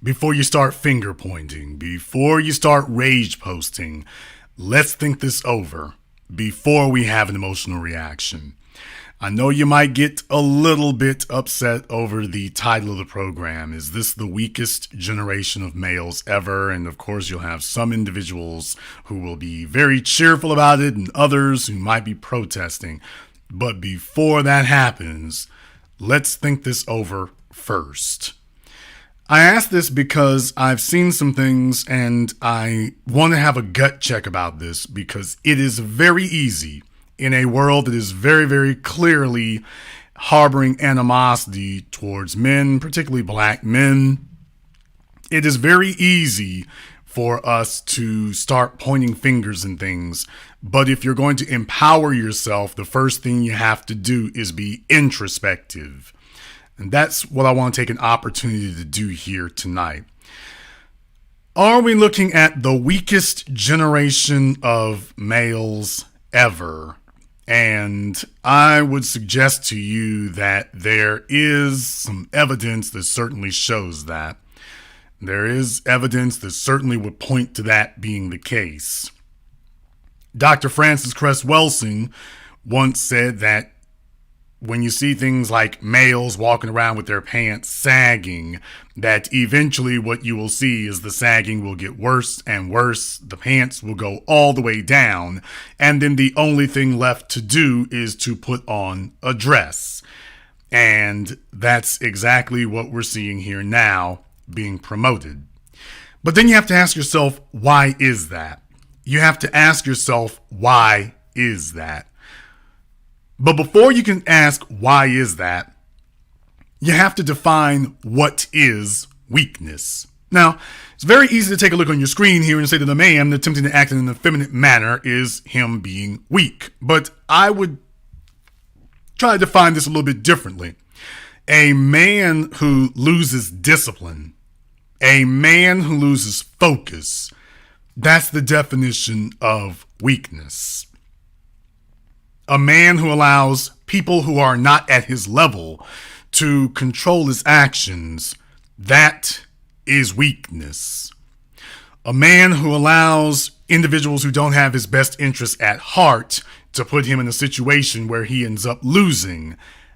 before you start finger pointing, before you start rage posting, let's think this over before we have an emotional reaction. I know you might get a little bit upset over the title of the program. Is this the weakest generation of males ever? And of course, you'll have some individuals who will be very cheerful about it and others who might be protesting. But before that happens, let's think this over first. I ask this because I've seen some things and I want to have a gut check about this because it is very easy in a world that is very, very clearly harboring animosity towards men, particularly black men. It is very easy for us to start pointing fingers and things. But if you're going to empower yourself, the first thing you have to do is be introspective. And that's what I want to take an opportunity to do here tonight. Are we looking at the weakest generation of males ever? And I would suggest to you that there is some evidence that certainly shows that. There is evidence that certainly would point to that being the case. Dr. Frances Cress Welsing once said that when you see things like males walking around with their pants sagging, that eventually what you will see is the sagging will get worse and worse. The pants will go all the way down. And then the only thing left to do is to put on a dress. And that's exactly what we're seeing here now being promoted. But then you have to ask yourself, why is that? You have to ask yourself, why is that? But before you can ask why is that, you have to define what is weakness. Now, it's very easy to take a look on your screen here and say that a man attempting to act in an effeminate manner is him being weak. But I would try to define this a little bit differently. A man who loses discipline, a man who loses focus, that's the definition of weakness. A man who allows people who are not at his level to control his actions, that is weakness. A man who allows individuals who don't have his best interests at heart to put him in a situation where he ends up losing,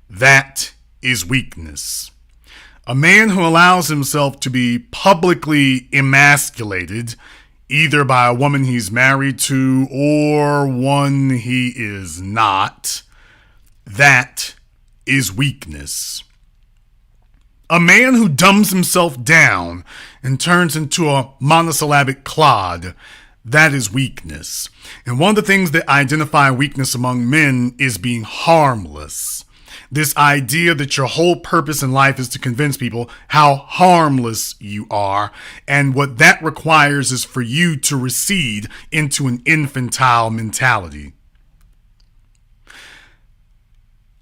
that is weakness. A man who allows himself to be publicly emasculated, either by a woman he's married to or one he is not, that is weakness. A man who dumbs himself down and turns into a monosyllabic clod, that is weakness. And one of the things that identify weakness among men is being harmless. This idea that your whole purpose in life is to convince people how harmless you are, and what that requires is for you to recede into an infantile mentality.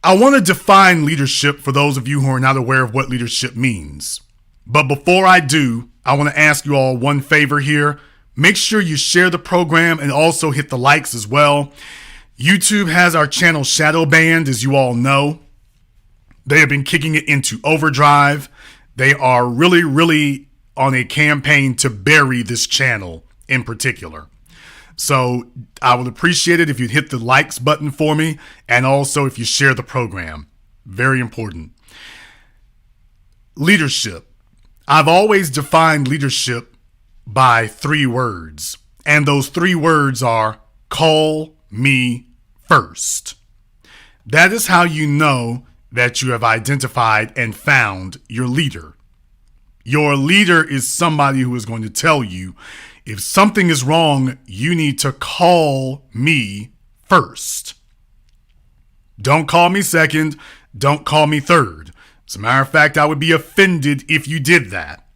I want to define leadership for those of you who are not aware of what leadership means. But before I do, I want to ask you all one favor here. Make sure you share the program and also hit the likes as well. YouTube has our channel shadow banned, as you all know. They have been kicking it into overdrive. They are really on a campaign to bury this channel in particular. So I would appreciate it if you'd hit the likes button for me, and also if you share the program. Very important. Leadership. I've always defined leadership by 3 words, and those 3 words are call me first. That is how you know that you have identified and found your leader. Your leader is somebody who is going to tell you, if something is wrong, you need to call me first. Don't call me second. Don't call me third. As a matter of fact, I would be offended if you did that.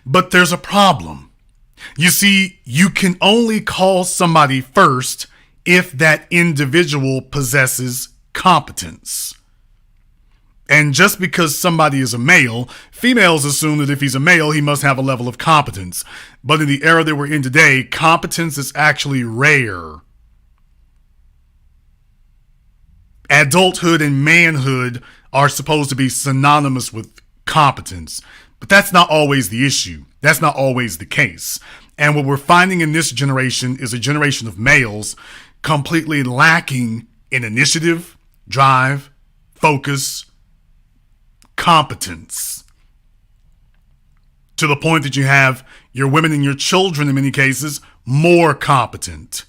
But there's a problem. You see, you can only call somebody first if that individual possesses competence. And just because somebody is a male, females assume that if he's a male, he must have a level of competence. But in the era that we're in today, competence is actually rare. Adulthood and manhood are supposed to be synonymous with competence. But that's not always the issue. That's not always the case. And what we're finding in this generation is a generation of males completely lacking in initiative, drive, focus, competence. To the point that you have your women and your children, in many cases, more competent.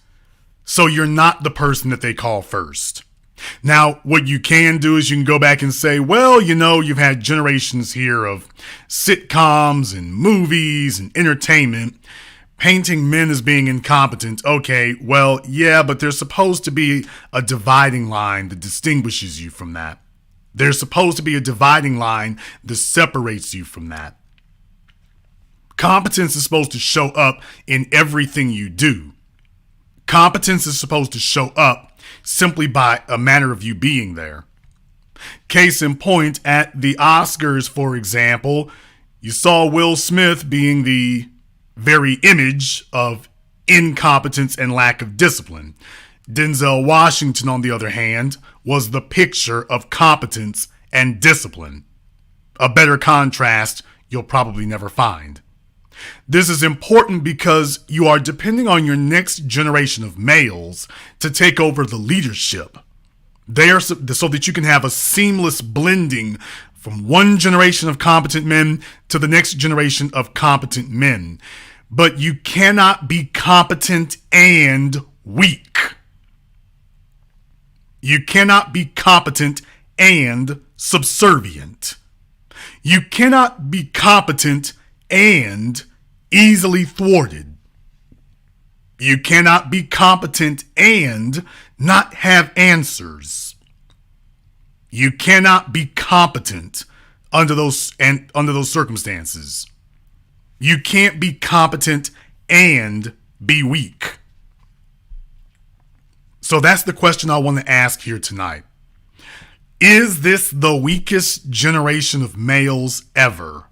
So you're not the person that they call first. Now, what you can do is you can go back and say, well, you've had generations here of sitcoms and movies and entertainment painting men as being incompetent. Okay, well, yeah, but there's supposed to be a dividing line that distinguishes you from that. There's supposed to be a dividing line that separates you from that. Competence is supposed to show up in everything you do. Competence is supposed to show up simply by a manner of you being there. Case in point, at the Oscars, for example, you saw Will Smith being the very image of incompetence and lack of discipline. Denzel Washington, on the other hand, was the picture of competence and discipline. A better contrast you'll probably never find. This is important because you are depending on your next generation of males to take over the leadership. They are so that you can have a seamless blending from one generation of competent men to the next generation of competent men. But you cannot be competent and weak. You cannot be competent and subservient. You cannot be competent and easily thwarted. You cannot be competent and not have answers. You cannot be competent under those circumstances. You can't be competent and be weak. So that's the question I want to ask here tonight. Is this the weakest generation of males ever?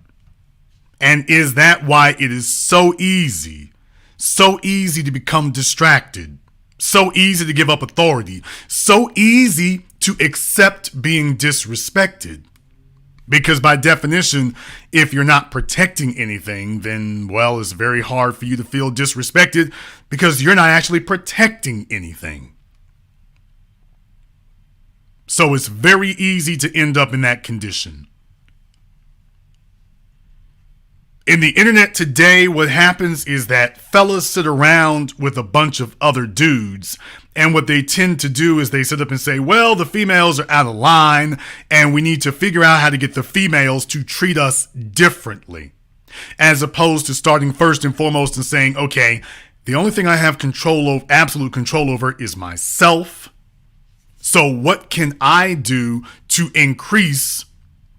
And is that why it is so easy to become distracted, so easy to give up authority, so easy to accept being disrespected? Because by definition, if you're not protecting anything, then, well, it's very hard for you to feel disrespected because you're not actually protecting anything. So it's very easy to end up in that condition. In the internet today, what happens is that fellas sit around with a bunch of other dudes, and what they tend to do is they sit up and say, well, the females are out of line, and we need to figure out how to get the females to treat us differently. As opposed to starting first and foremost and saying, okay, the only thing I have absolute control over is myself. So what can I do to increase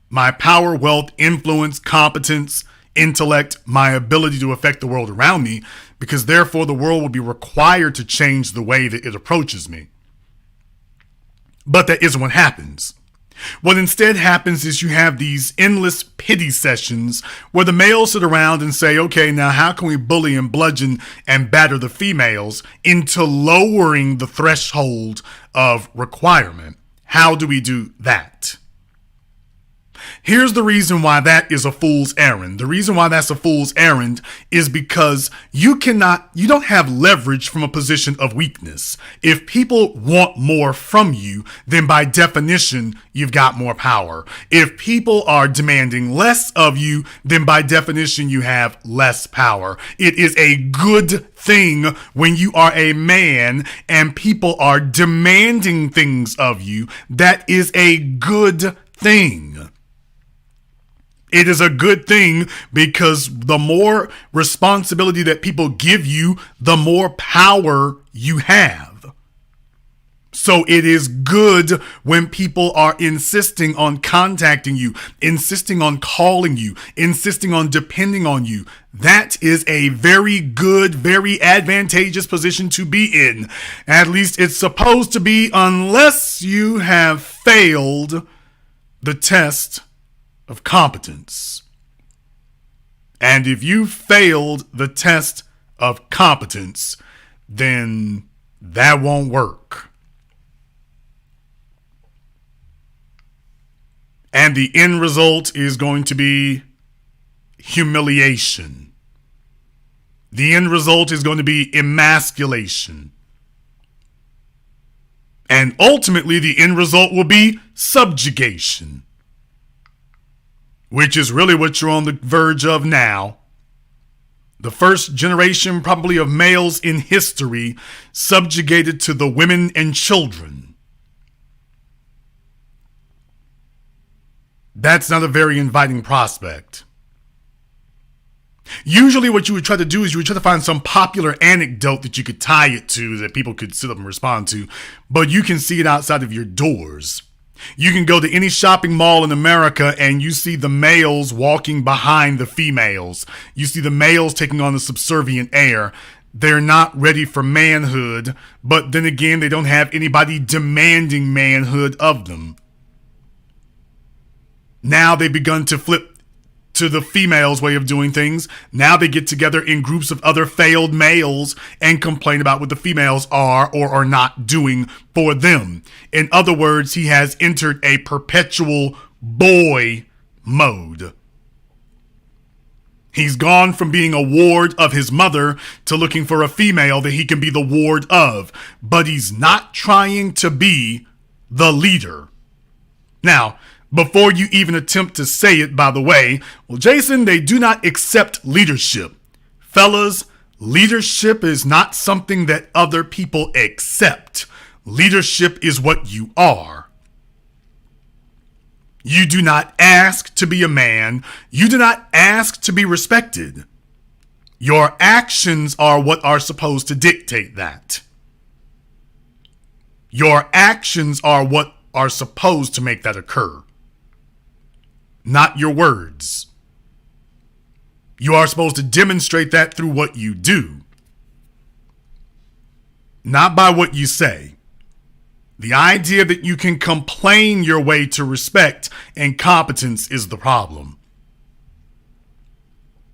my power, wealth, influence, competence, intellect, my ability to affect the world around me, because therefore the world will be required to change the way that it approaches me. But that isn't what happens. What instead happens is you have these endless pity sessions where the males sit around and say, okay, now how can we bully and bludgeon and batter the females into lowering the threshold of requirement? How do we do that? Here's the reason why that is a fool's errand. The reason why that's a fool's errand is because you don't have leverage from a position of weakness. If people want more from you, then by definition, you've got more power. If people are demanding less of you, then by definition, you have less power. It is a good thing when you are a man and people are demanding things of you. That is a good thing. It is a good thing because the more responsibility that people give you, the more power you have. So it is good when people are insisting on contacting you, insisting on calling you, insisting on depending on you. That is a very good, very advantageous position to be in. At least it's supposed to be, unless you have failed the test of competence. And if you failed the test of competence, then that won't work. And the end result is going to be humiliation. The end result is going to be emasculation. And ultimately, the end result will be subjugation, which is really what you're on the verge of now. The first generation probably of males in history subjugated to the women and children. That's not a very inviting prospect. Usually what you would try to do is you would try to find some popular anecdote that you could tie it to that people could sit up and respond to, but you can see it outside of your doors. You can go to any shopping mall in America and you see the males walking behind the females. You see the males taking on the subservient air. They're not ready for manhood, but then again, they don't have anybody demanding manhood of them. Now they've begun to flip to the female's way of doing things. Now they get together in groups of other failed males and complain about what the females are or are not doing for them. In other words, he has entered a perpetual boy mode. He's gone from being a ward of his mother to looking for a female that he can be the ward of, but he's not trying to be the leader. Now, before you even attempt to say it, by the way, well, Jason, they do not accept leadership. Fellas, leadership is not something that other people accept. Leadership is what you are. You do not ask to be a man. You do not ask to be respected. Your actions are what are supposed to dictate that. Your actions are what are supposed to make that occur. Not your words. You are supposed to demonstrate that through what you do, not by what you say. The idea that you can complain your way to respect and competence is the problem.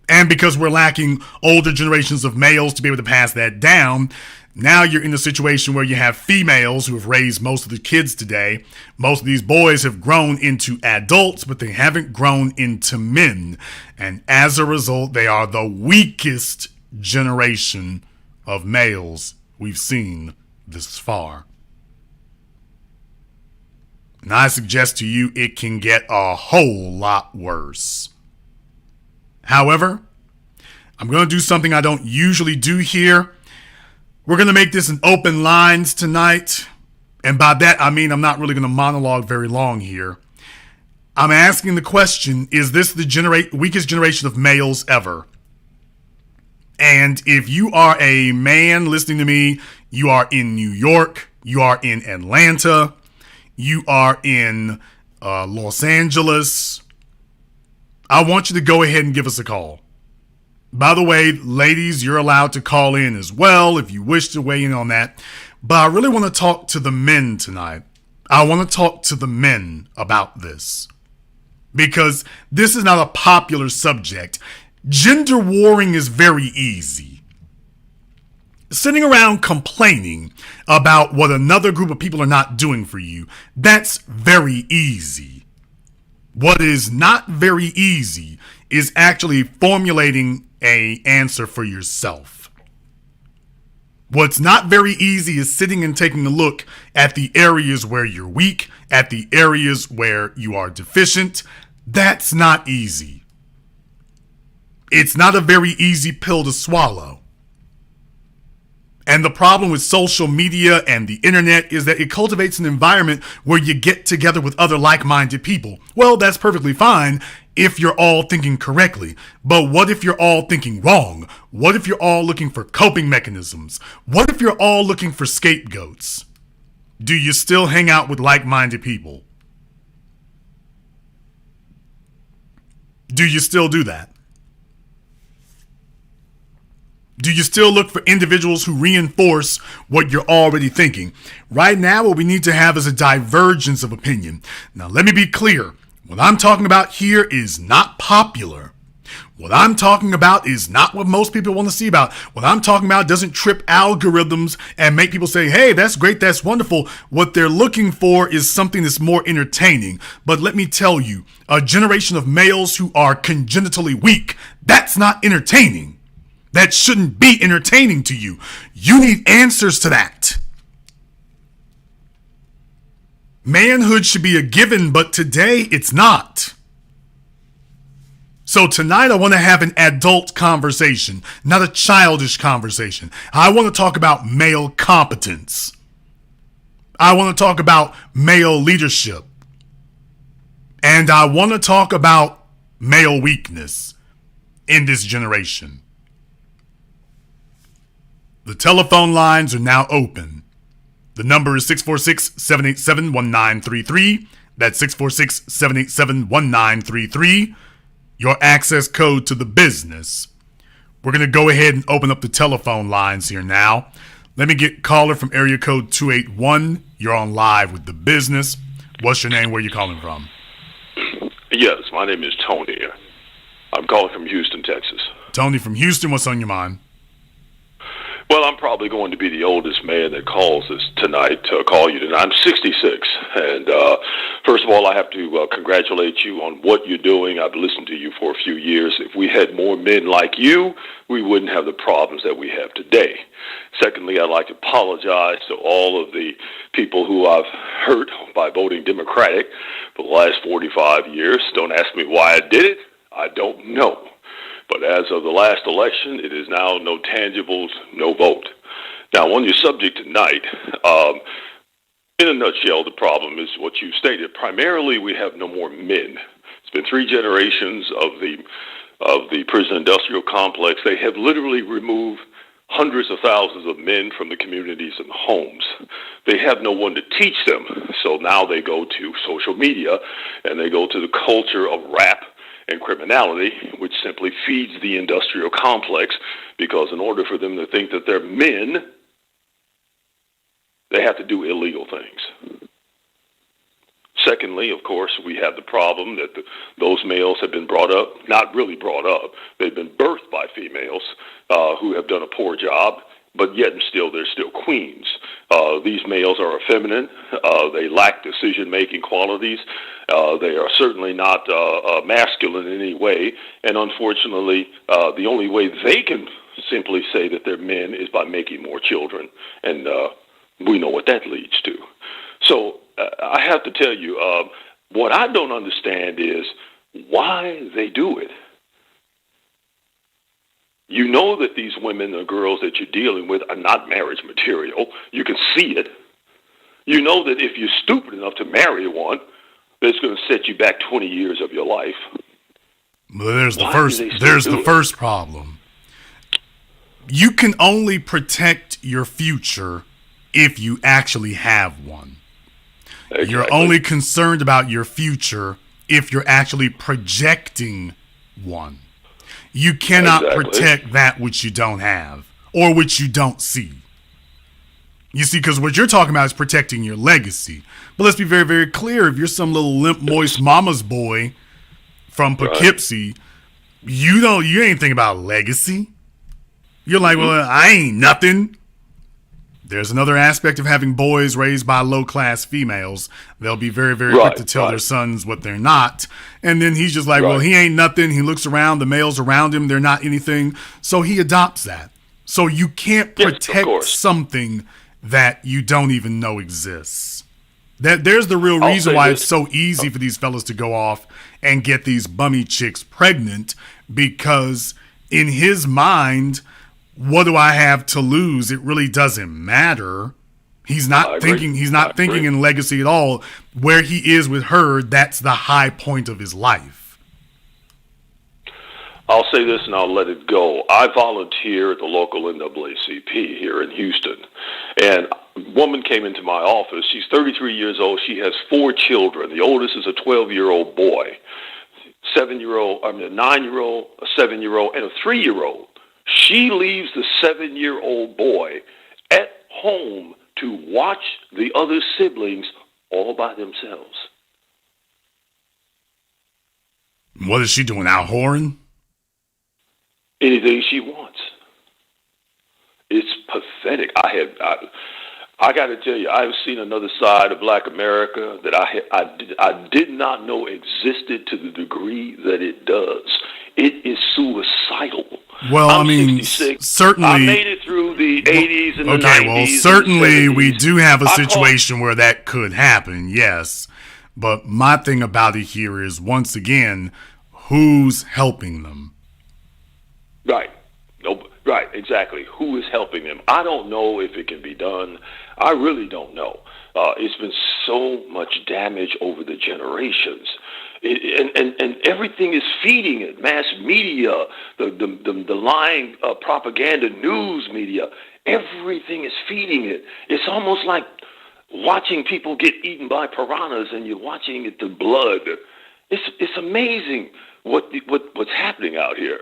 And because we're lacking older generations of males to be able to pass that down, now you're in a situation where you have females who have raised most of the kids today. Most of these boys have grown into adults, but they haven't grown into men. And as a result, they are the weakest generation of males we've seen this far. And I suggest to you it can get a whole lot worse. However, I'm going to do something I don't usually do here. We're going to make this an open lines tonight. And by that, I mean I'm not really going to monologue very long here. I'm asking the question, is this the weakest generation of males ever? And if you are a man listening to me, you are in New York, you are in Atlanta, you are in Los Angeles, I want you to go ahead and give us a call. By the way, ladies, you're allowed to call in as well if you wish to weigh in on that. But I really want to talk to the men tonight. I want to talk to the men about this, because this is not a popular subject. Gender warring is very easy. Sitting around complaining about what another group of people are not doing for you, that's very easy. What is not very easy is actually formulating an answer for yourself. What's not very easy is sitting and taking a look at the areas where you're weak, at the areas where you are deficient. That's not easy. It's not a very easy pill to swallow. And the problem with social media and the internet is that it cultivates an environment where you get together with other like-minded people. Well, that's perfectly fine if you're all thinking correctly. But what if you're all thinking wrong? What if you're all looking for coping mechanisms? What if you're all looking for scapegoats? Do you still hang out with like-minded people? Do you still do that? Do you still look for individuals who reinforce what you're already thinking? Right now, what we need to have is a divergence of opinion. Now, let me be clear. What I'm talking about here is not popular. What I'm talking about is not what most people want to see about. What I'm talking about doesn't trip algorithms and make people say, hey, that's great, that's wonderful. What they're looking for is something that's more entertaining. But let me tell you, a generation of males who are congenitally weak, that's not entertaining. That shouldn't be entertaining to you. You need answers to that. Manhood should be a given, but today it's not. So tonight I want to have an adult conversation, not a childish conversation. I want to talk about male competence. I want to talk about male leadership. And I want to talk about male weakness in this generation. The telephone lines are now open. The number is 646-787-1933. That's 646-787-1933. Your access code to the business. We're going to go ahead and open up the telephone lines here now. Let me get caller from area code 281. You're on live with the business. What's your name? Where are you calling from? Yes, my name is Tony. I'm calling from Houston, Texas. Tony from Houston, what's on your mind? Well, I'm probably going to be the oldest man that calls this tonight, call you tonight. I'm 66, and first of all, I have to congratulate you on what you're doing. I've listened to you for a few years. If we had more men like you, we wouldn't have the problems that we have today. Secondly, I'd like to apologize to all of the people who I've hurt by voting Democratic for the last 45 years. Don't ask me why I did it. I don't know. But as of the last election, it is now no tangibles, no vote. Now, on your subject tonight, in a nutshell, the problem is what you stated. Primarily, we have no more men. It's been 3 generations of the prison industrial complex. They have literally removed hundreds of thousands of men from the communities and homes. They have no one to teach them. So now they go to social media and they go to the culture of rap and criminality, which simply feeds the industrial complex, because in order for them to think that they're men, they have to do illegal things. Secondly, of course, we have the problem that those males have been brought up, not really brought up, they've been birthed by females who have done a poor job, but yet and still they're still queens. These males are effeminate. They lack decision-making qualities. They are certainly not masculine in any way. And unfortunately, the only way they can simply say that they're men is by making more children. And we know what that leads to. So I have to tell you, what I don't understand is why they do it. You know that these women or girls that you're dealing with are not marriage material. You can see it. You know that if you're stupid enough to marry one, that's going to set you back 20 years of your life. Well, there's the first problem. You can only protect your future if you actually have one. Exactly. You're only concerned about your future if you're actually projecting one. You cannot protect that which you don't have or which you don't see. You see, because what you're talking about is protecting your legacy. But let's be very, very clear. If you're some little limp, moist mama's boy from Poughkeepsie, you ain't thinking about legacy. You're like, well, I ain't nothing. There's another aspect of having boys raised by low-class females. They'll be very, very quick to tell their sons what they're not. And then he's just like, well, he ain't nothing. He looks around. The males around him, they're not anything. So he adopts that. So you can't protect something that you don't even know exists. There's the real reason why it's so easy for these fellas to go off and get these bummy chicks pregnant, because in his mind, what do I have to lose? It really doesn't matter. He's not thinking in legacy at all. Where he is with her, that's the high point of his life. I'll say this and I'll let it go. I volunteer at the local NAACP here in Houston. And a woman came into my office. She's 33 years old. She has 4 children. The oldest is a 12-year-old boy, a 9-year-old, a 7-year-old, and a 3-year-old. She leaves the 7-year-old boy at home to watch the other siblings all by themselves. What is she doing, out whoring? anything she wants. It's pathetic. I got to tell you, I've seen another side of Black America that I did not know existed to the degree that it does. It is suicidal. Well, I'm I mean, 66. certainly. I made it through the 80s and the 90s. Okay, well, certainly we do have a I situation where that could happen, yes. But my thing about it here is, once again, who's helping them? Right. No, right, exactly. Who is helping them? I don't know if it can be done. I really don't know. It's been so much damage over the generations. And everything is feeding it. Mass media, the lying propaganda, news media, everything is feeding it. It's almost like watching people get eaten by piranhas and you're watching it, the blood. It's amazing what's happening out here.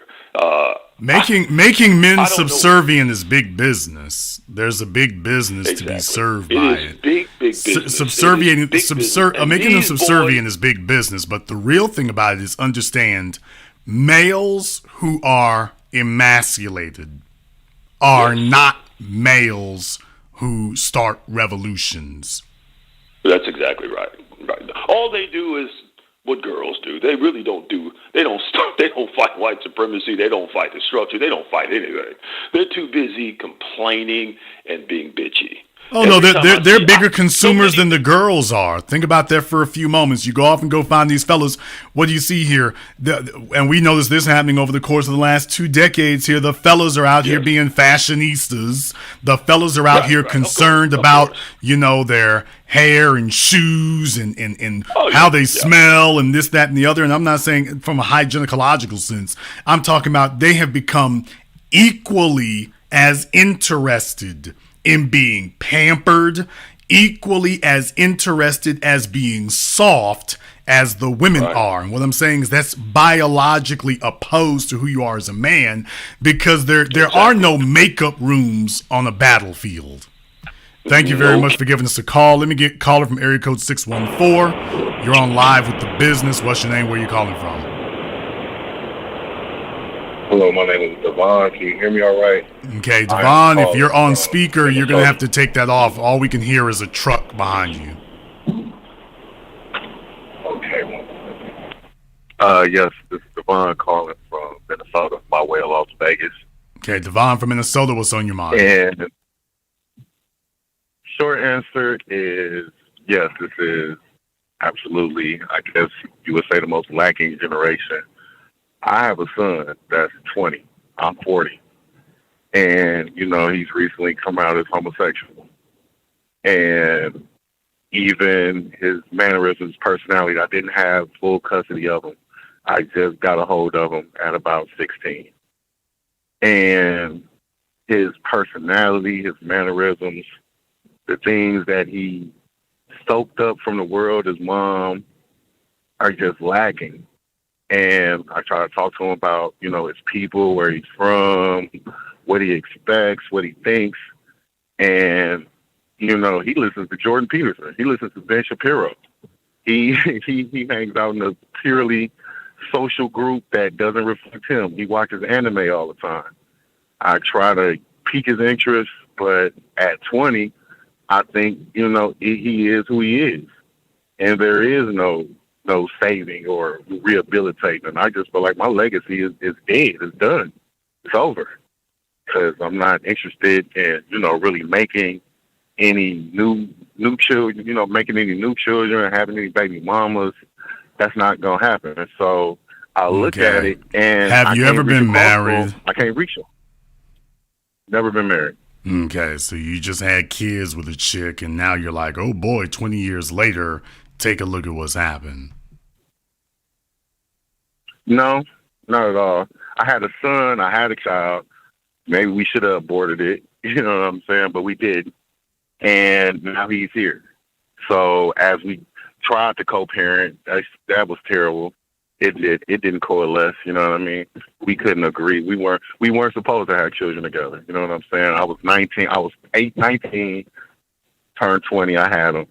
Making men subservient is big business. There's a big business to be served by it. Big business. Making them subservient is big business. But the real thing about it is, understand, males who are emasculated are not males who start revolutions. That's exactly right. All they do is what girls do. They really don't do. They don't fight white supremacy. They don't fight the structure. They don't fight anything. They're too busy complaining and being bitchy. Oh, no, they're bigger consumers than the girls are. Think about that for a few moments. You go off and go find these fellas. What do you see here? And we noticed this happening over the course of the last 2 decades here. The fellas are out here being fashionistas. The fellas are out here concerned about, their hair and shoes and how they smell and this, that, and the other. And I'm not saying from a hygienecological sense. I'm talking about they have become equally as interested in being pampered, equally as interested as being soft as the women are. And what I'm saying is that's biologically opposed to who you are as a man, because there are no makeup rooms on a battlefield. Thank you very much for giving us a call. Let me get caller from area code 614. You're on live with The Business. What's your name? Where are you calling from? Hello, my name is Devon. Can you hear me all right? Okay, Devon, if you're on speaker, you're going to have to take that off. All we can hear is a truck behind you. Okay. Yes, this is Devon calling from Minnesota, my way of Las Vegas. Okay, Devon from Minnesota, what's on your mind? And short answer is yes, this is absolutely, I guess you would say, the most lacking generation. I have a son that's 20. I'm 40. And, he's recently come out as homosexual. And even his mannerisms, personality, I didn't have full custody of him. I just got a hold of him at about 16. And his personality, his mannerisms, the things that he soaked up from the world, his mom, are just lacking. And I try to talk to him about, his people, where he's from, what he expects, what he thinks. And, he listens to Jordan Peterson. He listens to Ben Shapiro. He hangs out in a purely social group that doesn't reflect him. He watches anime all the time. I try to pique his interest, but at 20, I think, he is who he is. And there is no saving or rehabilitating. And I just feel like my legacy is dead. It's done. It's over. Because I'm not interested in, really making any new children, making any new children, having any baby mamas. That's not going to happen. And so I look at it and have you ever been married? I can't reach them. Never been married. Okay, so you just had kids with a chick, and now you're like, oh boy, 20 years later, take a look at what's happened. No, not at all. I had a son. I had a child. Maybe we should have aborted it. You know what I'm saying? But we did. And now he's here. So as we tried to co-parent, that was terrible. It didn't coalesce. You know what I mean? We couldn't agree. We weren't supposed to have children together. You know what I'm saying? I was 19. I was 19, turned 20. I had them.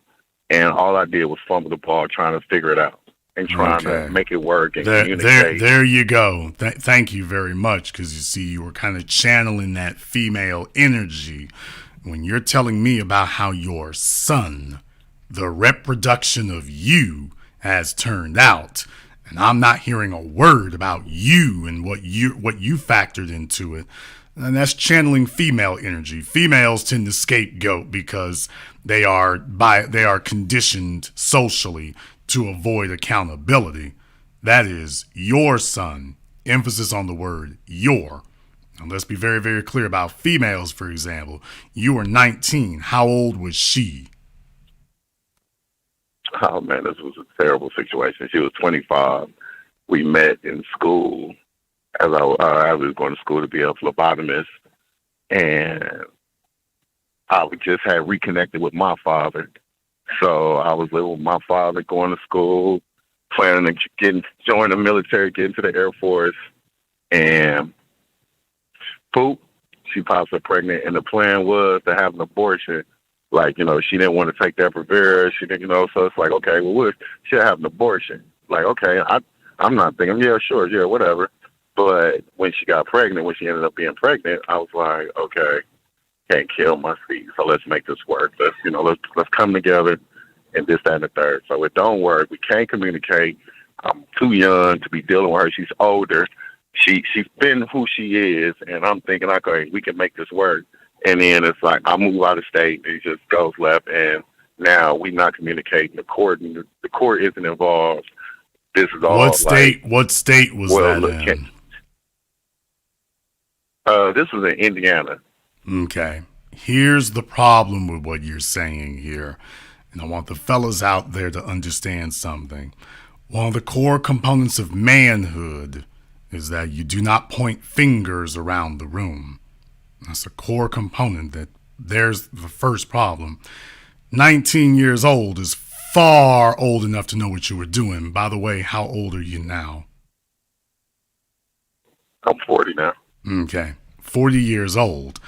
And all I did was fumble the ball trying to figure it out. and trying to make it work and communicate. There you go. Thank you very much, because you see, you were kind of channeling that female energy when you're telling me about how your son, the reproduction of you, has turned out, and I'm not hearing a word about you and what you factored into it. And that's channeling female energy. Females tend to scapegoat because they are conditioned socially to avoid accountability. That is your son. Emphasis on the word your. And let's be very, very clear about females, for example. You were 19. How old was she? Oh, man, this was a terrible situation. She was 25. We met in school as I was going to school to be a phlebotomist. And I just had reconnected with my father. So I was living with my father, going to school, planning to join the military, get into the Air Force. And poop, she pops up pregnant. And the plan was to have an abortion. Like, she didn't want to take that Vicarious. She didn't, so it's like, okay, well, she'll have an abortion. Like, okay, I'm not thinking, yeah, sure, yeah, whatever. But when she got pregnant, when she ended up being pregnant, I was like, okay, can't kill my seed. So let's make this work. Let's come together and this, that, and the third. So it don't work. We can't communicate. I'm too young to be dealing with her. She's older. She's been who she is. And I'm thinking, okay, we can make this work. And then it's like, I move out of state. It just goes left. And now we're not communicating. The court isn't involved. This is all. What state was that in? This was in Indiana. Okay. Here's the problem with what you're saying here. And I want the fellas out there to understand something. One of the core components of manhood is that you do not point fingers around the room. That's a core component. There's the first problem. 19 years old is far old enough to know what you were doing. By the way, how old are you now? I'm 40 now. Okay, 40 years old.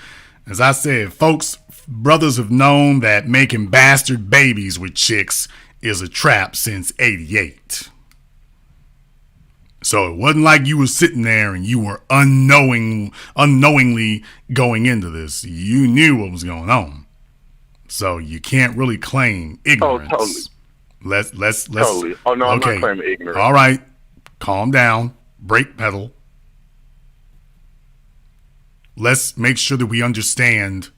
As I said, folks, brothers have known that making bastard babies with chicks is a trap since 88. So it wasn't like you were sitting there and you were unknowingly going into this. You knew what was going on. So you can't really claim ignorance. Oh, totally. Let's totally. Oh no, okay. I'm not claiming ignorance. All right. Calm down. Brake pedal. Let's make sure that we understand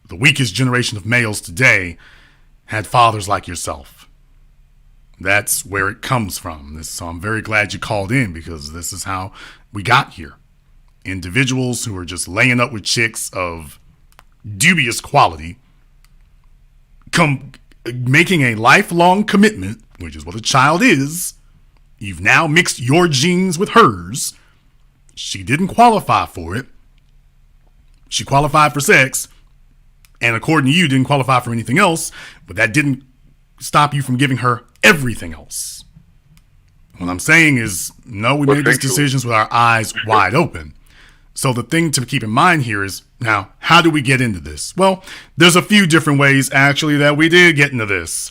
the weakest generation of males today had fathers like yourself. That's where it comes from. So I'm very glad you called in, because this is how we got here. Individuals who are just laying up with chicks of dubious quality, making a lifelong commitment, which is what a child is. You've now mixed your genes with hers. She didn't qualify for it. She qualified for sex, and according to you, didn't qualify for anything else, but that didn't stop you from giving her everything else. What I'm saying is, no, we made these decisions with our eyes wide open. So the thing to keep in mind here is, now, how do we get into this? Well, there's a few different ways, actually, that we did get into this.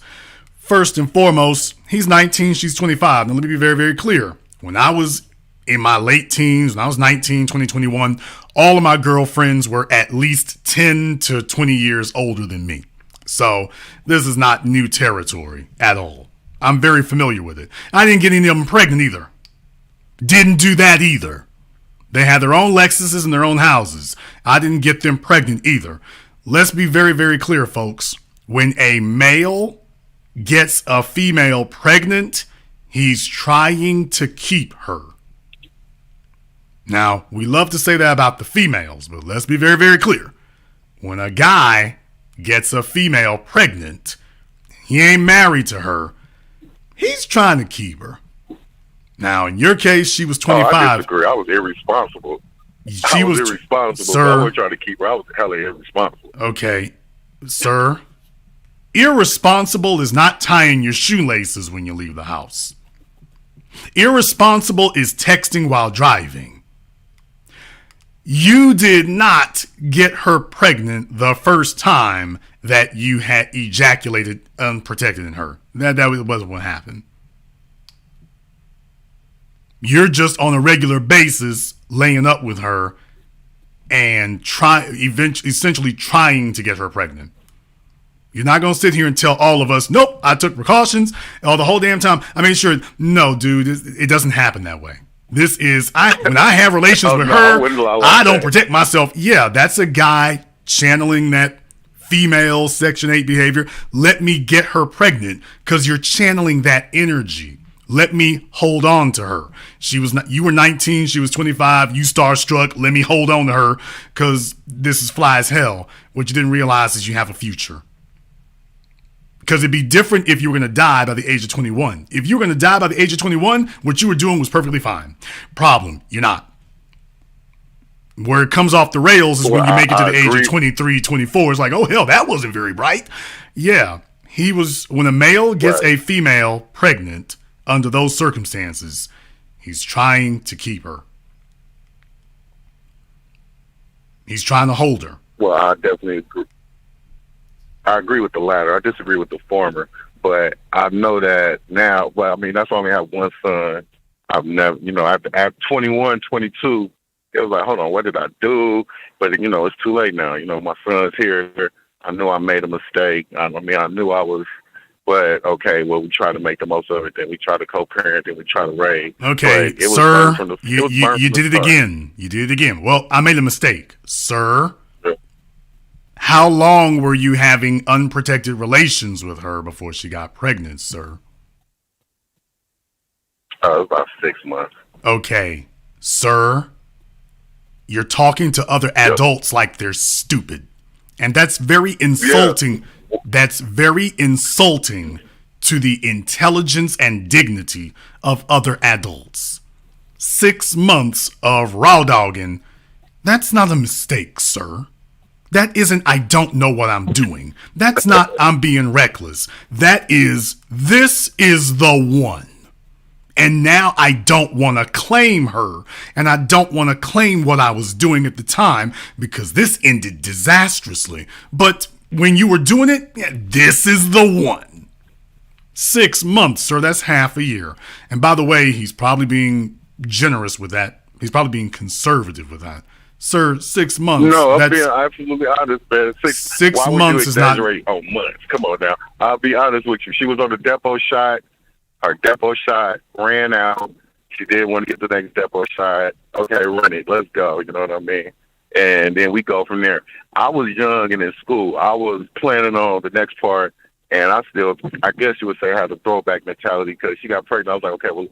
First and foremost, he's 19, she's 25. Now, let me be very, very clear. When I was in my late teens, when I was 19, 20, 21, all of my girlfriends were at least 10 to 20 years older than me. So this is not new territory at all. I'm very familiar with it. I didn't get any of them pregnant either. Didn't do that either. They had their own Lexuses and their own houses. I didn't get them pregnant either. Let's be very, very clear, folks. When a male gets a female pregnant, he's trying to keep her. Now, we love to say that about the females, but let's be very, very clear. When a guy gets a female pregnant, he ain't married to her. He's trying to keep her. Now, in your case, she was 25. I disagree. I was irresponsible. I was irresponsible. Sir, I wasn't trying to keep her. I was hella irresponsible. Okay, sir. Irresponsible is not tying your shoelaces when you leave the house. Irresponsible is texting while driving. You did not get her pregnant the first time that you had ejaculated unprotected in her. That wasn't what happened. You're just on a regular basis laying up with her and essentially trying to get her pregnant. You're not going to sit here and tell all of us, nope, I took precautions all the whole damn time. I mean, sure, no, dude, it doesn't happen that way. This is, when I have relations with her, I don't protect myself. Yeah, that's a guy channeling that female Section 8 behavior. Let me get her pregnant because you're channeling that energy. Let me hold on to her. You were 19, she was 25, you starstruck, let me hold on to her because this is fly as hell. What you didn't realize is you have a future. Because it'd be different if you were going to die by the age of 21. If you were going to die by the age of 21, what you were doing was perfectly fine. Problem, you're not. Where it comes off the rails is when you make it to the age of 23, 24. It's like, oh, hell, that wasn't very bright. Yeah, when a male gets a female pregnant under those circumstances, he's trying to keep her. He's trying to hold her. Well, I definitely agree. I agree with the latter. I disagree with the former, but I know that now. Well, I mean, that's why I only have one son. I've never, at 21, 22, it was like, hold on, what did I do? But, it's too late now. My son's here. I knew I made a mistake. I knew I was, but okay, well, we try to make the most of it. Then we try to co-parent, then we try to raise. Okay, sir, you did it again. You did it again. Well, I made a mistake, sir. How long were you having unprotected relations with her before she got pregnant, sir? About 6 months. Okay, sir, you're talking to other adults like they're stupid. And that's very insulting. Yeah. That's very insulting to the intelligence and dignity of other adults. 6 months of raw dogging, that's not a mistake, sir. That isn't, I don't know what I'm doing. That's not, I'm being reckless. This is the one. And now I don't want to claim her. And I don't want to claim what I was doing at the time because this ended disastrously. But when you were doing it, this is the one. 6 months, sir. That's half a year. And by the way, he's probably being generous with that. He's probably being conservative with that. Sir, 6 months. No, I'm being absolutely honest, man. Six why months would you exaggerate on months? Come on now. I'll be honest with you. She was on the depot shot. Her depot shot ran out. She didn't want to get the next depot shot. Okay, run it. Let's go. You know what I mean? And then we go from there. I was young and in school. I was planning on the next part, and I guess you would say I had a throwback mentality because she got pregnant. I was like, okay, well,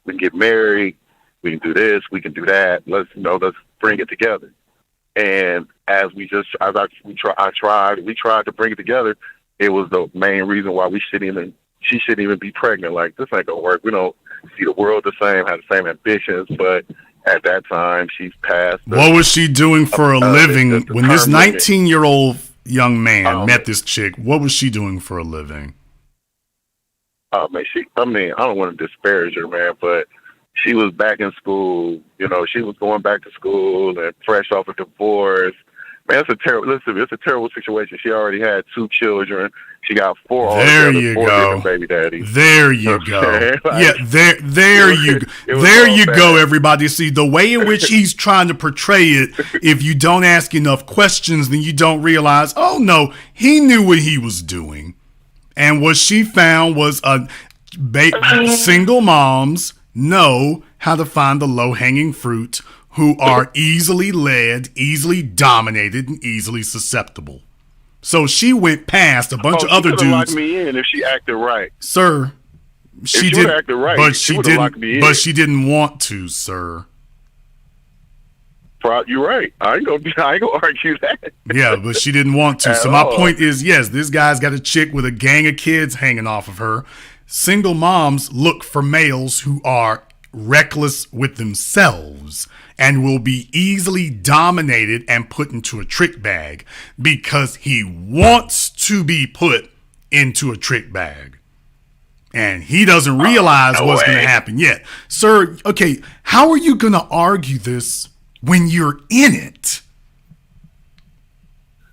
we can get married. We can do this. We can do that. Let's bring it together. And we tried to bring it together. It was the main reason why she shouldn't even be pregnant. Like, this ain't gonna work. We don't see the world the same, have the same ambitions, but at that time she's passed. What was she doing for a living when this 19-year-old young man met this chick? What was she doing for a living? Oh man, I don't want to disparage her, man, but she was back in school. She was going back to school and fresh off a divorce. Man, it's a terrible situation. She already had 2 children. She got 4 different baby daddies. There you go. There you go, everybody. See, the way in which he's trying to portray it, if you don't ask enough questions, then you don't realize, oh no, he knew what he was doing. And what she found was single moms know how to find the low-hanging fruit, who are easily led, easily dominated, and easily susceptible. So she went past a bunch of other dudes. Locked me in if she acted right, sir. She did acted right, but she didn't. But she didn't want to, sir. You're right. I ain't gonna argue that. Yeah, but she didn't want to. So my point is, yes, this guy's got a chick with a gang of kids hanging off of her. Single moms look for males who are reckless with themselves and will be easily dominated and put into a trick bag because he wants to be put into a trick bag. And he doesn't realize what's going to happen yet. Sir, okay, how are you going to argue this when you're in it?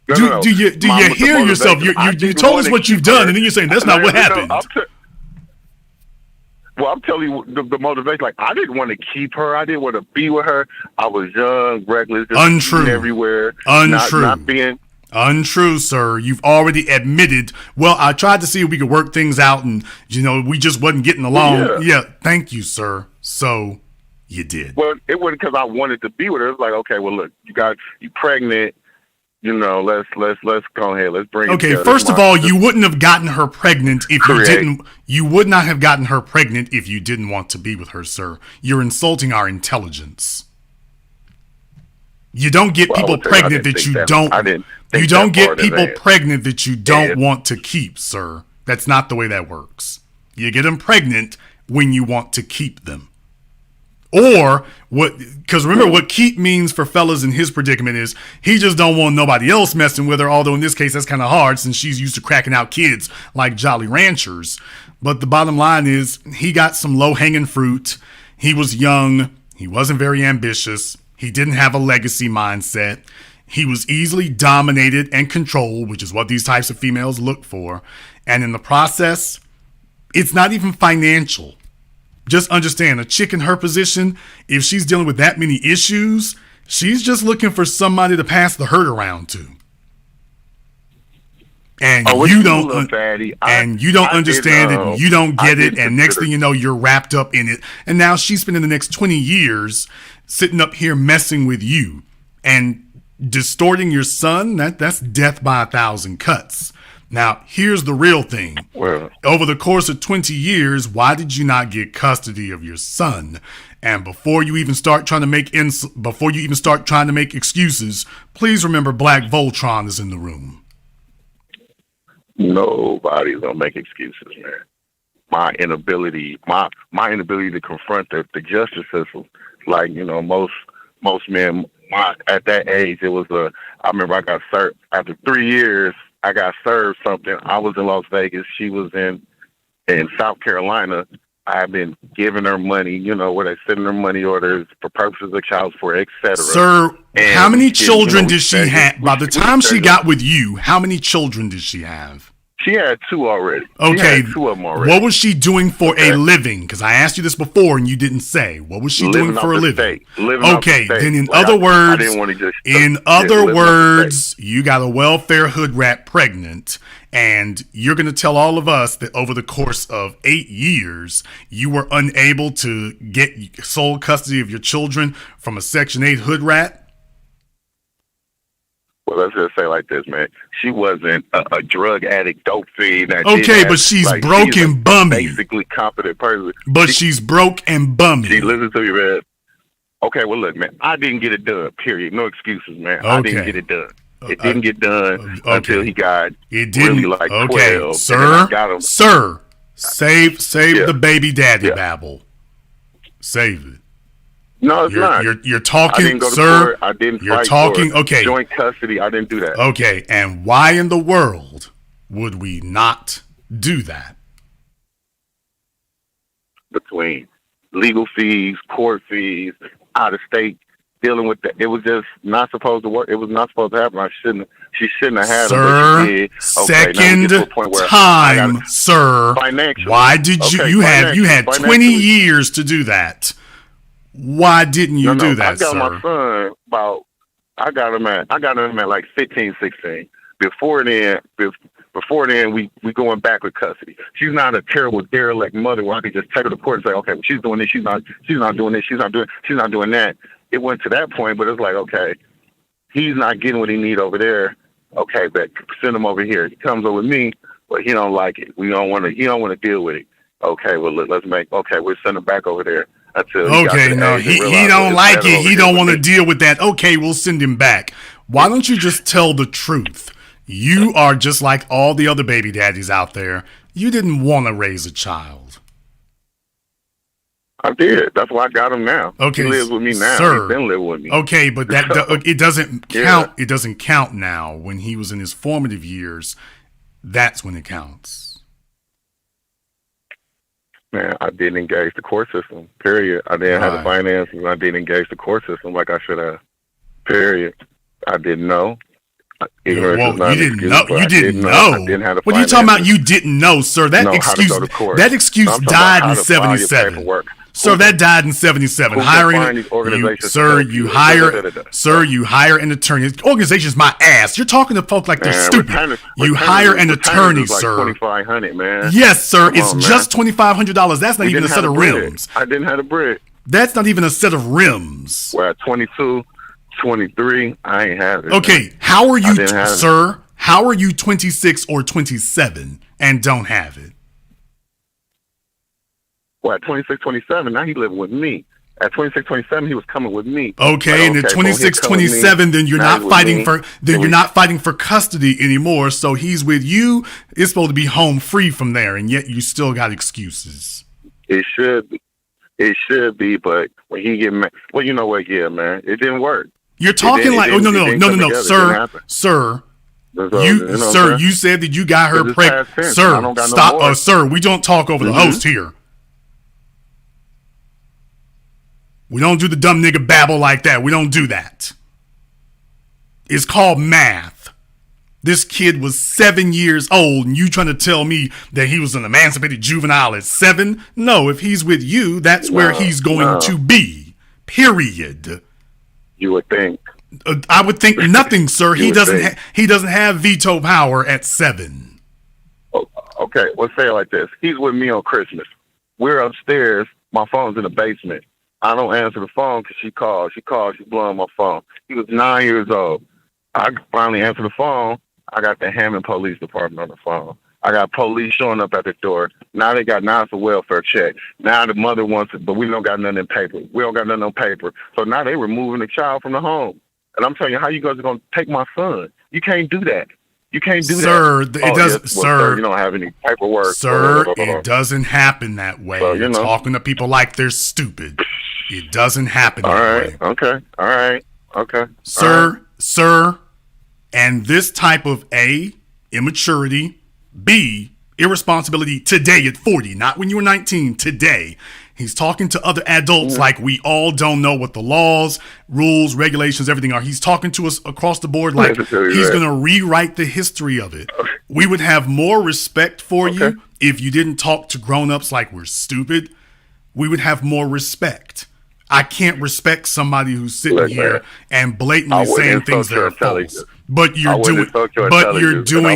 Do you hear yourself? You told us what you've done, and then you're saying that's not what happened. Well, I'm telling you the motivation. Like, I didn't want to keep her. I didn't want to be with her. I was young, reckless, just Untrue. everywhere. Untrue. Not being. Untrue, sir. You've already admitted. Well, I tried to see if we could work things out, and we just wasn't getting along. Yeah. Thank you, sir. So you did. Well, it wasn't because I wanted to be with her. It was like, okay, well, look, you pregnant. Let's go ahead. Let's bring it Okay, together. first of all, you wouldn't have gotten her pregnant if you didn't. You would not have gotten her pregnant if you didn't want to be with her, sir. You're insulting our intelligence. You don't get people pregnant that you don't. You don't get people pregnant that you don't want to keep, sir. That's not the way that works. You get them pregnant when you want to keep them. Or what? Because remember, what keep means for fellas in his predicament is he just don't want nobody else messing with her. Although in this case, that's kind of hard since she's used to cracking out kids like Jolly Ranchers. But the bottom line is he got some low hanging fruit. He was young. He wasn't very ambitious. He didn't have a legacy mindset. He was easily dominated and controlled, which is what these types of females look for. And in the process, it's not even financial. Just understand, a chick in her position, if she's dealing with that many issues, she's just looking for somebody to pass the hurt around to. And you don't understand it, and you don't get it, and next thing you know, you're wrapped up in it. And now she's spending the next 20 years sitting up here messing with you and distorting your son. That's death by 1,000 cuts. Now, here's the real thing. Well, over the course of 20 years, why did you not get custody of your son? And before you even start trying to make excuses, please remember Black Voltron is in the room. Nobody's gonna make excuses, man. My inability to confront the justice system, like most men. At that age, I remember I got served after 3 years. I got served something. I was in Las Vegas. She was in South Carolina. I've been giving her money, where they sending her money orders for purposes of child support, etc. Sir, how many children did she have? By the time she got with you, how many children did she have? She had 2 already. Okay. She had 2 of them already. What was she doing for a living? Because I asked you this before and you didn't say. What was she doing for a living? Okay, then in other words, you got a welfare hood rat pregnant, and you're going to tell all of us that over the course of 8 years, you were unable to get sole custody of your children from a Section 8 hood rat? Well, let's just say like this, man. She wasn't a drug addict, dope fiend. Okay, but she's broke and bummy. Basically competent person. But she's broke and bummy. She listens to you, man. Okay, well, look, man. I didn't get it done, period. No excuses, man. Okay. I didn't get it done. It didn't get done until he got really like 12. Sir, save the baby daddy babble. Save it. No, it's not. You're talking, I didn't go to sir. Court. I didn't you're fight talking. For okay. Joint custody. I didn't do that. Okay, and why in the world would we not do that? Between legal fees, court fees, out of state, dealing with that, it was just not supposed to work. It was not supposed to happen. She shouldn't have had sir, him. Second time, sir. Financial. Why did you had 20 years to do that? Why didn't you do that, sir? I got my son I got him at like 15, 16. Before then, we going back with custody. She's not a terrible derelict mother where I could just take her to court and say, okay, well, she's doing this, she's not doing this, she's not doing that. It went to that point, but it's like, okay, he's not getting what he need over there. Okay, but send him over here. He comes over with me, but he don't like it. He don't want to deal with it. Okay, well, we'll send him back over there. He don't like it. He don't want to deal with that. Okay, we'll send him back. Why don't you just tell the truth? You are just like all the other baby daddies out there. You didn't want to raise a child. I did. That's why I got him now. Okay, he lives with me now. Sir, He's been living with me. Okay, but it doesn't count. Yeah. It doesn't count now. When he was in his formative years, that's when it counts. Man, I didn't engage the court system, period. I didn't have the finances, and I didn't engage the court system like I should have, period. I didn't know. Ignorance Well, is not you an didn't excuse, know. but You I didn't I know. didn't have the What are you talking about? finances. You didn't know, sir. That Know how to excuse. go to court. That excuse No, I'm talking died about how in to file your '77. paperwork. Sir, that died in '77. Who can Hiring, find these organizations to sir, help you you? hire, Da-da-da-da-da. sir, you hire an attorney. Organization's my ass. You're talking to folk like they're Man, stupid. You hire an attorney, is like sir. $2,500, man. Yes, sir. Come It's on, just man. $2,500. That's not We even a didn't set have of the bread. rims. I didn't have the bread. That's not even a set of rims. Well, at 22, 23, I ain't have it. Okay, man. how are you, didn't have it. sir? How are you 26 or 27 and don't have it? Well, at 26, 27, now he living with me. At 26, 27, he was coming with me. Okay, and at 26, 27, then you're not fighting for you're not fighting for custody anymore. So he's with you. It's supposed to be home free from there, and yet you still got excuses. It should be. It should be, but when he get mad, well, you know what? Yeah, man, it didn't work. You're talking like, oh no, sir. You said that you got her pregnant. Sir, stop. Sir, we don't talk over the host here. We don't do the dumb nigga babble like that. We don't do that. It's called math. This kid was 7 years old, and you trying to tell me that he was an emancipated juvenile at 7? No, if he's with you, that's where he's going to be. Period. You would think. I would think nothing, sir. He doesn't have veto power at 7. Okay, let's say it like this. He's with me on Christmas. We're upstairs. My phone's in the basement. I don't answer the phone because she calls. She's blowing my phone. He was 9 years old. I finally answer the phone. I got the Hammond Police Department on the phone. I got police showing up at the door. Now it's a welfare check. Now the mother wants it, but we don't got nothing in paper. We don't got nothing on paper. So now they removing the child from the home. And I'm telling you, how you guys are going to take my son? You can't do that. You can't do that. Sir, sir, you don't have any paperwork. Sir, it doesn't happen that way. So, You're talking to people like they're stupid. It doesn't happen that way. Okay. All right. Okay. Sir, and this type of A, immaturity, B, irresponsibility today at 40, not when you were 19, today. He's talking to other adults like we all don't know what the laws, rules, regulations, everything are. He's talking to us across the board like he's going to rewrite the history of it. Okay. We would have more respect for you if you didn't talk to grown-ups like we're stupid. We would have more respect. I can't respect somebody who's sitting here and blatantly saying things that are false. But you're doing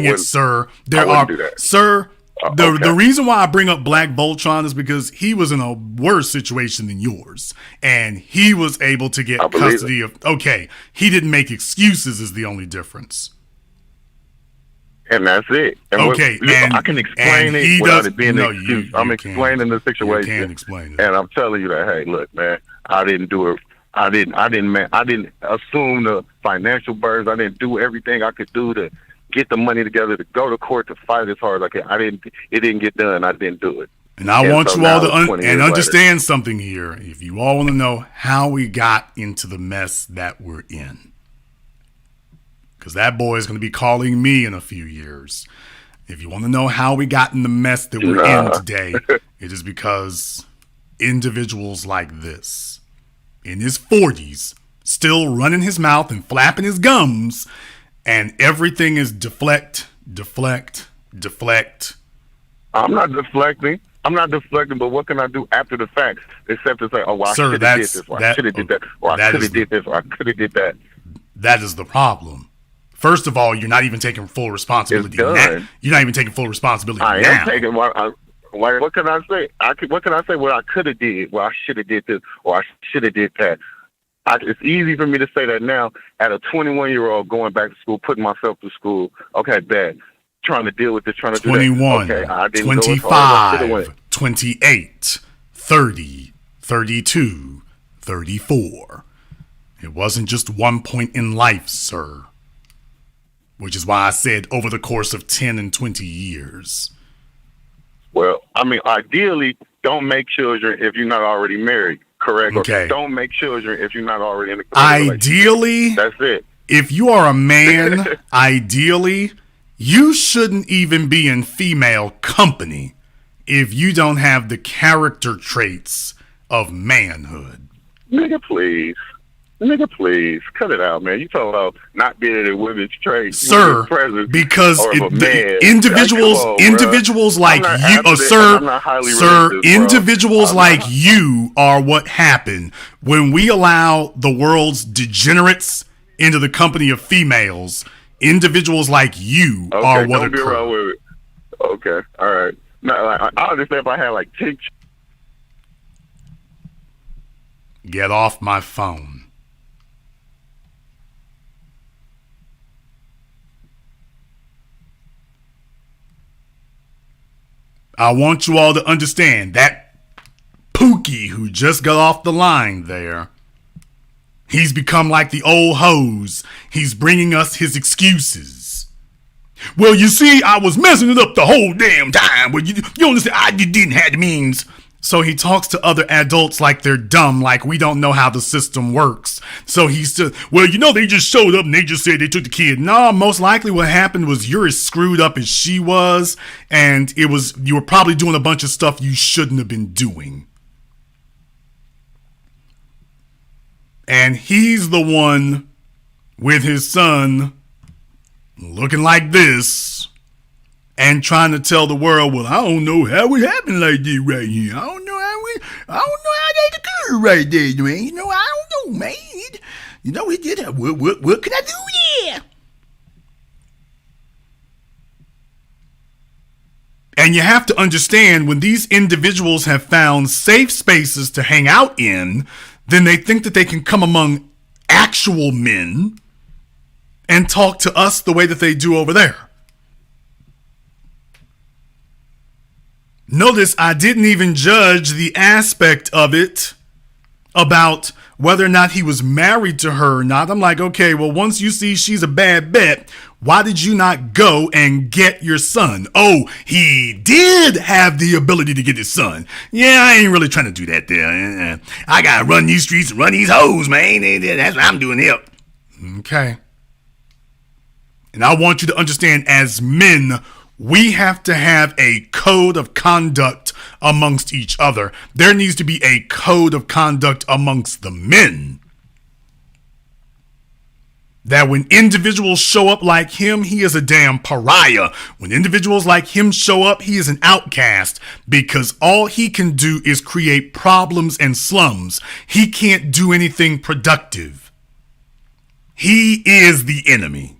it, sir. The reason why I bring up Black Voltron is because he was in a worse situation than yours, and he was able to get custody of. Okay, he didn't make excuses. Is the only difference. And that's it. And I can explain it without it being an excuse. I'm explaining the situation. You can't explain it. And I'm telling you that, hey, look, man, I didn't do it. I didn't assume the financial burdens. I didn't do everything I could do to get the money together to go to court to fight as hard as I could. It didn't get done. I didn't do it. And I want you all to understand something here. If you all want to know how we got into the mess that we're in. Because that boy is going to be calling me in a few years. If you want to know how we got in the mess that we're in today, it is because individuals like this, in his 40s, still running his mouth and flapping his gums, and everything is deflect. I'm not deflecting, but what can I do after the fact except to say, oh, well, I should have did this, or I should have did that, or I could have did this, or I could have did that. That is the problem. First of all, you're not even taking full responsibility now. You're not even taking full responsibility now. I am taking what can I say? What can I say? Well, I could have did. Well, I should have did this, or I should have did that. It's easy for me to say that now at a 21-year-old going back to school, putting myself through school. Okay, bad. Trying to deal with this, trying to do that. 21, okay, I didn't 25, 28, 30, 32, 34. It wasn't just one point in life, sir. Which is why I said over the course of 10 and 20 years. Well, I mean, ideally, don't make children if you're not already married, correct? Okay. Or don't make children if you're not already in a Ideally, that's it. If you are a man, ideally, you shouldn't even be in female company if you don't have the character traits of manhood. Nigga, please. Nigga, please cut it out, man. You talking about not being in women's trade, sir, presence, because or the man. individuals like you, I'm not highly religious, individuals like you are what happen when we allow the world's degenerates into the company of females. Individuals like you are what don't be around with it. Okay, all right. Now, I understand if I had like 10. Get off my phone. I want you all to understand that Pookie who just got off the line there, he's become like the old hose. He's bringing us his excuses. Well, you see, I was messing it up the whole damn time. Well, you understand, I didn't have the means. So he talks to other adults like they're dumb, like we don't know how the system works. So he said, well, they just showed up and they just said they took the kid. No, most likely what happened was you're as screwed up as she was, and you were probably doing a bunch of stuff you shouldn't have been doing. And he's the one with his son looking like this and trying to tell the world, well, I don't know how it happened like this right here. I don't know how that occurred right there, man. I don't know, man. It did. What can I do there? And you have to understand, when these individuals have found safe spaces to hang out in, then they think that they can come among actual men and talk to us the way that they do over there. Notice I didn't even judge the aspect of it about whether or not he was married to her or not. I'm like, okay, well, once you see she's a bad bet, why did you not go and get your son? Oh, he did have the ability to get his son. Yeah, I ain't really trying to do that there. I gotta run these streets and run these hoes, man. That's what I'm doing here. Okay. And I want you to understand, as men, we have to have a code of conduct amongst each other. There needs to be a code of conduct amongst the men. That when individuals show up like him, he is a damn pariah. When individuals like him show up, he is an outcast, because all he can do is create problems and slums. He can't do anything productive. He is the enemy.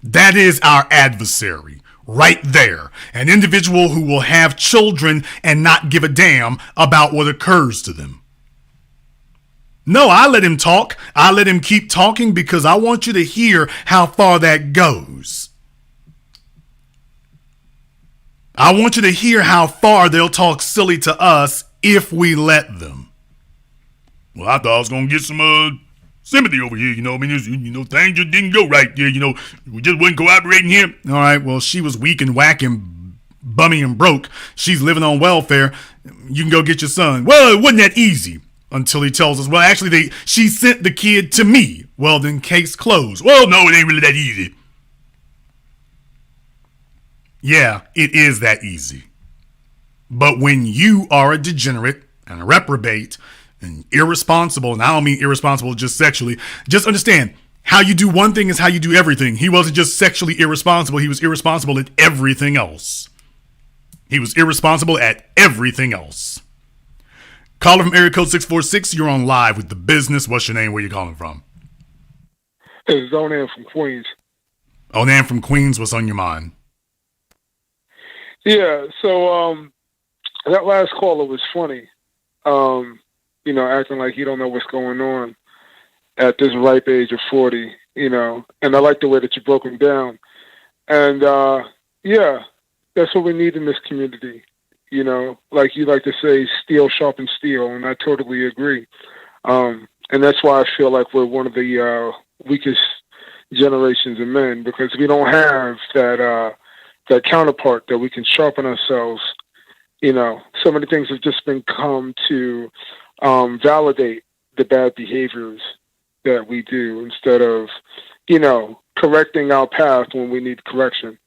That is our adversary. Right there. An individual who will have children and not give a damn about what occurs to them. No, I let him talk. I let him keep talking because I want you to hear how far that goes. I want you to hear how far they'll talk silly to us if we let them. Well, I thought I was going to get some sympathy over here, things just didn't go right there, we just wasn't cooperating here. All right, well, she was weak and whack and bummy and broke. She's living on welfare. You can go get your son. Well, it wasn't that easy until he tells us, well, actually, she sent the kid to me. Well, then case closed. Well, no, it ain't really that easy. Yeah, it is that easy. But when you are a degenerate and a reprobate and irresponsible, and I don't mean irresponsible just sexually, just understand, how you do one thing is how you do everything. He wasn't just sexually irresponsible, he was irresponsible at everything else. He was irresponsible at everything else. Caller from area code 646, you're on live with The Business. What's your name? Where you calling from? It's Onan from Queens. Onan from Queens, what's on your mind? Yeah, so that last caller was funny. Acting like he don't know what's going on at this ripe age of 40, and I like the way that you broke him down. And, that's what we need in this community. Like you like to say, steel sharpens steel, and I totally agree. And that's why I feel like we're one of the weakest generations of men, because we don't have that counterpart that we can sharpen ourselves. So many things have just been come to validate the bad behaviors that we do instead of, correcting our path when we need correction,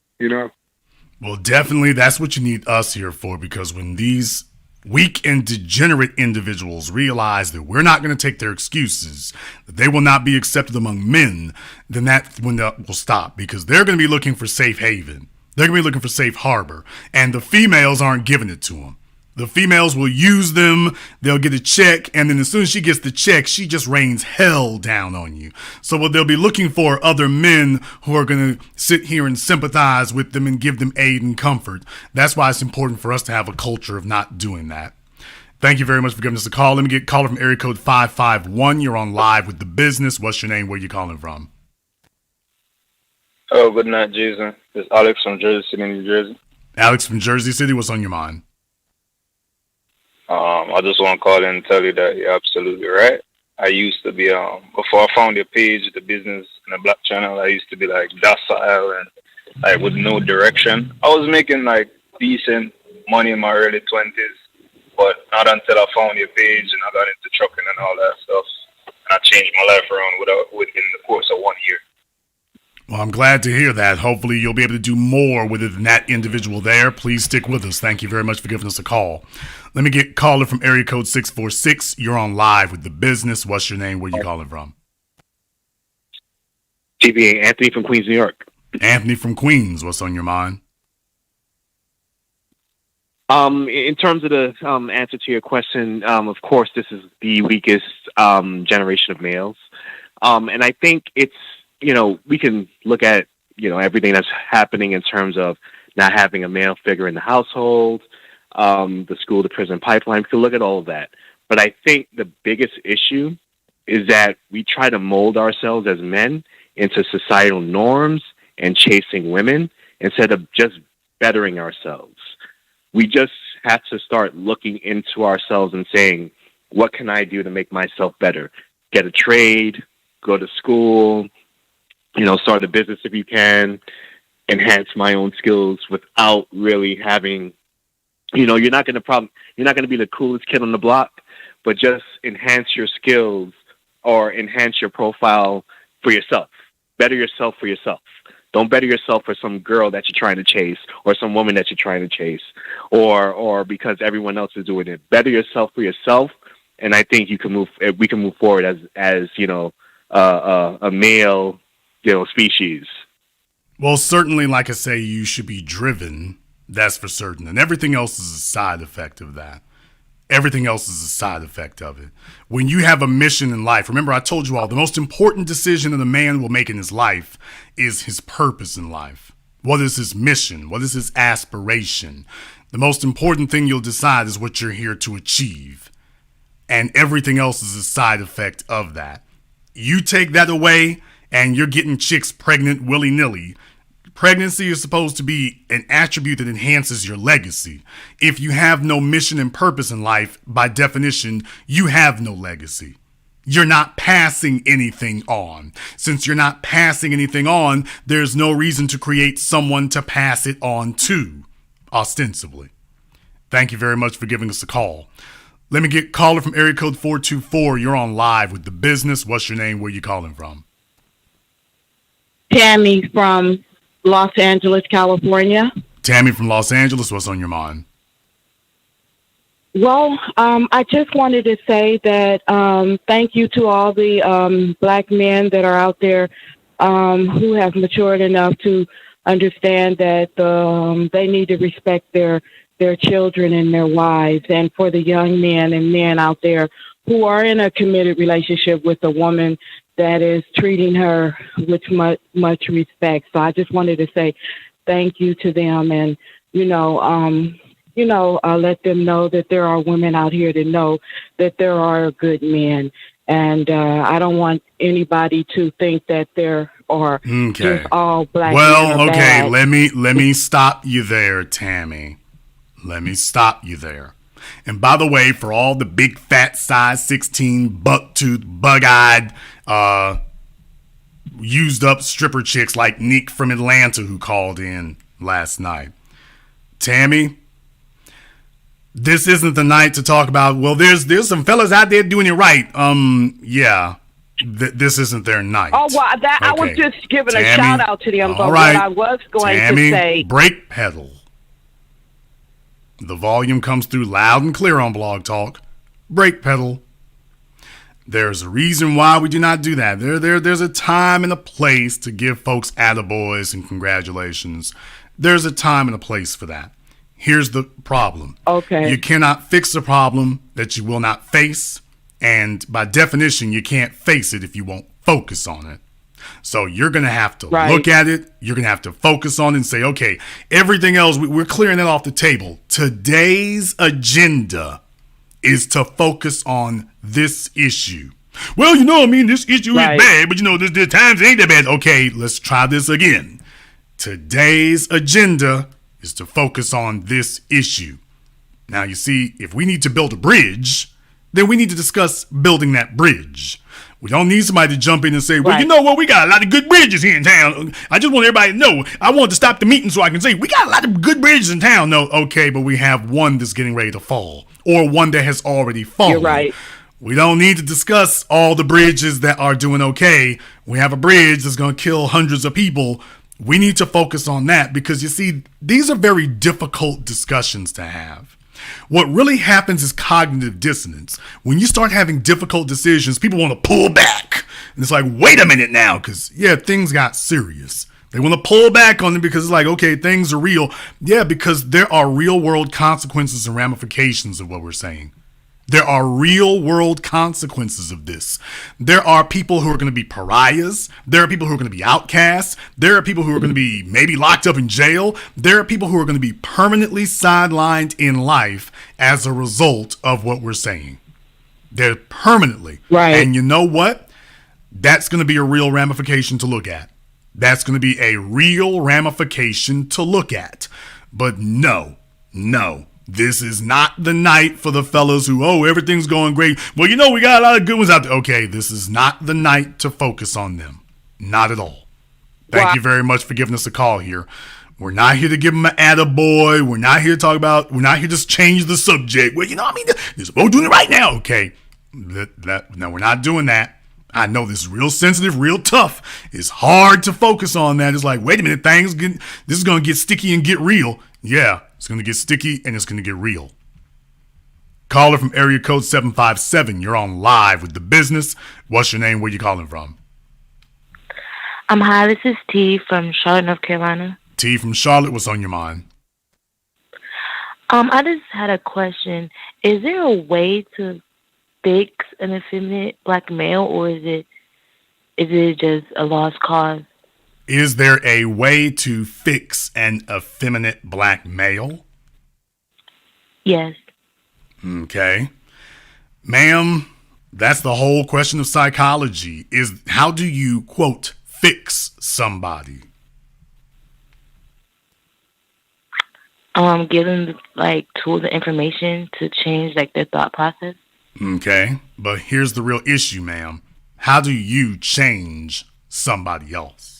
Well, definitely that's what you need us here for, because when these Weak and degenerate individuals realize that we're not going to take their excuses, that they will not be accepted among men, then that when that will stop, because they're going to be looking for safe haven. They're going to be looking for safe harbor, and the females aren't giving it to them. The females will use them, they'll get a check, and then as soon as she gets the check, she just rains hell down on you. So what they'll be looking for are other men who are going to sit here and sympathize with them and give them aid and comfort. That's why it's important for us to have a culture of not doing that. Thank you very much for giving us a call. Let me get a caller from area code 551. You're on live with The Business. What's your name? Where you calling from? Oh, good night, Jason. It's Alex from Jersey City, New Jersey. Alex from Jersey City, what's on your mind? I just want to call in and tell you that you're absolutely right. I used to be, before I found your page, The Business and the Black Channel, I used to be like docile and like with no direction. I was making like decent money in my early 20s, but not until I found your page and I got into trucking and all that stuff. And I changed my life around within the course of 1 year. Well, I'm glad to hear that. Hopefully you'll be able to do more with it than that individual there. Please stick with us. Thank you very much for giving us a call. Let me get caller from area code 646. You're on live with The Business. What's your name? Where you calling from? TBA, Anthony from Queens, New York. Anthony from Queens. What's on your mind? In terms of the answer to your question, of course, this is the weakest generation of males. And I think it's, we can look at, everything that's happening in terms of not having a male figure in the household, the school to prison pipeline. We can look at all of that. But I think the biggest issue is that we try to mold ourselves as men into societal norms and chasing women instead of just bettering ourselves. We just have to start looking into ourselves and saying, what can I do to make myself better? Get a trade, go to school, start a business if you can, enhance my own skills without really having, you're not going to be the coolest kid on the block, but just enhance your skills or enhance your profile for yourself. Better yourself for yourself. Don't better yourself for some girl that you're trying to chase or some woman that you're trying to chase or because everyone else is doing it. Better yourself for yourself. And I think we can move forward as a male, species. Well, certainly, like I say, you should be driven. That's for certain. And everything else is a side effect of that. Everything else is a side effect of it. When you have a mission in life, remember I told you all, the most important decision that a man will make in his life is his purpose in life. What is his mission? What is his aspiration? The most important thing you'll decide is what you're here to achieve. And everything else is a side effect of that. You take that away and you're getting chicks pregnant willy-nilly. Pregnancy is supposed to be an attribute that enhances your legacy. If you have no mission and purpose in life, by definition, you have no legacy. You're not passing anything on. Since you're not passing anything on, there's no reason to create someone to pass it on to, ostensibly. Thank you very much for giving us a call. Let me get caller from area code 424. You're on live with The Business. What's your name? Where you calling from? Tammy from Los Angeles, California. Tammy from Los Angeles, what's on your mind? Well, I just wanted to say that thank you to all the black men that are out there who have matured enough to understand that they need to respect their children and their wives, and for the young men and men out there who are in a committed relationship with a woman that is treating her with much respect. So I just wanted to say thank you to them, and let them know that there are women out here to know that there are good men, and I don't want anybody to think that there are just all black men. Well, okay, bad. let me stop you there, Tammy. Let me stop you there. And by the way, for all the big fat size 16 buck-toothed, bug-eyed, used up stripper chicks like Nick from Atlanta who called in last night, Tammy, this isn't the night to talk about, well, there's some fellas out there doing it right. This isn't their night. Oh, well, Okay. I was just giving Tammy, a shout out to them, but all right. what I was going Tammy, to say. brake pedal. The volume comes through loud and clear on Blog Talk. Brake pedal. There's a reason why we do not do that. There's a time and a place to give folks attaboys and congratulations. There's a time and a place for that. Here's the problem. Okay. You cannot fix a problem that you will not face. And by definition, you can't face it if you won't focus on it. So you're going to have to look at it. You're going to have to focus on it and say, okay, everything else, we're clearing that off the table. Today's agenda is to focus on this issue. Well, this issue is bad, but there's times it ain't that bad. Okay, let's try this again. Today's agenda is to focus on this issue. Now, you see, if we need to build a bridge, then we need to discuss building that bridge. We don't need somebody to jump in and say, well, you know what? We got a lot of good bridges here in town. I just want everybody to know. I want to stop the meeting so I can say, we got a lot of good bridges in town. No, okay, but we have one that's getting ready to fall or one that has already fallen. You're right. We don't need to discuss all the bridges that are doing okay. We have a bridge that's going to kill hundreds of people. We need to focus on that because, you see, these are very difficult discussions to have. What really happens is cognitive dissonance. When you start having difficult decisions, people want to pull back. And it's like, wait a minute now, because, things got serious. They want to pull back on them because it's like, okay, things are real. Yeah, because there are real world consequences and ramifications of what we're saying. There are real world consequences of this. There are people who are going to be pariahs. There are people who are going to be outcasts. There are people who are going to be maybe locked up in jail. There are people who are going to be permanently sidelined in life as a result of what we're saying. They're permanently. Right. And you know what? That's going to be a real ramification to look at. That's going to be a real ramification to look at. But no. This is not the night for the fellas who, everything's going great. Well, we got a lot of good ones out there. Okay, this is not the night to focus on them. Not at all. Thank you very much for giving us a call here. We're not here to give them an attaboy. We're not here to change the subject. Well, we're doing it right now. Okay. No, we're not doing that. I know this is real sensitive, real tough. It's hard to focus on that. It's like, wait a minute, this is going to get sticky and get real. Yeah, it's going to get sticky and it's going to get real. Caller from area code 757. You're on live with The Business. What's your name? Where you calling from? Hi, this is T from Charlotte, North Carolina. T from Charlotte. What's on your mind? I just had a question. Is there a way to fix an effeminate black male, or is it just a lost cause? Is there a way to fix an effeminate black male? Yes. Okay. Ma'am, that's the whole question of psychology, is how do you, quote, fix somebody? Give them tools and information to change their thought process. Okay. But here's the real issue, ma'am. How do you change somebody else?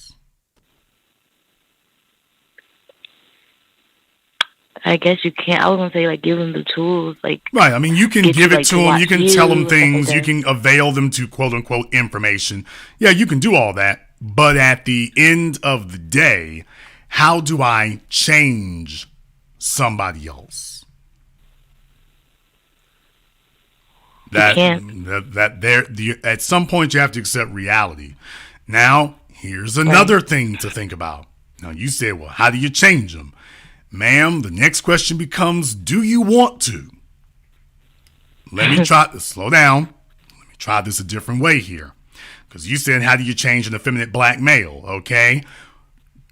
I guess you can't. I was gonna say give them the tools, Right. I mean, you can give it to them. You can tell them things. You can avail them to quote unquote information. Yeah, you can do all that. But at the end of the day, how do I change somebody else? At some point you have to accept reality. Now, here's another thing to think about. Now, you said, well, how do you change them? Ma'am, the next question becomes, do you want to? Let me try this. Slow down. Let me try this a different way here. Because you said, how do you change an effeminate black male? Okay.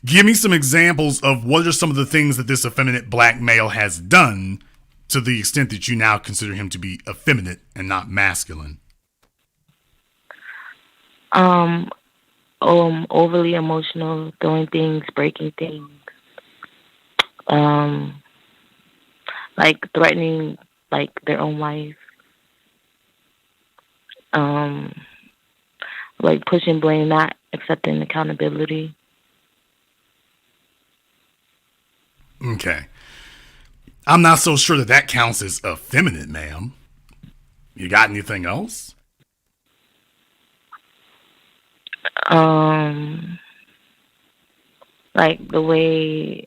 Give me some examples of what are some of the things that this effeminate black male has done to the extent that you now consider him to be effeminate and not masculine. Overly emotional, throwing things, breaking things. Threatening their own life. Pushing blame, not accepting accountability. Okay. I'm not so sure that counts as effeminate, ma'am. You got anything else? like the way.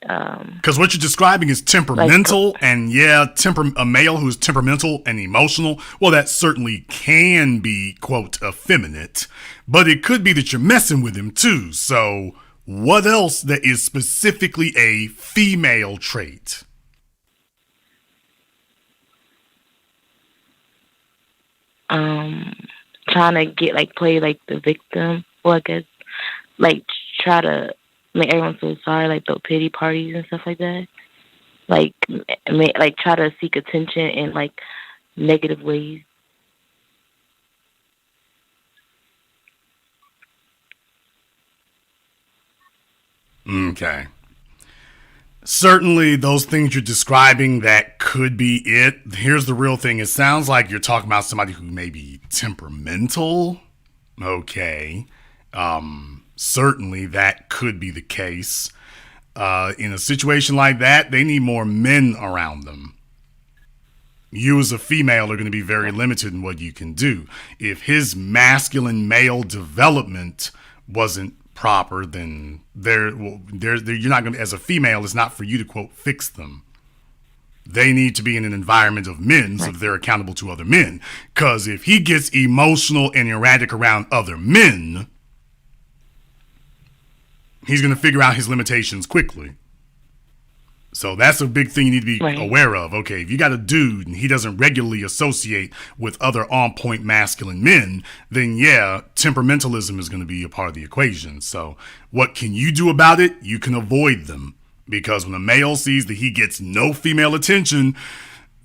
Because what you're describing is temperamental, and yeah, a male who is temperamental and emotional, well, that certainly can be, quote, effeminate, but it could be that you're messing with him too. So what else that is specifically a female trait? Trying to get play the victim, or I guess try to make everyone feel sorry, throw pity parties and stuff like that. Try to seek attention in negative ways. Okay. Certainly those things you're describing, that could be it. Here's the real thing. It sounds like you're talking about somebody who may be temperamental. Okay. Certainly that could be the case. In a situation like that, they need more men around them. You as a female are going to be very limited in what you can do. If his masculine male development wasn't proper, then you're not going to, as a female, it's not for you to, quote, fix them. They need to be in an environment of men so that they're accountable to other men. Because if he gets emotional and erratic around other men, he's going to figure out his limitations quickly. So that's a big thing you need to be aware of. Okay, if you got a dude and he doesn't regularly associate with other on-point masculine men, then yeah, temperamentalism is going to be a part of the equation. So what can you do about it? You can avoid them. Because when a male sees that he gets no female attention,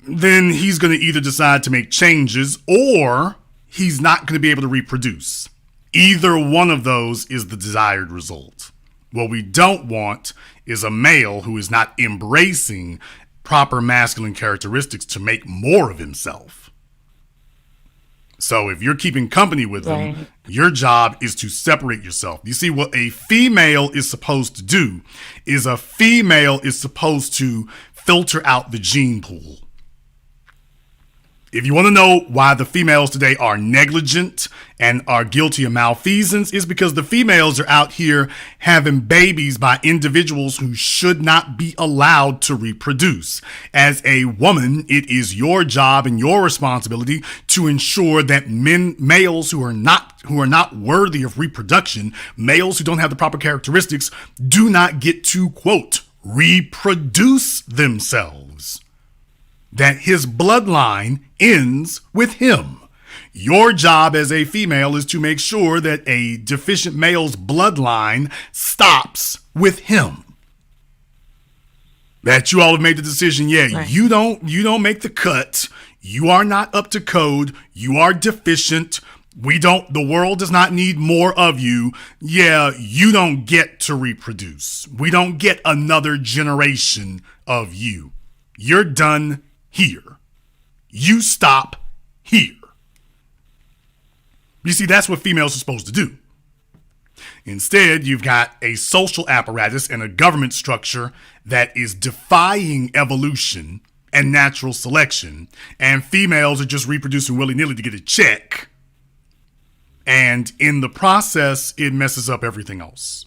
then he's going to either decide to make changes or he's not going to be able to reproduce. Either one of those is the desired result. What we don't want is a male who is not embracing proper masculine characteristics to make more of himself. So if you're keeping company with them, your job is to separate yourself. You see, what a female is supposed to do is a female is supposed to filter out the gene pool. If you want to know why the females today are negligent and are guilty of malfeasance, is because the females are out here having babies by individuals who should not be allowed to reproduce. As a woman, it is your job and your responsibility to ensure that males who are not worthy of reproduction, males who don't have the proper characteristics, do not get to, quote, reproduce themselves. That his bloodline ends with him. Your job as a female is to make sure that a deficient male's bloodline stops with him. That you all have made the decision, you don't make the cut. You are not up to code. You are deficient. The world does not need more of you. Yeah, you don't get to reproduce. We don't get another generation of you. You're done here. You stop here. You see, that's what females are supposed to do. Instead, you've got a social apparatus and a government structure that is defying evolution and natural selection, and females are just reproducing willy-nilly to get a check. And in the process, it messes up everything else.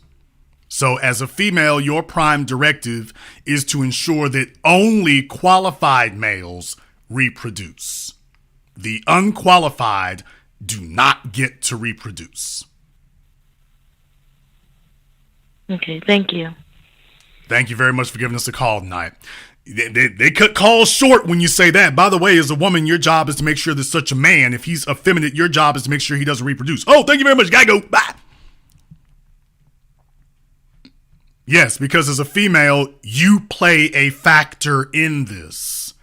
So as a female, your prime directive is to ensure that only qualified males reproduce. The unqualified do not get to reproduce. Okay, thank you. Thank you very much for giving us a call tonight. They cut calls short when you say that. By the way, as a woman, your job is to make sure that such a man, if he's effeminate, your job is to make sure he doesn't reproduce. Oh, thank you very much. Gotta go. Bye. Yes, because as a female, you play a factor in this.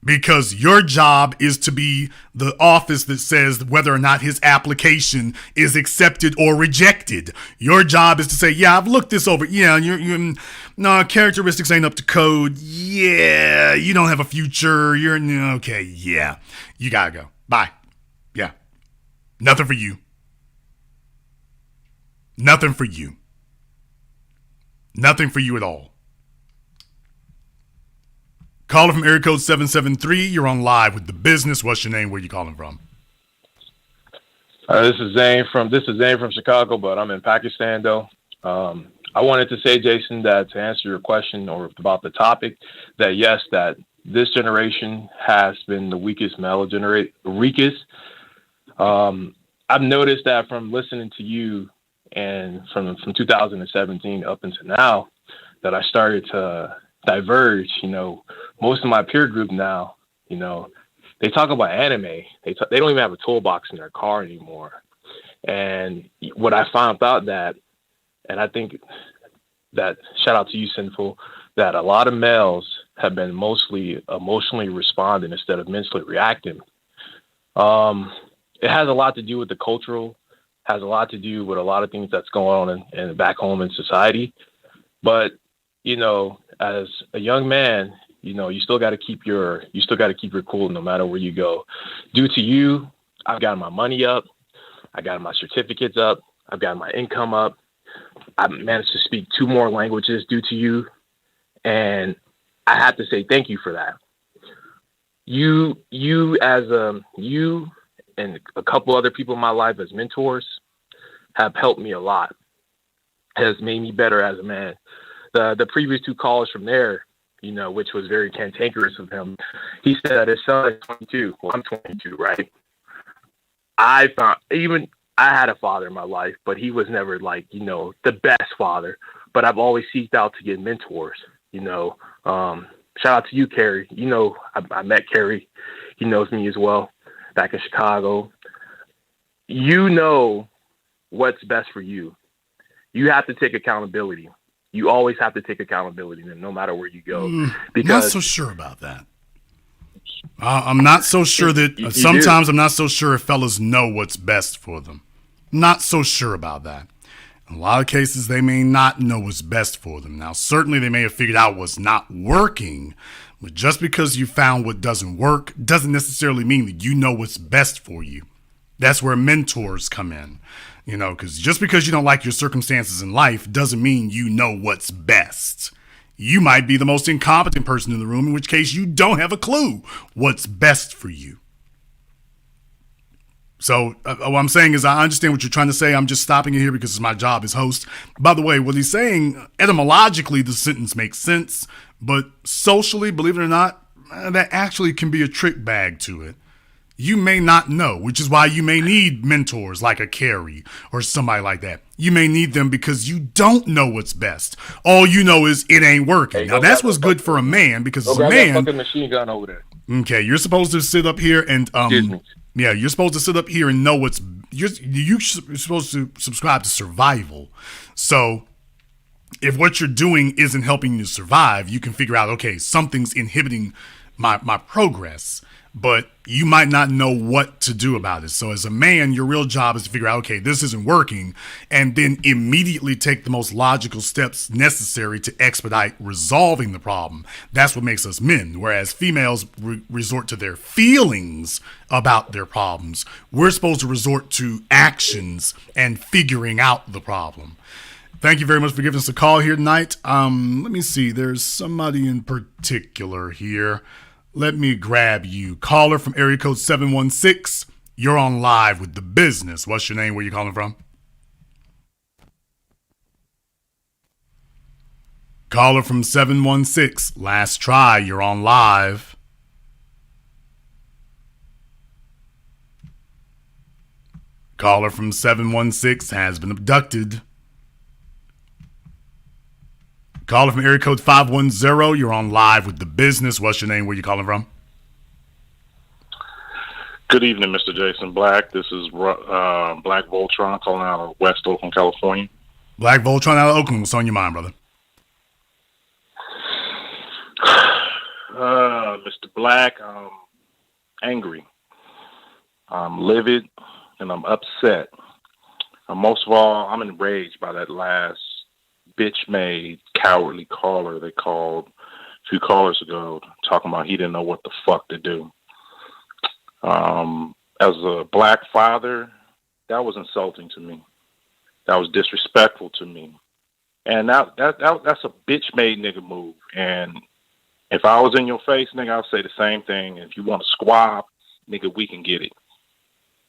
Because your job is to be the office that says whether or not his application is accepted or rejected. Your job is to say, yeah, I've looked this over. Yeah, no, characteristics ain't up to code. Yeah, you don't have a future. Okay, yeah. You gotta go. Bye. Yeah. Nothing for you. Nothing for you. Nothing for you at all. Caller from area code 773. You're on live with The Business. What's your name? Where you calling from? This is Zane from Chicago, but I'm in Pakistan though. I I wanted to say, Jason, that to answer your question or about the topic, that yes, that this generation has been the weakest weakest. I've noticed that from listening to you and from 2017 up until now, that I started to diverge. Most of my peer group now, they talk about anime. They don't even have a toolbox in their car anymore. And what I found out that, and I think that, shout out to you, Sinful, that a lot of males have been mostly emotionally responding instead of mentally reacting. It has a lot to do with the cultural, has a lot to do with a lot of things that's going on in back home in society. But, as a young man, you still got to keep your cool no matter where you go. Due to you, I've got my money up. I got my certificates up. I've got my income up. I managed to speak 2 more languages due to you. And I have to say thank you for that. You and a couple other people in my life as mentors have helped me a lot, has made me better as a man. The previous 2 callers from there, which was very cantankerous of him, he said his son is 22. Well, I'm 22, right? I had a father in my life, but he was never the best father. But I've always seeked out to get mentors. Shout out to you, Kerry. I met Kerry. He knows me as well back in Chicago. You know what's best for you. You have to take accountability. You always have to take accountability, no matter where you go. Because not so sure about that. I'm not so sure that sometimes I'm not so sure if fellas know what's best for them. Not so sure about that. In a lot of cases, they may not know what's best for them. Now, certainly they may have figured out what's not working, but just because you found what doesn't work doesn't necessarily mean that you know what's best for you. That's where mentors come in, because just because you don't like your circumstances in life doesn't mean you know what's best. You might be the most incompetent person in the room, in which case you don't have a clue what's best for you. So what I'm saying is I understand what you're trying to say. I'm just stopping it here because it's my job as host. By the way, what he's saying, etymologically, the sentence makes sense, but socially, believe it or not, that actually can be a trick bag to it. You may not know, which is why you may need mentors like a Carrie or somebody like that. You may need them because you don't know what's best. All you know is it ain't working. Now, that's what's good for a man because as a man... that fucking machine gun over there. Okay, you're supposed to sit up here and... Yeah, you're supposed to sit up here and know what's... You're supposed to subscribe to survival. So if what you're doing isn't helping you survive, you can figure out, okay, something's inhibiting my progress. But you might not know what to do about it. So as a man, your real job is to figure out, okay, this isn't working, and then immediately take the most logical steps necessary to expedite resolving the problem. That's what makes us men. Whereas females resort to their feelings about their problems. We're supposed to resort to actions and figuring out the problem. Thank you very much for giving us a call here tonight. Let me see. There's somebody in particular here. Let me grab you. Caller from area code 716. You're on live with The Business. What's your name? Where you calling from? Caller from 716. Last try. You're on live. Caller from 716 has been abducted. Caller from area code 510, you're on live with The Business. What's your name? Where you calling from? Good evening, Mr. Jason Black. This is Black Voltron calling out of West Oakland, California. Black Voltron out of Oakland. What's on your mind, brother? Mr. Black, I'm angry. I'm livid, and I'm upset. Most of all, I'm enraged by that last bitch-made, cowardly caller they called a few callers ago, talking about he didn't know what the fuck to do. As a black father, that was insulting to me. That was disrespectful to me. And that's a bitch-made nigga move. And if I was in your face, nigga, I'll say the same thing. If you want to squab, nigga, we can get it.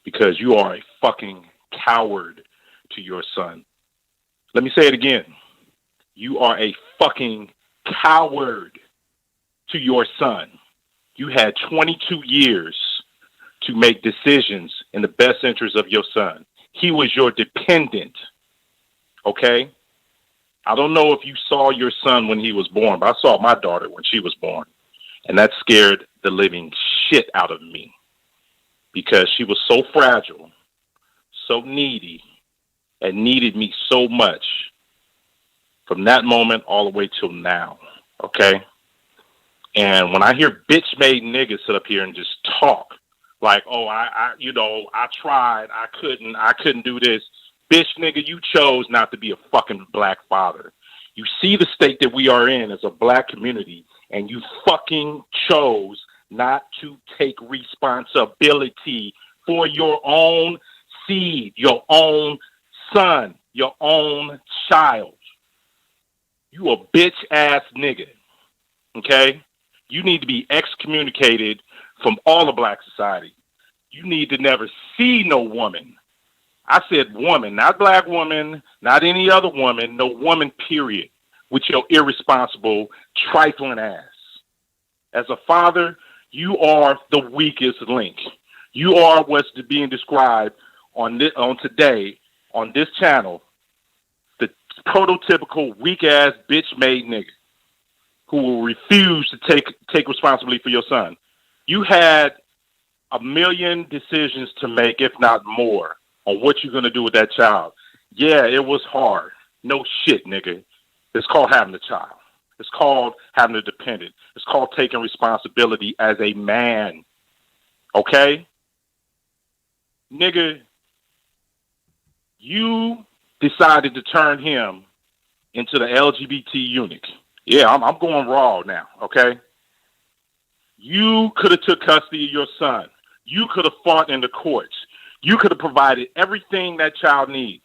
Because you are a fucking coward to your son. Let me say it again. You are a fucking coward to your son. You had 22 years to make decisions in the best interest of your son. He was your dependent. Okay? I don't know if you saw your son when he was born, but I saw my daughter when she was born. And that scared the living shit out of me because she was so fragile, so needy, and needed me so much from that moment all the way till now. Okay? And when I hear bitch-made niggas sit up here and just talk like, oh, I tried, I couldn't do this. Bitch, nigga, you chose not to be a fucking black father. You see the state that we are in as a black community, and you fucking chose not to take responsibility for your own seed, your own son, your own child. You a bitch-ass nigga, okay? You need to be excommunicated from all of black society. You need to never see no woman. I said woman, not black woman, not any other woman, no woman, period, with your irresponsible, trifling ass. As a father, you are the weakest link. You are what's being described on today, on this channel, the prototypical weak-ass, bitch-made nigga who will refuse to take responsibility for your son. You had a million decisions to make, if not more, on what you're going to do with that child. Yeah, it was hard. No shit, nigga. It's called having a child. It's called having a dependent. It's called taking responsibility as a man. Okay? Nigga, you decided to turn him into the LGBT eunuch. Yeah, I'm going raw now, okay? You could have took custody of your son. You could have fought in the courts. You could have provided everything that child needs.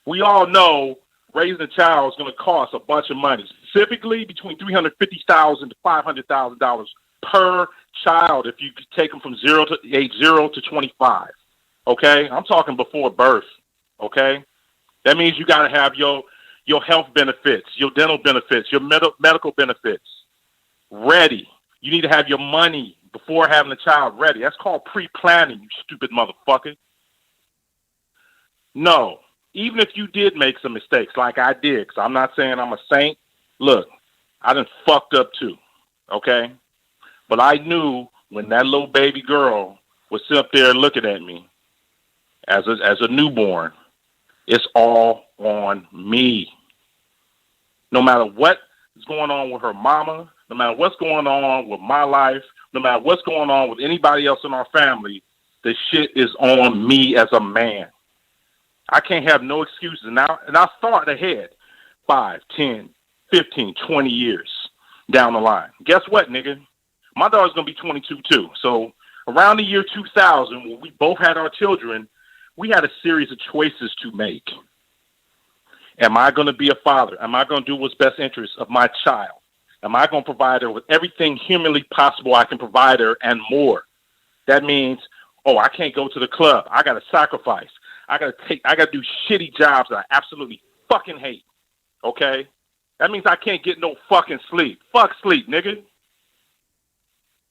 We all know raising a child is going to cost a bunch of money, specifically between $350,000 to $500,000 per child if you take them from age 0 to 25. Okay? I'm talking before birth. Okay? That means you got to have your health benefits, your dental benefits, your medical benefits ready. You need to have your money before having a child ready. That's called pre-planning, you stupid motherfucker. No, even if you did make some mistakes like I did, because I'm not saying I'm a saint. Look, I done fucked up too, okay? But I knew when that little baby girl was sitting up there looking at me as a newborn, it's all on me. No matter what is going on with her mama, no matter what's going on with my life, no matter what's going on with anybody else in our family, the shit is on me as a man. I can't have no excuses. And I thought ahead 5, 10, 15, 20 years down the line. Guess what, nigga? My daughter's going to be 22 too. So around the year 2000, when we both had our children, we had a series of choices to make. Am I going to be a father? Am I going to do what's best interest of my child? Am I going to provide her with everything humanly possible I can provide her and more? That means, I can't go to the club. I got to sacrifice. I got to do shitty jobs that I absolutely fucking hate. Okay? That means I can't get no fucking sleep. Fuck sleep, nigga.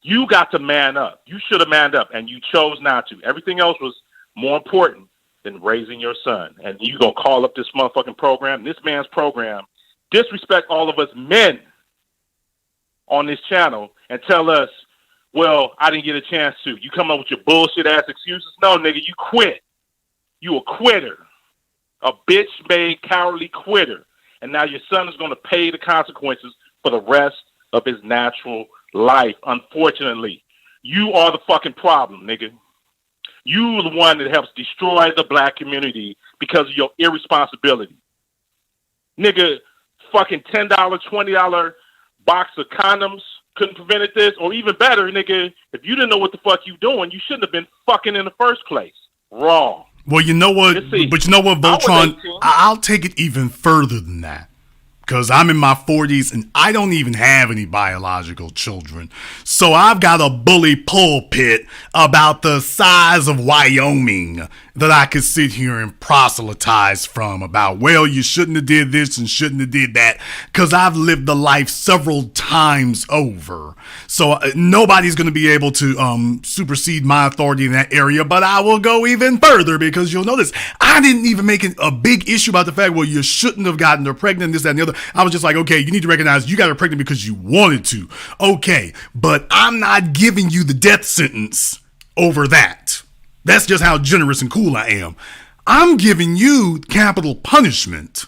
You got to man up. You should have manned up, and you chose not to. Everything else was more important than raising your son. And you gonna call up this motherfucking program, this man's program, disrespect all of us men on this channel and tell us, well, I didn't get a chance to. You come up with your bullshit ass excuses? No, nigga, you quit. You a quitter. A bitch-made cowardly quitter. And now your son is gonna pay the consequences for the rest of his natural life, unfortunately. You are the fucking problem, nigga. You are the one that helps destroy the black community because of your irresponsibility. Nigga, fucking $10, $20 box of condoms couldn't prevent this. Or even better, nigga, if you didn't know what the fuck you doing, you shouldn't have been fucking in the first place. Wrong. Well, you know what? But you know what, Voltron? I'll take it even further than that. Because I'm in my 40s and I don't even have any biological children. So I've got a bully pulpit about the size of Wyoming. that I could sit here and proselytize from about, well, you shouldn't have did this and shouldn't have did that, because I've lived the life several times over. So nobody's going to be able to supersede my authority in that area, but I will go even further, because you'll notice I didn't even make a big issue about the fact, well, you shouldn't have gotten her pregnant, this, that, and the other. I was just like, okay, you need to recognize you got her pregnant because you wanted to. Okay, but I'm not giving you the death sentence over that. That's just how generous and cool I am. I'm giving you capital punishment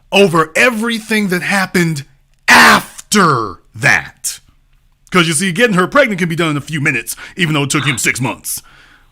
over everything that happened after that. Because you see, getting her pregnant can be done in a few minutes, even though it took him 6 months.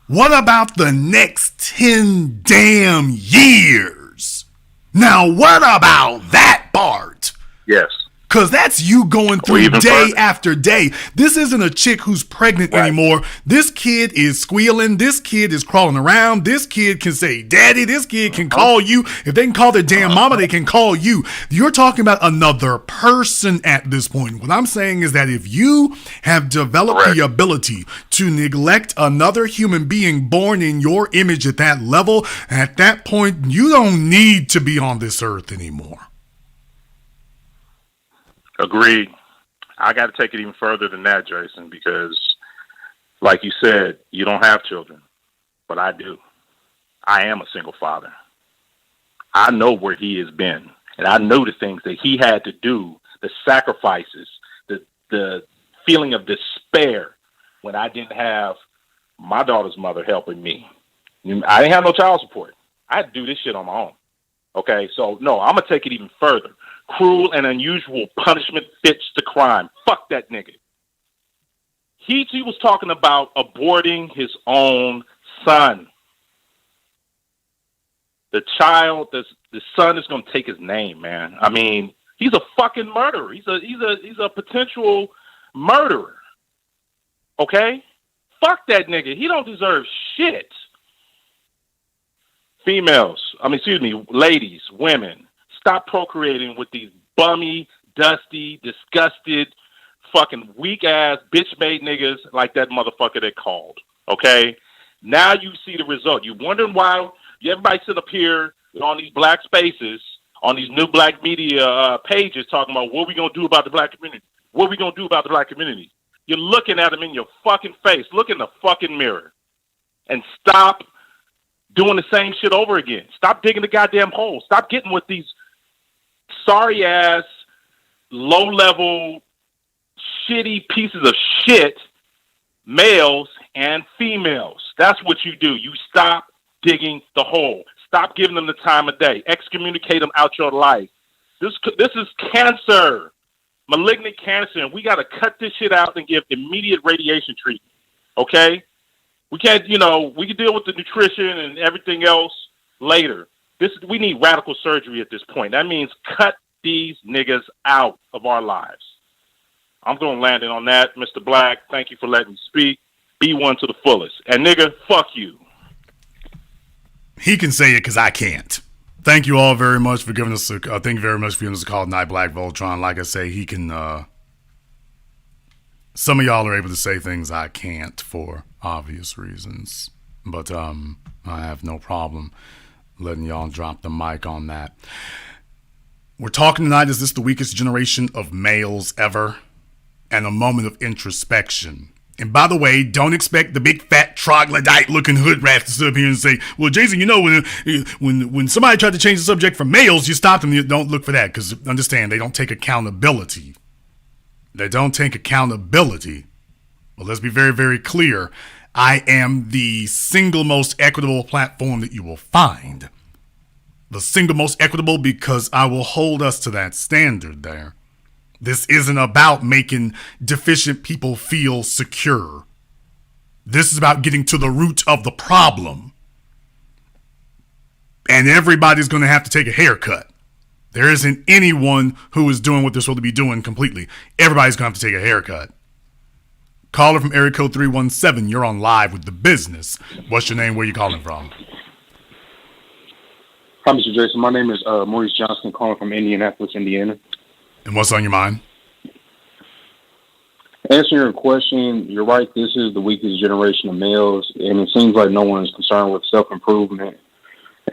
What about the next 10 damn years? Now, what about that part? Yes. Because that's you going through day after day. This isn't a chick who's pregnant anymore. This kid is squealing. This kid is crawling around. This kid can say, daddy. This kid can call you. If they can call their damn mama, they can call you. You're talking about another person at this point. What I'm saying is that if you have developed the ability to neglect another human being born in your image at that level, at that point, you don't need to be on this earth anymore. Agreed. I got to take it even further than that, Jason, because like you said, you don't have children, but I do. I am a single father. I know where he has been, and I know the things that he had to do, the sacrifices, the feeling of despair when I didn't have my daughter's mother helping me. I didn't have no child support. I had to do this shit on my own. Okay, so no, I'm going to take it even further. Cruel and unusual punishment fits the crime. Fuck that nigga. He was talking about aborting his own son. The child, the son is going to take his name, man. I mean, he's a fucking murderer. He's a potential murderer. Okay? Fuck that nigga. He don't deserve shit. Ladies, women, stop procreating with these bummy, dusty, disgusted, fucking weak-ass, bitch-made niggas like that motherfucker they called, okay? Now you see the result. You're wondering why everybody sit up here on these black spaces, on these new black media pages talking about what we going to do about the black community. What we going to do about the black community? You're looking at them in your fucking face. Look in the fucking mirror and stop doing the same shit over again. Stop digging the goddamn hole. Stop getting with these sorry-ass, low-level, shitty pieces of shit, males and females. That's what you do. You stop digging the hole. Stop giving them the time of day. Excommunicate them out your life. This is cancer, malignant cancer, and we got to cut this shit out and give immediate radiation treatment, okay? We can't, we can deal with the nutrition and everything else later. We need radical surgery at this point. That means cut these niggas out of our lives. I'm going to land it on that. Mr. Black, thank you for letting me speak. Be one to the fullest. And nigga, fuck you. He can say it because I can't. Thank you all very much for giving us thank you very much for giving us a call tonight, Black Voltron. Like I say, he can, some of y'all are able to say things I can't for obvious reasons. But I have no problem letting y'all drop the mic on that. We're talking tonight, is this the weakest generation of males ever? And a moment of introspection. And by the way, don't expect the big fat troglodyte looking hood rat to sit up here and say, well, Jason, when somebody tried to change the subject from males, you stop them. You don't look for that, because understand, they don't take accountability. They don't take accountability. Well, let's be very, very clear. I am the single most equitable platform that you will find. The single most equitable because I will hold us to that standard there. This isn't about making deficient people feel secure. This is about getting to the root of the problem. And everybody's going to have to take a haircut. There isn't anyone who is doing what they're supposed to be doing completely. Everybody's going to have to take a haircut. Caller from area code 317, you're on live with The Business. What's your name? Where you calling from? Hi, Mr. Jason. My name is Maurice Johnson, calling from Indianapolis, Indiana. And what's on your mind? Answering your question, you're right. This is the weakest generation of males, and it seems like no one is concerned with self-improvement.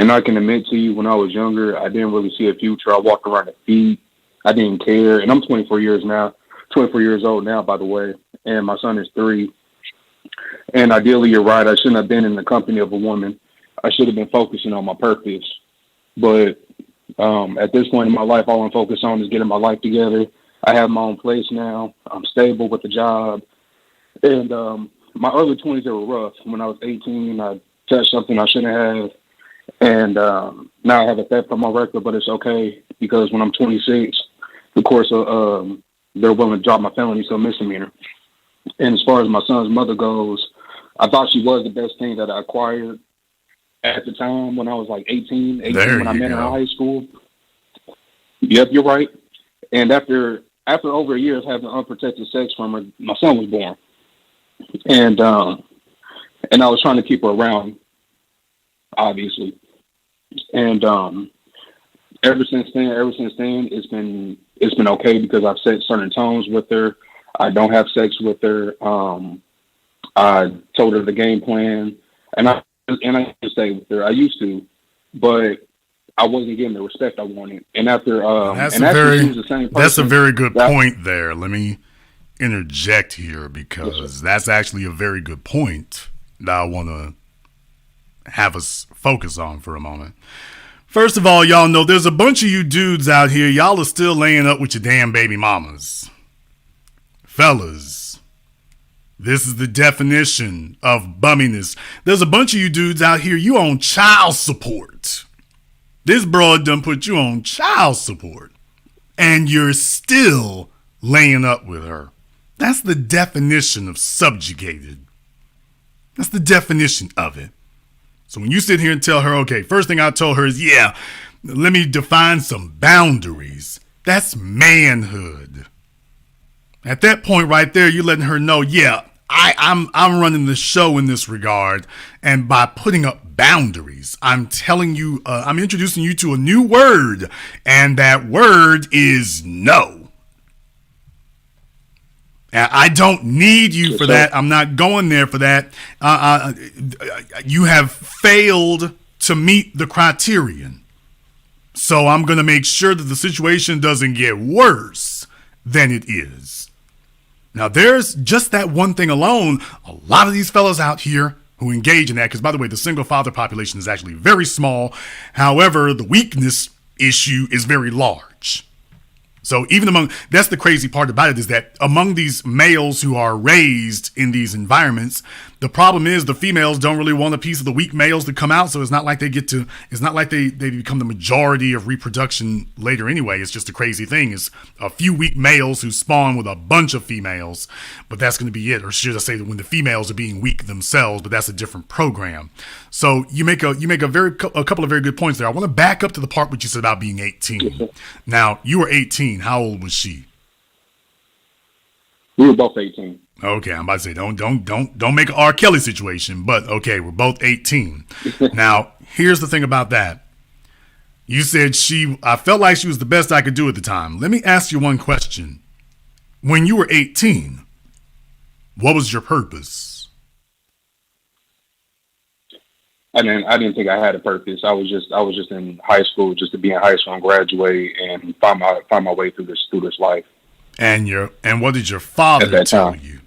And I can admit to you, when I was younger, I didn't really see a future. I walked around at feet. I didn't care. And I'm 24 years old now, by the way, and my son is 3. And ideally, you're right. I shouldn't have been in the company of a woman. I should have been focusing on my purpose. But at this point in my life, all I'm focused on is getting my life together. I have my own place now. I'm stable with the job. And my early 20s, they were rough. When I was 18, I touched something I shouldn't have. And now I have a theft on my record, but it's okay because when I'm 26, of course, they're willing to drop my felony to a misdemeanor. And as far as my son's mother goes, I thought she was the best thing that I acquired at the time when I was like 18 when I met her in high school. Yep, you're right. And after over a year of having unprotected sex from her, my son was born. And I was trying to keep her around, obviously. And ever since then, it's been okay because I've set certain tones with her. I don't have sex with her. I told her the game plan, and I just stay with her. I used to, but I wasn't getting the respect I wanted. And after that's a very good point there. Let me interject here because that's actually a very good point that I want to have us focus on for a moment. First of all, y'all know there's a bunch of you dudes out here. Y'all are still laying up with your damn baby mamas. Fellas, this is the definition of bumminess. There's a bunch of you dudes out here, you on child support. This broad done put you on child support. And you're still laying up with her. That's the definition of subjugated. That's the definition of it. So when you sit here and tell her, okay, first thing I told her is, yeah, let me define some boundaries. That's manhood. At that point right there, you're letting her know, yeah, I'm running the show in this regard. And by putting up boundaries, I'm telling you, I'm introducing you to a new word. And that word is no. I don't need you for that. I'm not going there for that. You have failed to meet the criterion. So I'm going to make sure that the situation doesn't get worse than it is. Now, there's just that one thing alone. A lot of these fellas out here who engage in that, because by the way, the single father population is actually very small. However, the weakness issue is very large. So even that's the crazy part about it, is that among these males who are raised in these environments, the problem is the females don't really want a piece of the weak males to come out. So it's not like they become the majority of reproduction later anyway. It's just a crazy thing. It's a few weak males who spawn with a bunch of females, but that's going to be it. Or should I say that when the females are being weak themselves, but that's a different program. So you make a couple of very good points there. I want to back up to the part which you said about being 18. Now, you were 18. How old was she? We were both 18. Okay, I'm about to say don't make an R. Kelly situation, but okay, we're both 18. Now, here's the thing about that. You said I felt like she was the best I could do at the time. Let me ask you one question. When you were 18, what was your purpose? I didn't think I had a purpose. I was just in high school, just to be in high school and graduate and find my way through this life. And what did your father tell you?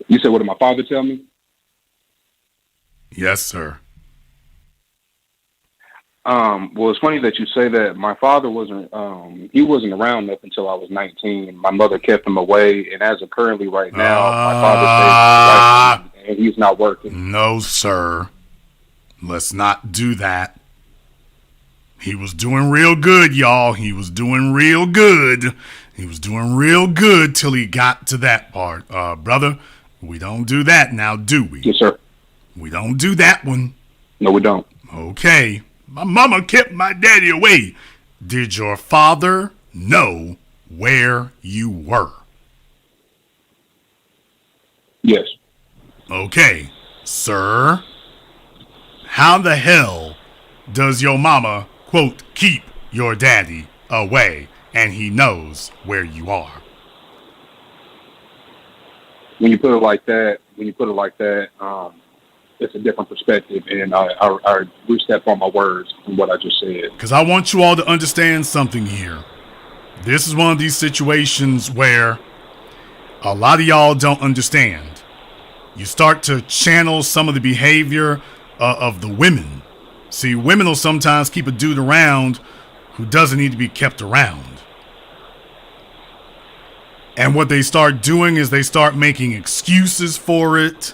You said, what did my father tell me? Yes, sir. Well, it's funny that you say that. My father wasn't around up until I was 19. My mother kept him away, and as of currently right now, my father says and he's not working. No, sir. Let's not do that. He was doing real good, y'all. He was doing real good. He was doing real good till he got to that part. Brother, we don't do that now, do we? Yes, sir. We don't do that one. No, we don't. Okay. My mama kept my daddy away. Did your father know where you were? Yes. Okay. Sir, how the hell does your mama, quote, keep your daddy away and he knows where you are? when you put it like that, it's a different perspective, and I re-step on my words from what I just said. Because I want you all to understand something here. This is one of these situations where a lot of y'all don't understand. You start to channel some of the behavior of the women. See, women will sometimes keep a dude around who doesn't need to be kept around. And what they start doing is they start making excuses for it.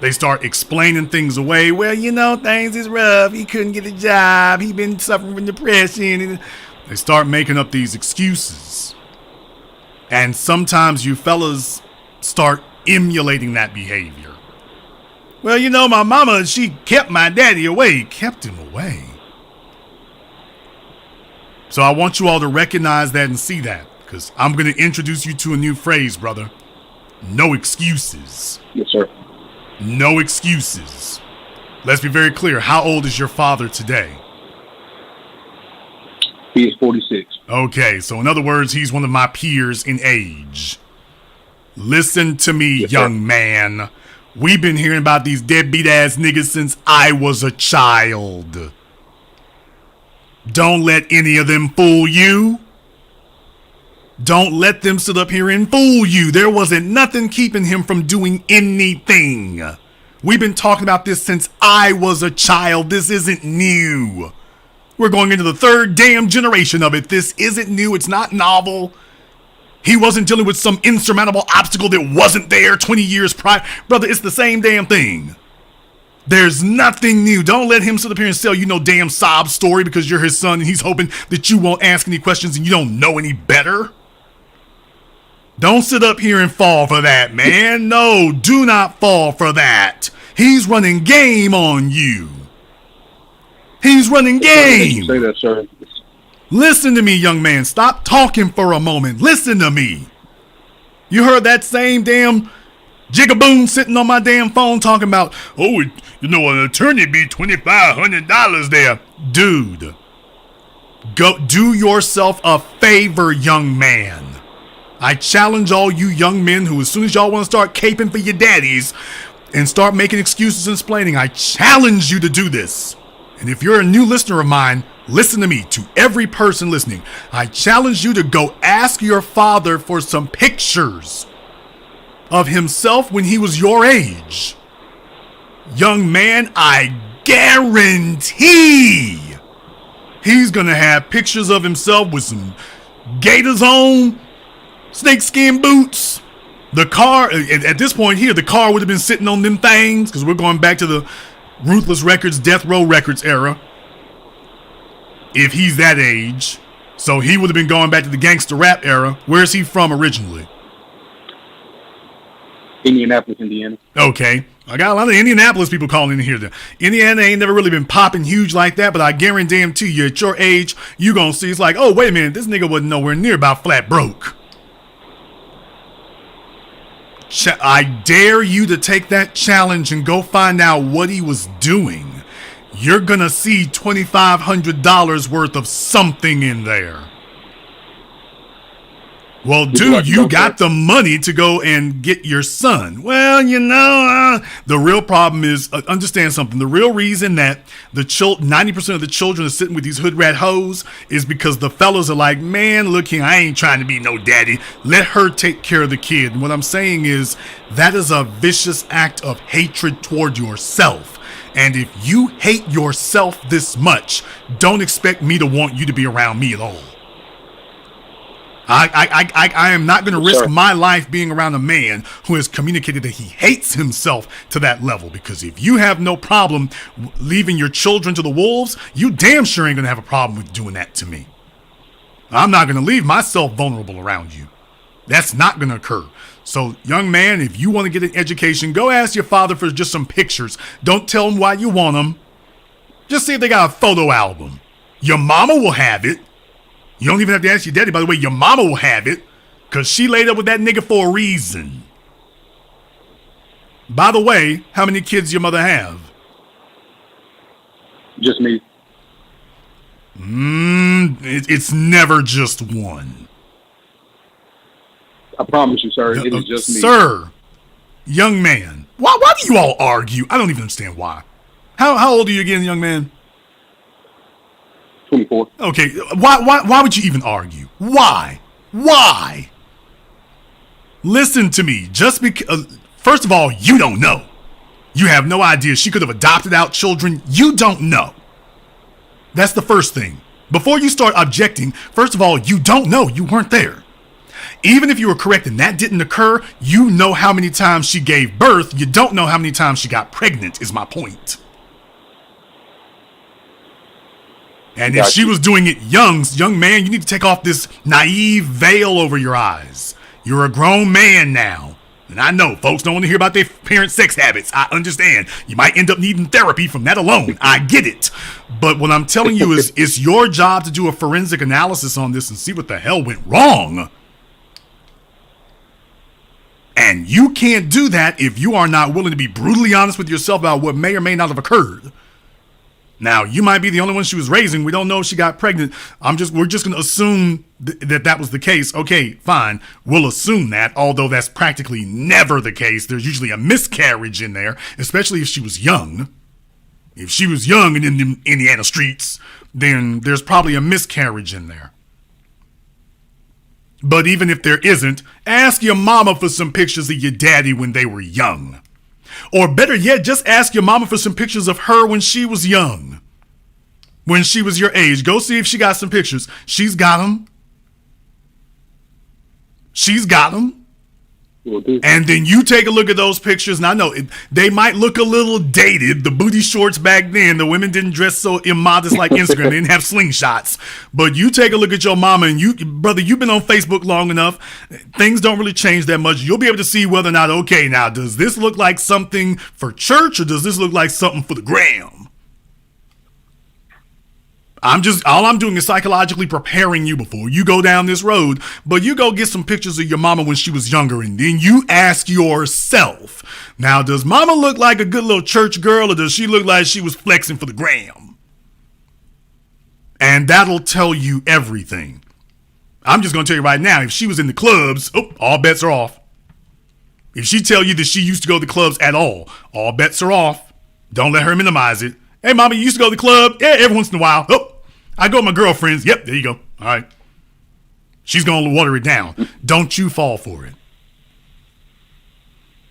They start explaining things away. Well, you know, things is rough. He couldn't get a job. He been suffering from depression. They start making up these excuses. And sometimes you fellas start emulating that behavior. Well, you know, my mama, she kept my daddy away. Kept him away. So I want you all to recognize that and see that. Because I'm going to introduce you to a new phrase, brother. No excuses. Yes, sir. No excuses. Let's be very clear. How old is your father today? He is 46. Okay, so in other words, he's one of my peers in age. Listen to me, yes, young sir. man. We've been hearing about these deadbeat ass niggas since I was a child. Don't let any of them fool you. Don't let them sit up here and fool you. There wasn't nothing keeping him from doing anything. We've been talking about this since I was a child. This isn't new. We're going into the third damn generation of it. This isn't new. It's not novel. He wasn't dealing with some insurmountable obstacle that wasn't there 20 years prior. Brother, it's the same damn thing. There's nothing new. Don't let him sit up here and sell you no damn sob story because you're his son and he's hoping that you won't ask any questions and you don't know any better. Don't sit up here and fall for that, man. No, do not fall for that. He's running game on you. He's running game. Say that, sir. Listen to me, young man. Stop talking for a moment. Listen to me. You heard that same damn jigaboon sitting on my damn phone talking about, oh, you know, an attorney be $2,500 there. Dude, go do yourself a favor, young man. I challenge all you young men who, as soon as y'all want to start caping for your daddies and start making excuses and explaining, I challenge you to do this. And if you're a new listener of mine, listen to me, to every person listening. I challenge you to go ask your father for some pictures of himself when he was your age. Young man, I guarantee he's gonna have pictures of himself with some gaiters on, snakeskin boots. The car, at this point here, the car would have been sitting on them things, because we're going back to the Ruthless Records, Death Row Records era. If he's that age. So he would have been going back to the gangster rap era. Where's he from originally? Indianapolis, Indiana. Okay. I got a lot of Indianapolis people calling in here. Indiana ain't never really been popping huge like that, but I guarantee you at your age, you gonna see it's like, oh, wait a minute, this nigga wasn't nowhere near about flat broke. I dare you to take that challenge and go find out what he was doing. You're gonna see $2,500 worth of something in there. Well, dude, you got the money to go and get your son. Well, you know, the real problem is, understand something. The real reason that 90% of the children are sitting with these hood rat hoes is because the fellas are like, man, look here, I ain't trying to be no daddy. Let her take care of the kid. And what I'm saying is that is a vicious act of hatred toward yourself. And if you hate yourself this much, don't expect me to want you to be around me at all. I am not going to risk my life being around a man who has communicated that he hates himself to that level. Because if you have no problem leaving your children to the wolves, you damn sure ain't going to have a problem with doing that to me. I'm not going to leave myself vulnerable around you. That's not going to occur. So, young man, if you want to get an education, go ask your father for just some pictures. Don't tell him why you want them. Just see if they got a photo album. Your mama will have it. You don't even have to ask your daddy, by the way. Your mama will have it, because she laid up with that nigga for a reason. By the way, how many kids your mother have? Just me. It's never just one. I promise you, sir, it is just me. Sir, Young man. Why do you all argue? I don't even understand why. How old are you again, young man? 24. Okay, why would you even argue? Why? Listen to me. Just because, first of all, you don't know. You have no idea. She could have adopted out children. You don't know. That's the first thing. Before you start objecting, first of all, you don't know. You weren't there. Even if you were correct and that didn't occur, you know how many times she gave birth. You don't know how many times she got pregnant, is my point. And if she was doing it young man, you need to take off this naive veil over your eyes. You're a grown man now. And I know folks don't want to hear about their parents' sex habits. I understand. You might end up needing therapy from that alone. I get it. But what I'm telling you is it's your job to do a forensic analysis on this and see what the hell went wrong. And you can't do that if you are not willing to be brutally honest with yourself about what may or may not have occurred. Now, you might be the only one she was raising. We don't know if she got pregnant. We're just going to assume that was the case. Okay, fine. We'll assume that, although that's practically never the case. There's usually a miscarriage in there, especially if she was young. If she was young and in the Indiana streets, then there's probably a miscarriage in there. But even if there isn't, ask your mama for some pictures of your daddy when they were young. Or better yet, just ask your mama for some pictures of her when she was young. When she was your age. Go see if she got some pictures. She's got them. And then you take a look at those pictures. And I know they might look a little dated. The booty shorts back then, the women didn't dress so immodest like Instagram. They didn't have slingshots. But you take a look at your mama and brother, you've been on Facebook long enough. Things don't really change that much. You'll be able to see whether or not, okay, now does this look like something for church or does this look like something for the gram? All I'm doing is psychologically preparing you before you go down this road, but you go get some pictures of your mama when she was younger, and then you ask yourself, now, does mama look like a good little church girl, or does she look like she was flexing for the gram? And that'll tell you everything. I'm just going to tell you right now, if she was in the clubs, all bets are off. If she tell you that she used to go to the clubs at all bets are off. Don't let her minimize it. Hey, mama, you used to go to the club? Yeah, every once in a while. I go with my girlfriends. Yep, there you go. All right. She's going to water it down. Don't you fall for it.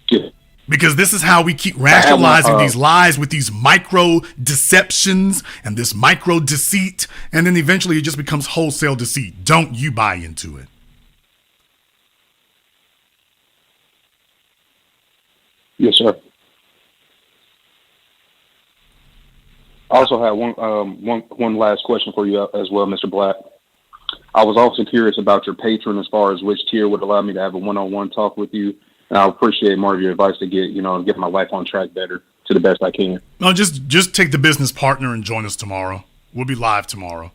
Yeah. Because this is how we keep rationalizing these lies with these micro deceptions and this micro deceit. And then eventually it just becomes wholesale deceit. Don't you buy into it. Yes, sir. I also have one last question for you as well, Mr. Black. I was also curious about your patron as far as which tier would allow me to have a one-on-one talk with you. And I appreciate more of your advice to get my life on track better to the best I can. No, just take the business partner and join us tomorrow. We'll be live tomorrow.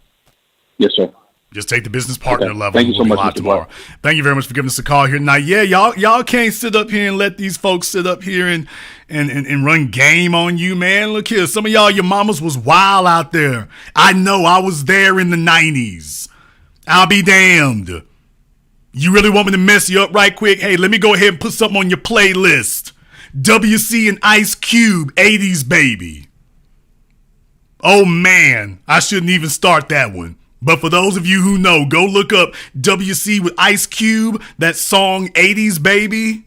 Yes, sir. Just take the business partner level. Thank you so much, Mr. Tomorrow. Black. Thank you very much for giving us a call here tonight. Yeah, y'all can't sit up here and let these folks sit up here and run game on you, man. Look here, some of y'all, your mamas was wild out there. I know, I was there in the 90s. I'll be damned. You really want me to mess you up right quick? Hey, let me go ahead and put something on your playlist. WC and Ice Cube, 80s baby. Oh man, I shouldn't even start that one. But for those of you who know, go look up WC with Ice Cube, that song 80s Baby.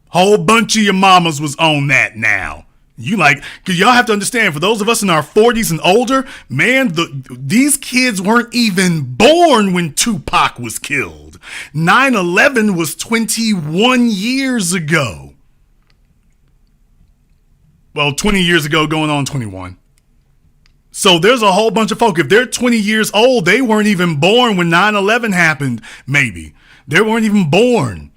Whole bunch of your mamas was on that now. Because y'all have to understand, for those of us in our 40s and older, man, these kids weren't even born when Tupac was killed. 9/11 was 21 years ago. Well, 20 years ago, going on 21. So there's a whole bunch of folk. If they're 20 years old, they weren't even born when 9/11 happened, maybe. They weren't even born.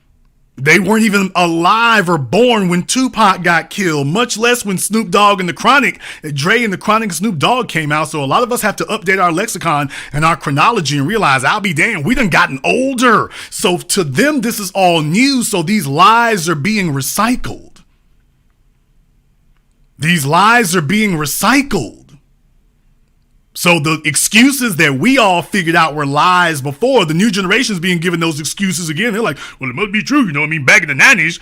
They weren't even alive or born when Tupac got killed, much less when Snoop Dogg and the Chronic, Dre and the Chronic and Snoop Dogg came out. So a lot of us have to update our lexicon and our chronology and realize, I'll be damned, we done gotten older. So to them, this is all new. So these lies are being recycled. So the excuses that we all figured out were lies before, the new generation's being given those excuses again. They're like, well, it must be true. You know what I mean? Back in the 90s,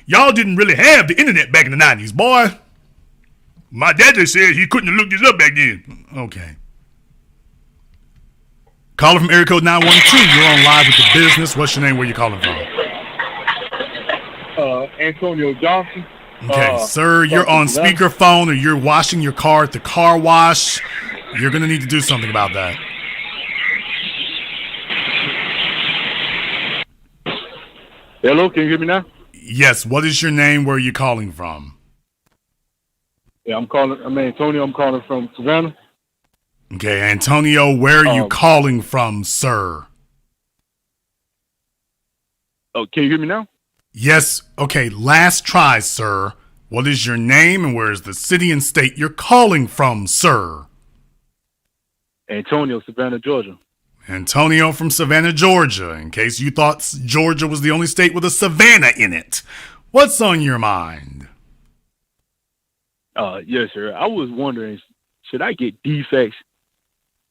y'all didn't really have the internet back in the 90s, boy. My daddy said he couldn't have looked this up back then. Okay. Caller from area code 912. You're on live with The Business. What's your name? Where you calling from? Antonio Johnson. Okay, sir, you're on speakerphone or you're washing your car at the car wash. You're going to need to do something about that. Hello, can you hear me now? Yes, what is your name? Where are you calling from? Yeah, I'm Antonio. I'm calling from Savannah. Okay, Antonio, where are you calling from, sir? Oh, can you hear me now? Yes. Okay, last try, sir. What is your name and where is the city and state you're calling from, sir? Antonio, Savannah, Georgia. Antonio from Savannah, Georgia, in case you thought Georgia was the only state with a Savannah in it. What's on your mind? Yes, sir. I was wondering, should I get defects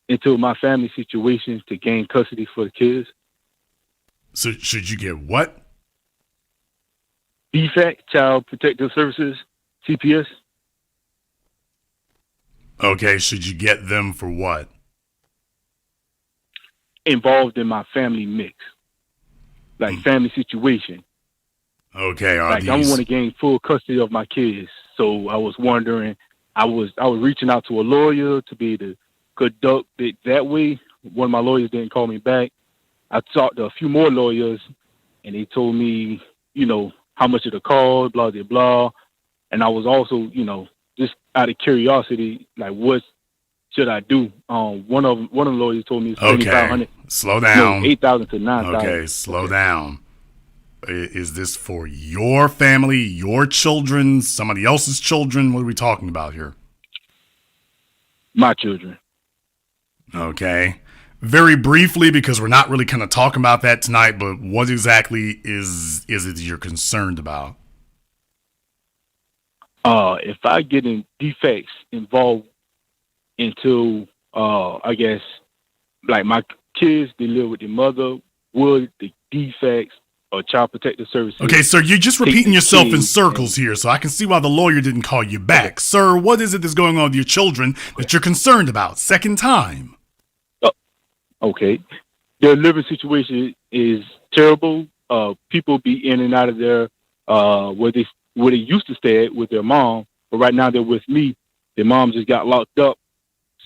into my family situations to gain custody for the kids? So should you get what? DFAC, Child Protective Services, CPS. Okay, should you get them for what? Involved in my family mix, like family situation. Okay, I want to gain full custody of my kids. So I was wondering, I was reaching out to a lawyer to be able to conduct it that way. One of my lawyers didn't call me back. I talked to a few more lawyers, and they told me, how much it would cost, blah, blah, blah. And I was also, just out of curiosity, like, what should I do? One of the lawyers told me it's $7,500. Slow down. $8,000 to $9,000. Okay, slow down. Is this for your family, your children, somebody else's children? What are we talking about here? My children. Okay. Very briefly, because we're not really kind of talking about that tonight, but what exactly is it you're concerned about? If I get in defects involved into, I guess, like my kids, they live with their mother, would the defects or Child Protective Services? Okay, sir, you're just repeating yourself in circles here, so I can see why the lawyer didn't call you back. Okay. Sir, what is it that's going on with your children that you're concerned about? Second time. Okay. Their living situation is terrible. People be in and out of there where they used to stay at with their mom, but right now they're with me. Their mom just got locked up.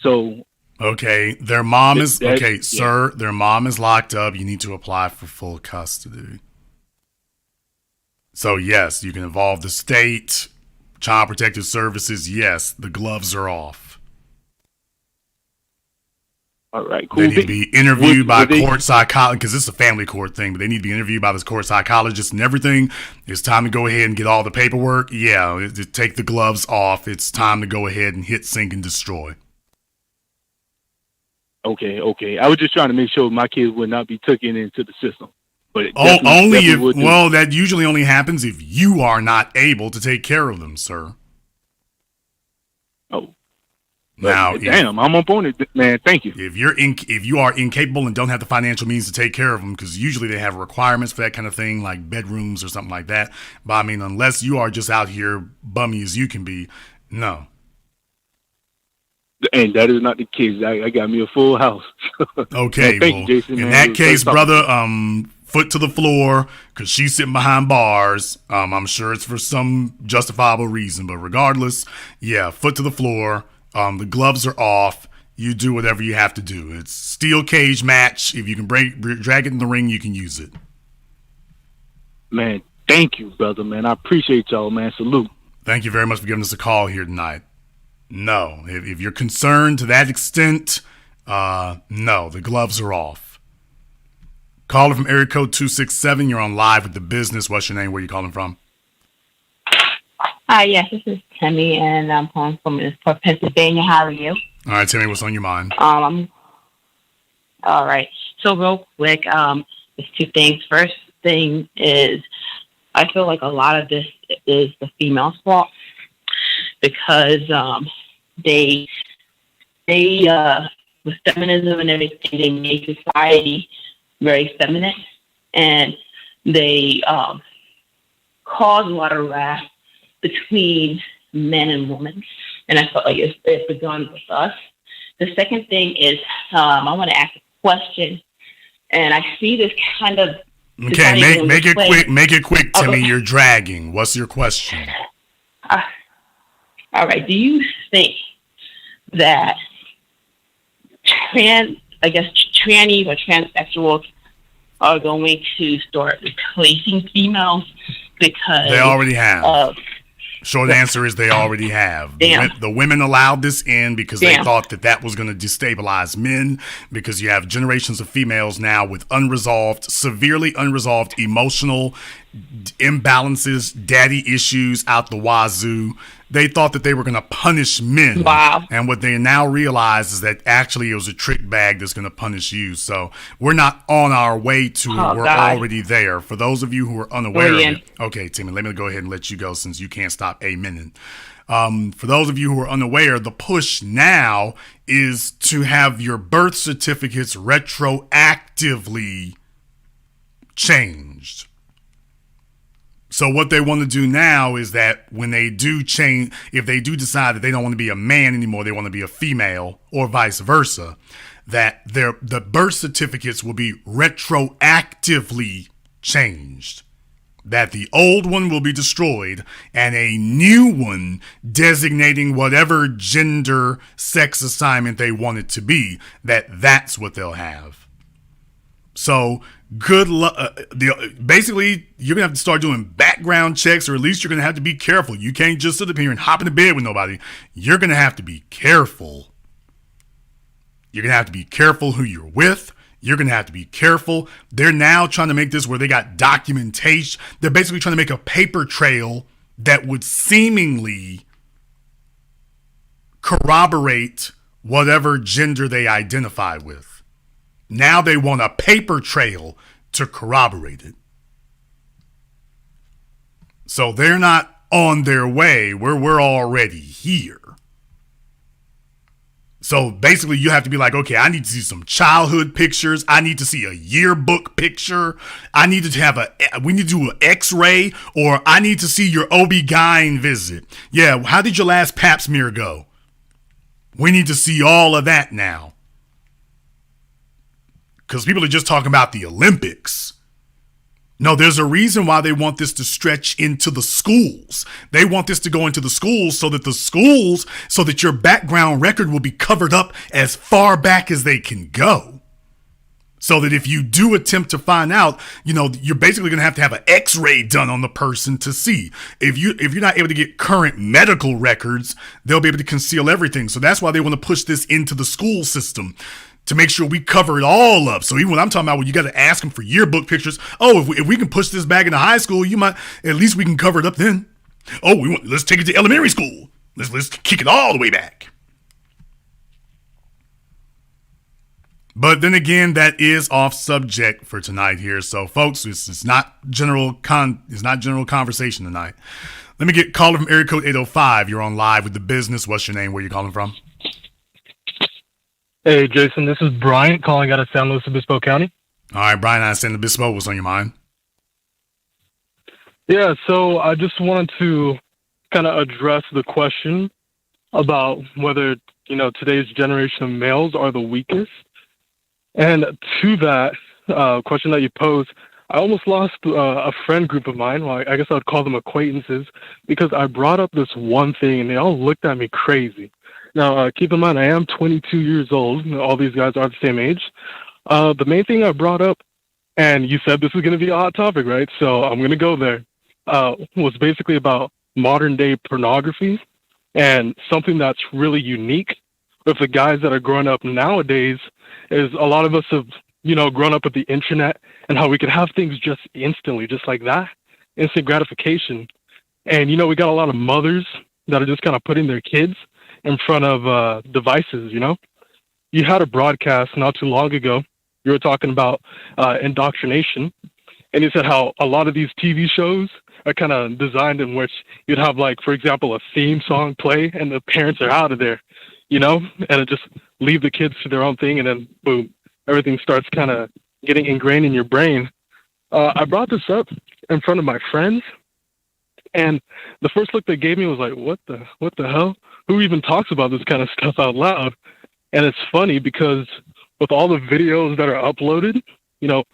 So okay, their mom is sir, their mom is locked up. You need to apply for full custody. So yes, you can involve the state, Child Protective Services. Yes, the gloves are off. All right, cool. They need to be interviewed by court psychologist, because this is a family court thing, but they need to be interviewed by this court psychologist and everything. It's time to go ahead and get all the paperwork. Yeah, take the gloves off. It's time to go ahead and hit, sink, and destroy. Okay. I was just trying to make sure my kids would not be taken into the system. But that usually only happens if you are not able to take care of them, sir. Oh. Now, damn, I'm up on it, man. Thank you. If you are incapable and don't have the financial means to take care of them, because usually they have requirements for that kind of thing, like bedrooms or something like that. But I mean, unless you are just out here bummy as you can be, no. And that is not the case. I got me a full house. Okay, thank you, Jason. In that case, brother, foot to the floor, because she's sitting behind bars. I'm sure it's for some justifiable reason, but regardless, yeah, foot to the floor. The gloves are off. You do whatever you have to do. It's steel cage match. If you can drag it in the ring, you can use it. Man, thank you, brother, man. I appreciate y'all, man. Salute. Thank you very much for giving us a call here tonight. No, if you're concerned to that extent, no, the gloves are off. Caller from area code 267. You're on live with The Business. What's your name? Where are you calling from? Hi, yes, this is Timmy, and I'm calling from Pennsylvania. How are you? All right, Timmy, what's on your mind? All right. So real quick, there's two things. First thing is, I feel like a lot of this is the female's fault, because they they with feminism and everything, they made society very feminine, and they caused a lot of wrath between men and women. And I felt like it's begun with us. The second thing is I want to ask a question, and I see this kind of. Okay, make it quick. Make it quick, Timmy. Okay. You're dragging. What's your question? All right. Do you think that trannies or transsexuals are going to start replacing females because they already have? Short answer is they already have. The women allowed this in because they thought that was going to destabilize men, because you have generations of females now with severely unresolved emotional imbalances, daddy issues out the wazoo. They thought that they were going to punish men. Wow. And what they now realize is that actually it was a trick bag that's going to punish you. So we're not on our way to it. We're already there. For those of you who are unaware of it. Okay, Timmy, let me go ahead and let you go since you can't stop a minute. For those of you who are unaware, the push now is to have your birth certificates retroactively changed. So what they want to do now is that when they do change, if they do decide that they don't want to be a man anymore, they want to be a female, or vice versa, that the birth certificates will be retroactively changed. That the old one will be destroyed and a new one designating whatever gender sex assignment they want it to be, that's what they'll have. So good luck. Basically, you're going to have to start doing background checks, or at least you're going to have to be careful. You can't just sit up here and hop into bed with nobody. You're going to have to be careful. You're going to have to be careful who you're with. You're going to have to be careful. They're now trying to make this where they got documentation. They're basically trying to make a paper trail that would seemingly corroborate whatever gender they identify with. Now they want a paper trail to corroborate it. So they're not on their way where we're already here. So basically you have to be like, okay, I need to see some childhood pictures. I need to see a yearbook picture. We need to do an x-ray, or I need to see your OB-GYN visit. Yeah, how did your last pap smear go? We need to see all of that now. Because people are just talking about the Olympics. No, there's a reason why they want this to stretch into the schools. They want this to go into the schools so that your background record will be covered up as far back as they can go. So that if you do attempt to find out, you're basically going to have an x-ray done on the person to see. If you're not able to get current medical records, they'll be able to conceal everything. So that's why they want to push this into the school system, to make sure we cover it all up. So even when I'm talking about, you got to ask them for yearbook pictures. Oh, if we can push this back into high school, at least we can cover it up then. Oh, let's take it to elementary school. Let's kick it all the way back. But then again, that is off subject for tonight here. So folks, it's not general conversation tonight. Let me get caller from area code 805. You're on live with The Business. What's your name? Where you calling from? Hey, Jason, this is Brian calling out of San Luis Obispo County. All right, Brian, I San Luis Obispo. What's on your mind? Yeah, so I just wanted to kind of address the question about whether, today's generation of males are the weakest. And to that question that you posed, I almost lost a friend group of mine. Well, I guess I would call them acquaintances, because I brought up this one thing and they all looked at me crazy. Now, keep in mind, I am 22 years old. All these guys are the same age. The main thing I brought up, and you said this is going to be a hot topic, right? So I'm going to go there, was basically about modern day pornography, and something that's really unique with the guys that are growing up nowadays is a lot of us have, grown up with the internet and how we could have things just instantly, just like that, instant gratification. And, we got a lot of mothers that are just kind of putting their kids in front of devices. You had a broadcast not too long ago. You were talking about indoctrination, and you said how a lot of these TV shows are kind of designed in which you'd have, like, for example, a theme song play and the parents are out of there. and it just leave the kids to their own thing, and then boom, everything starts kind of getting ingrained in your brain. I brought this up in front of my friends, and the first look they gave me was like, what the hell? Who even talks about this kind of stuff out loud? And it's funny because with all the videos that are uploaded, it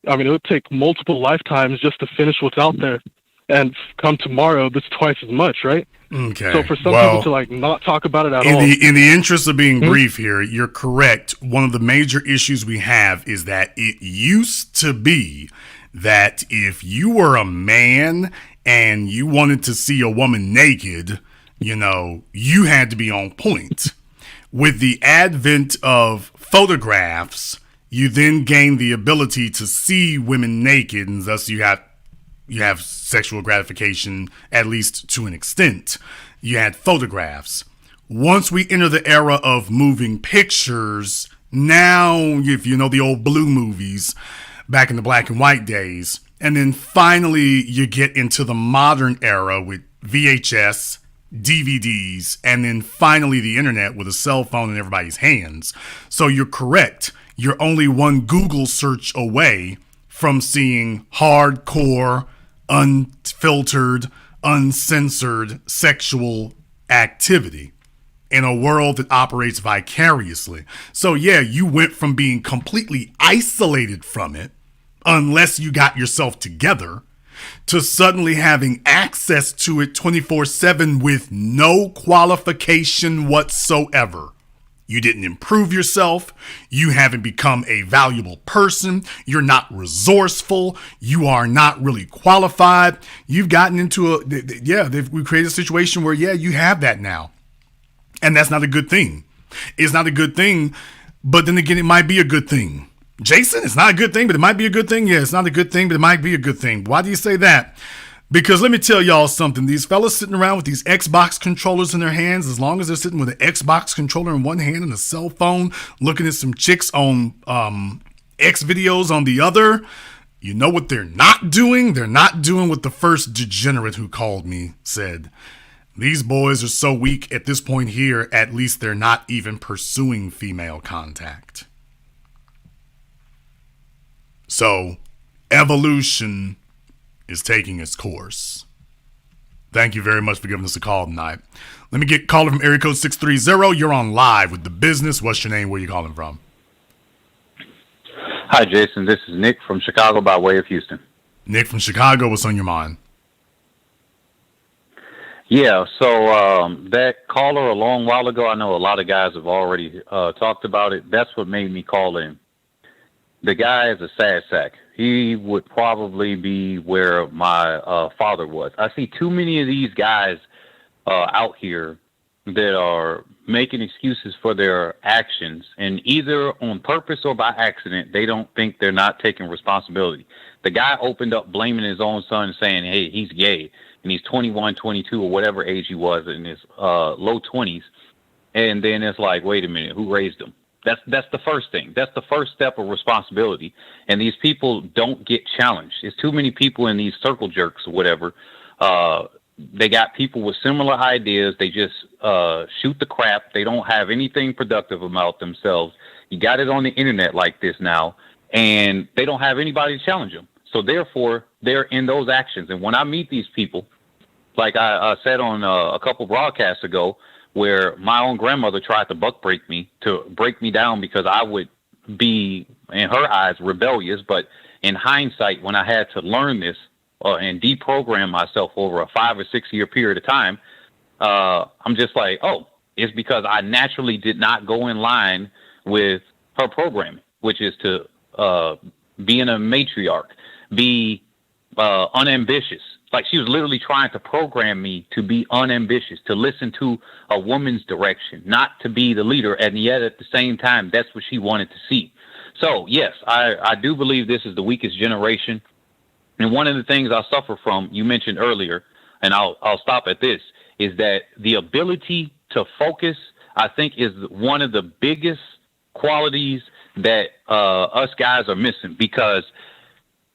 would take multiple lifetimes just to finish what's out there. And come tomorrow, that's twice as much, right? Okay. So for some people to not talk about it at all. In the interest of being brief here, you're correct. One of the major issues we have is that it used to be that if you were a man and you wanted to see a woman naked, you had to be on point. With the advent of photographs, you then gain the ability to see women naked, and thus you have sexual gratification, at least to an extent. You had photographs. Once we enter the era of moving pictures, now, if you know the old blue movies back in the black and white days, and then finally you get into the modern era with VHS, DVDs, and then finally the internet with a cell phone in everybody's hands. So you're correct. You're only one Google search away from seeing hardcore, unfiltered, uncensored sexual activity in a world that operates vicariously. So yeah, you went from being completely isolated from it, unless you got yourself together, to suddenly having access to it 24/7 with no qualification whatsoever. You didn't improve yourself. You haven't become a valuable person. You're not resourceful. You are not really qualified. You've gotten into we created a situation where, you have that now. And that's not a good thing. It's not a good thing, but then again, it might be a good thing. Jason, it's not a good thing, but it might be a good thing. Yeah, it's not a good thing, but it might be a good thing. Why do you say that? Because let me tell y'all something. These fellas sitting around with these Xbox controllers in their hands, as long as they're sitting with an Xbox controller in one hand and a cell phone, looking at some chicks on X videos on the other, you know what they're not doing? They're not doing what the first degenerate who called me said. These boys are so weak at this point here, at least they're not even pursuing female contact. So, evolution is taking its course. Thank you very much for giving us a call tonight. Let me get caller from area code 630. You're on live with The Business. What's your name? Where are you calling from? Hi, Jason. This is Nick from Chicago by way of Houston. Nick from Chicago, what's on your mind? Yeah, so that caller a long while ago, I know a lot of guys have already talked about it. That's what made me call in. The guy is a sad sack. He would probably be where my father was. I see too many of these guys out here that are making excuses for their actions, and either on purpose or by accident, they don't think they're not taking responsibility. The guy opened up blaming his own son, saying, hey, he's gay, and he's 21, 22, or whatever age he was in his low 20s. And then it's like, wait a minute, who raised him? That's the first thing. That's the first step of responsibility. And these people don't get challenged. There's too many people in these circle jerks or whatever. They got people with similar ideas. They just shoot the crap. They don't have anything productive about themselves. You got it on the internet like this now, and they don't have anybody to challenge them. So therefore, they're in those actions. And when I meet these people, like I said on a couple broadcasts ago, where my own grandmother tried to break me down because I would be, in her eyes, rebellious. But in hindsight, when I had to learn this and deprogram myself over a 5 or 6 year period of time, I'm just like, oh, it's because I naturally did not go in line with her programming, which is to be in a matriarch, be unambitious. Like, she was literally trying to program me to be unambitious, to listen to a woman's direction, not to be the leader. And yet at the same time, that's what she wanted to see. So, yes, I do believe this is the weakest generation. And one of the things I suffer from, you mentioned earlier, and I'll stop at this, is that the ability to focus, I think, is one of the biggest qualities that us guys are missing, because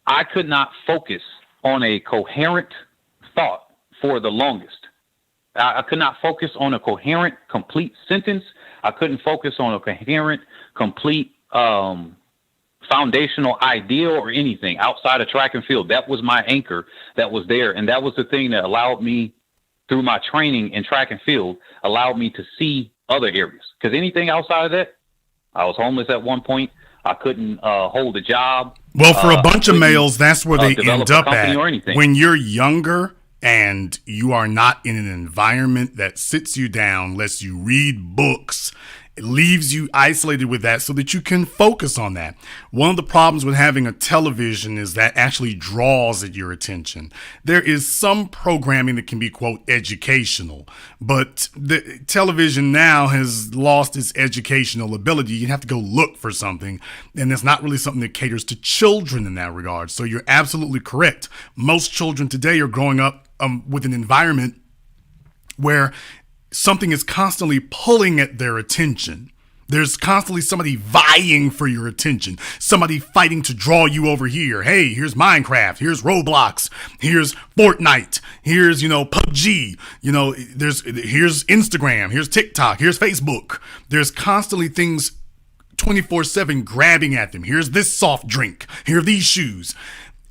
I could not focus on a coherent thought for the longest. I could not focus on a coherent, complete sentence. I couldn't focus on a coherent, complete foundational idea or anything outside of track and field. That was my anchor that was there. And that was the thing that allowed me, through my training in track and field, allowed me to see other areas. Because anything outside of that, I was homeless at one point. I couldn't hold a job. Well, for a bunch of males, that's where they end up at. Or anything. When you're younger and you are not in an environment that sits you down, lets you read books, it leaves you isolated with that so that you can focus on that. One of the problems with having a television is that actually draws at your attention. There is some programming that can be, quote, educational, but the television now has lost its educational ability. You have to go look for something, and it's not really something that caters to children in that regard. So you're absolutely correct. Most children today are growing up with an environment where something is constantly pulling at their attention. There's constantly somebody vying for your attention, somebody fighting to draw you over here. Hey, here's Minecraft, here's Roblox, here's Fortnite, here's, PUBG, here's Instagram, here's TikTok, here's Facebook. There's constantly things 24/7 grabbing at them. Here's this soft drink, here are these shoes.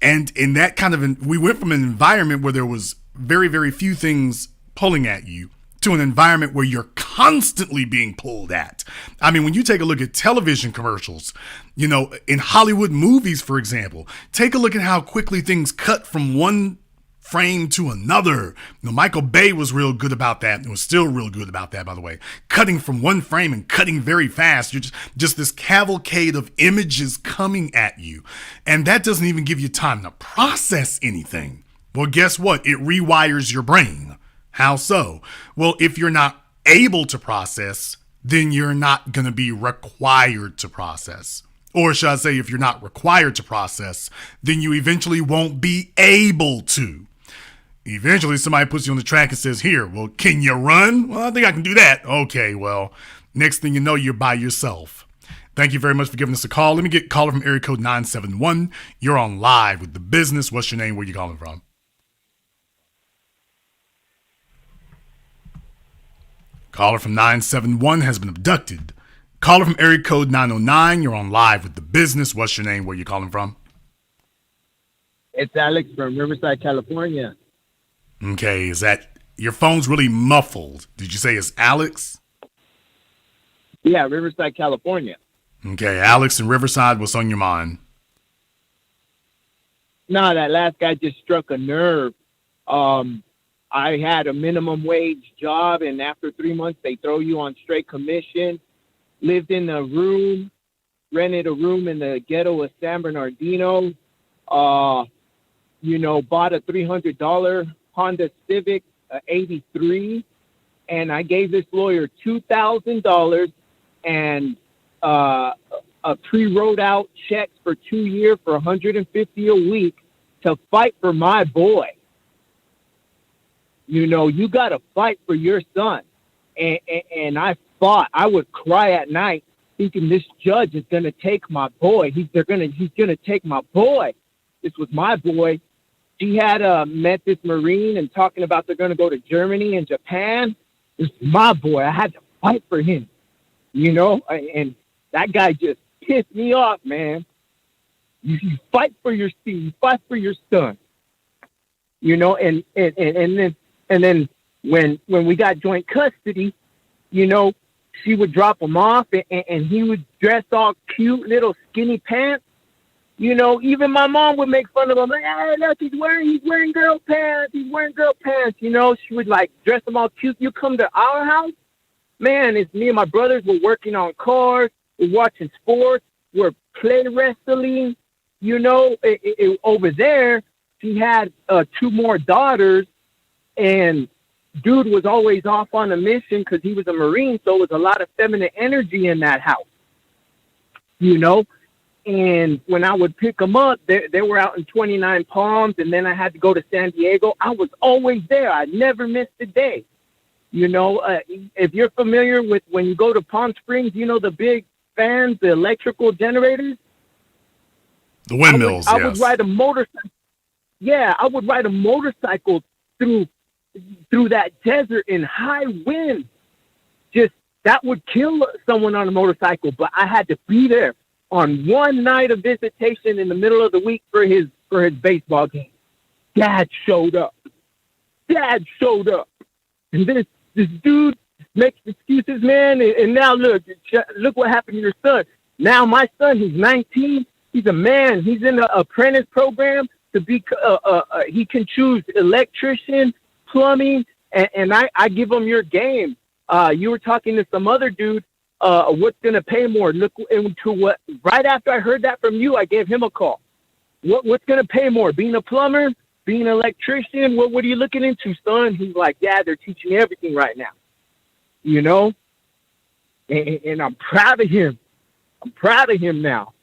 And in that kind of, we went from an environment where there was very, very few things pulling at you to an environment where you're constantly being pulled at. I mean, when you take a look at television commercials, in Hollywood movies, for example, take a look at how quickly things cut from one frame to another. Michael Bay was real good about that. It was still real good about that, by the way. Cutting from one frame and cutting very fast. You're just this cavalcade of images coming at you. And that doesn't even give you time to process anything. Well, guess what? It rewires your brain. How so? Well, if you're not able to process, then you're not going to be required to process. Or should I say, if you're not required to process, then you eventually won't be able to. Eventually, somebody puts you on the track and says, here, well, can you run? Well, I think I can do that. Okay, well, next thing you know, you're by yourself. Thank you very much for giving us a call. Let me get a caller from area code 971. You're on live with The Business. What's your name? Where you calling from? Caller from 971 has been abducted. Caller from area code 909, you're on live with The Business. What's your name? Where you calling from? It's Alex from Riverside, California. Okay, your phone's really muffled. Did you say it's Alex? Yeah, Riverside, California. Okay, Alex in Riverside, what's on your mind? No, that last guy just struck a nerve. I had a minimum wage job, and after 3 months, they throw you on straight commission. Lived in a room, rented a room in the ghetto of San Bernardino. Bought a $300 Honda Civic, 83, and I gave this lawyer $2,000 and a pre-wrote out checks for 2 years for $150 a week to fight for my boy. You got to fight for your son. And I fought. I would cry at night thinking this judge is going to take my boy. He's going to take my boy. This was my boy. She had met this Marine and talking about they're going to go to Germany and Japan. This is my boy. I had to fight for him, and that guy just pissed me off, man. You fight for your seed, you fight for your son, and then when we got joint custody, she would drop him off and he would dress all cute, little skinny pants. Even my mom would make fun of him. Like, hey, look, he's wearing girl pants. He's wearing girl pants. She would dress him all cute. You come to our house, man, it's me and my brothers. We're working on cars. We're watching sports. We're play wrestling. Over there, she had 2 more daughters, and dude was always off on a mission because he was a Marine, so it was a lot of feminine energy in that house, And when I would pick them up, they were out in 29 Palms, and then I had to go to San Diego. I was always there. I never missed a day. If you're familiar with when you go to Palm Springs, the big fans, the electrical generators? The windmills, I would ride a motorcycle. Yeah, I would ride a motorcycle through through that desert in high wind. Just that would kill someone on a motorcycle, but I had to be there on one night of visitation in the middle of the week for his baseball game. Dad showed up. And this dude makes excuses, man. And now look what happened to your son. Now my son, he's 19. He's a man. He's in an apprentice program to be. He can choose electrician, plumbing, and I give him your game. You were talking to some other dude. What's going to pay more? Look into what. Right after I heard that from you, I gave him a call. What's going to pay more? Being a plumber? Being an electrician? What are you looking into, son? He's like, Dad, they're teaching me everything right now. You know? And I'm proud of him. I'm proud of him now.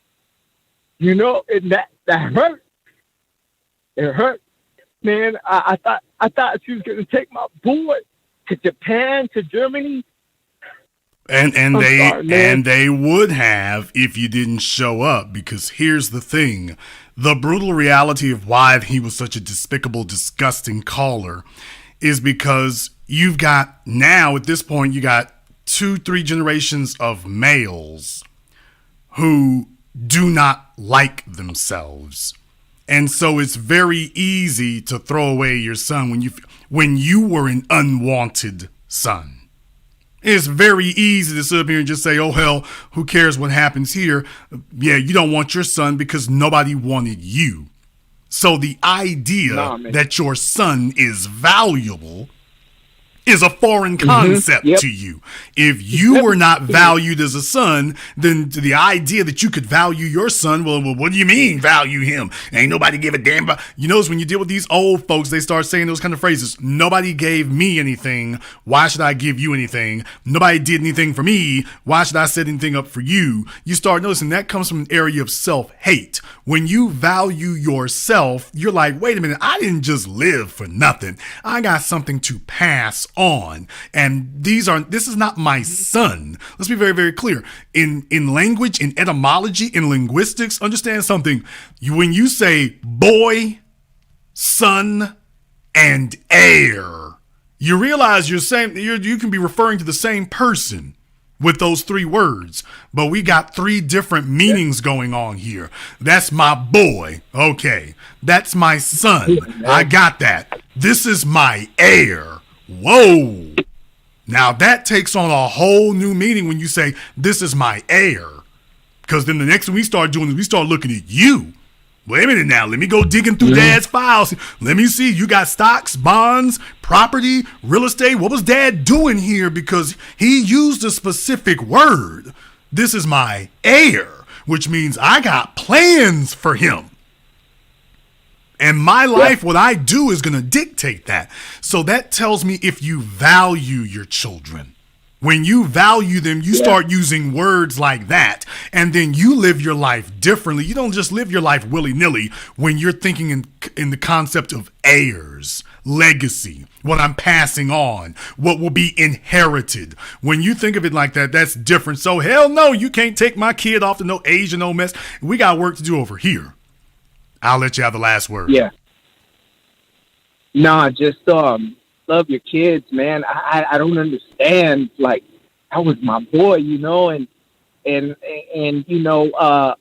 You know, and that hurt. It hurt. Man, I thought she was going to take my boy to Japan, to Germany. And they would have if you didn't show up, because here's the thing. The brutal reality of why he was such a despicable, disgusting caller is because you've got now at this point, you got 2-3 generations of males who do not like themselves. And so it's very easy to throw away your son when you were an unwanted son. It's very easy to sit up here and just say, oh, hell, who cares what happens here? Yeah, you don't want your son because nobody wanted you. So the idea that your son is valuable is a foreign concept to you. If you were not valued as a son, then the idea that you could value your son, well, what do you mean value him? Ain't nobody give a damn about. You notice when you deal with these old folks, they start saying those kind of phrases. Nobody gave me anything. Why should I give you anything? Nobody did anything for me. Why should I set anything up for you? You start noticing that comes from an area of self-hate. When you value yourself, you're like, wait a minute, I didn't just live for nothing. I got something to pass on. And this is not my son. Let's be very, very clear. In language, in etymology, in linguistics, understand something. When you say boy, son, and heir, you realize you can be referring to the same person with those 3 words, but we got 3 different meanings going on here. That's my boy. Okay. That's my son. I got that. This is my heir. Whoa. Now that takes on a whole new meaning when you say, this is my heir. Because then the next thing we start doing is we start looking at you. Wait a minute now. Let me go digging through Dad's files. Let me see. You got stocks, bonds, property, real estate. What was Dad doing here? Because he used a specific word. This is my heir, which means I got plans for him. And my life, what I do is going to dictate that. So that tells me if you value your children. When you value them, you start using words like that, and then you live your life differently. You don't just live your life willy-nilly when you're thinking in the concept of heirs, legacy, what I'm passing on, what will be inherited. When you think of it like that, that's different. So hell no, you can't take my kid off to no age and no mess. We got work to do over here. I'll let you have the last word. Yeah. Nah, just love your kids, man. I don't understand. Like, that was my boy, you know, and you know,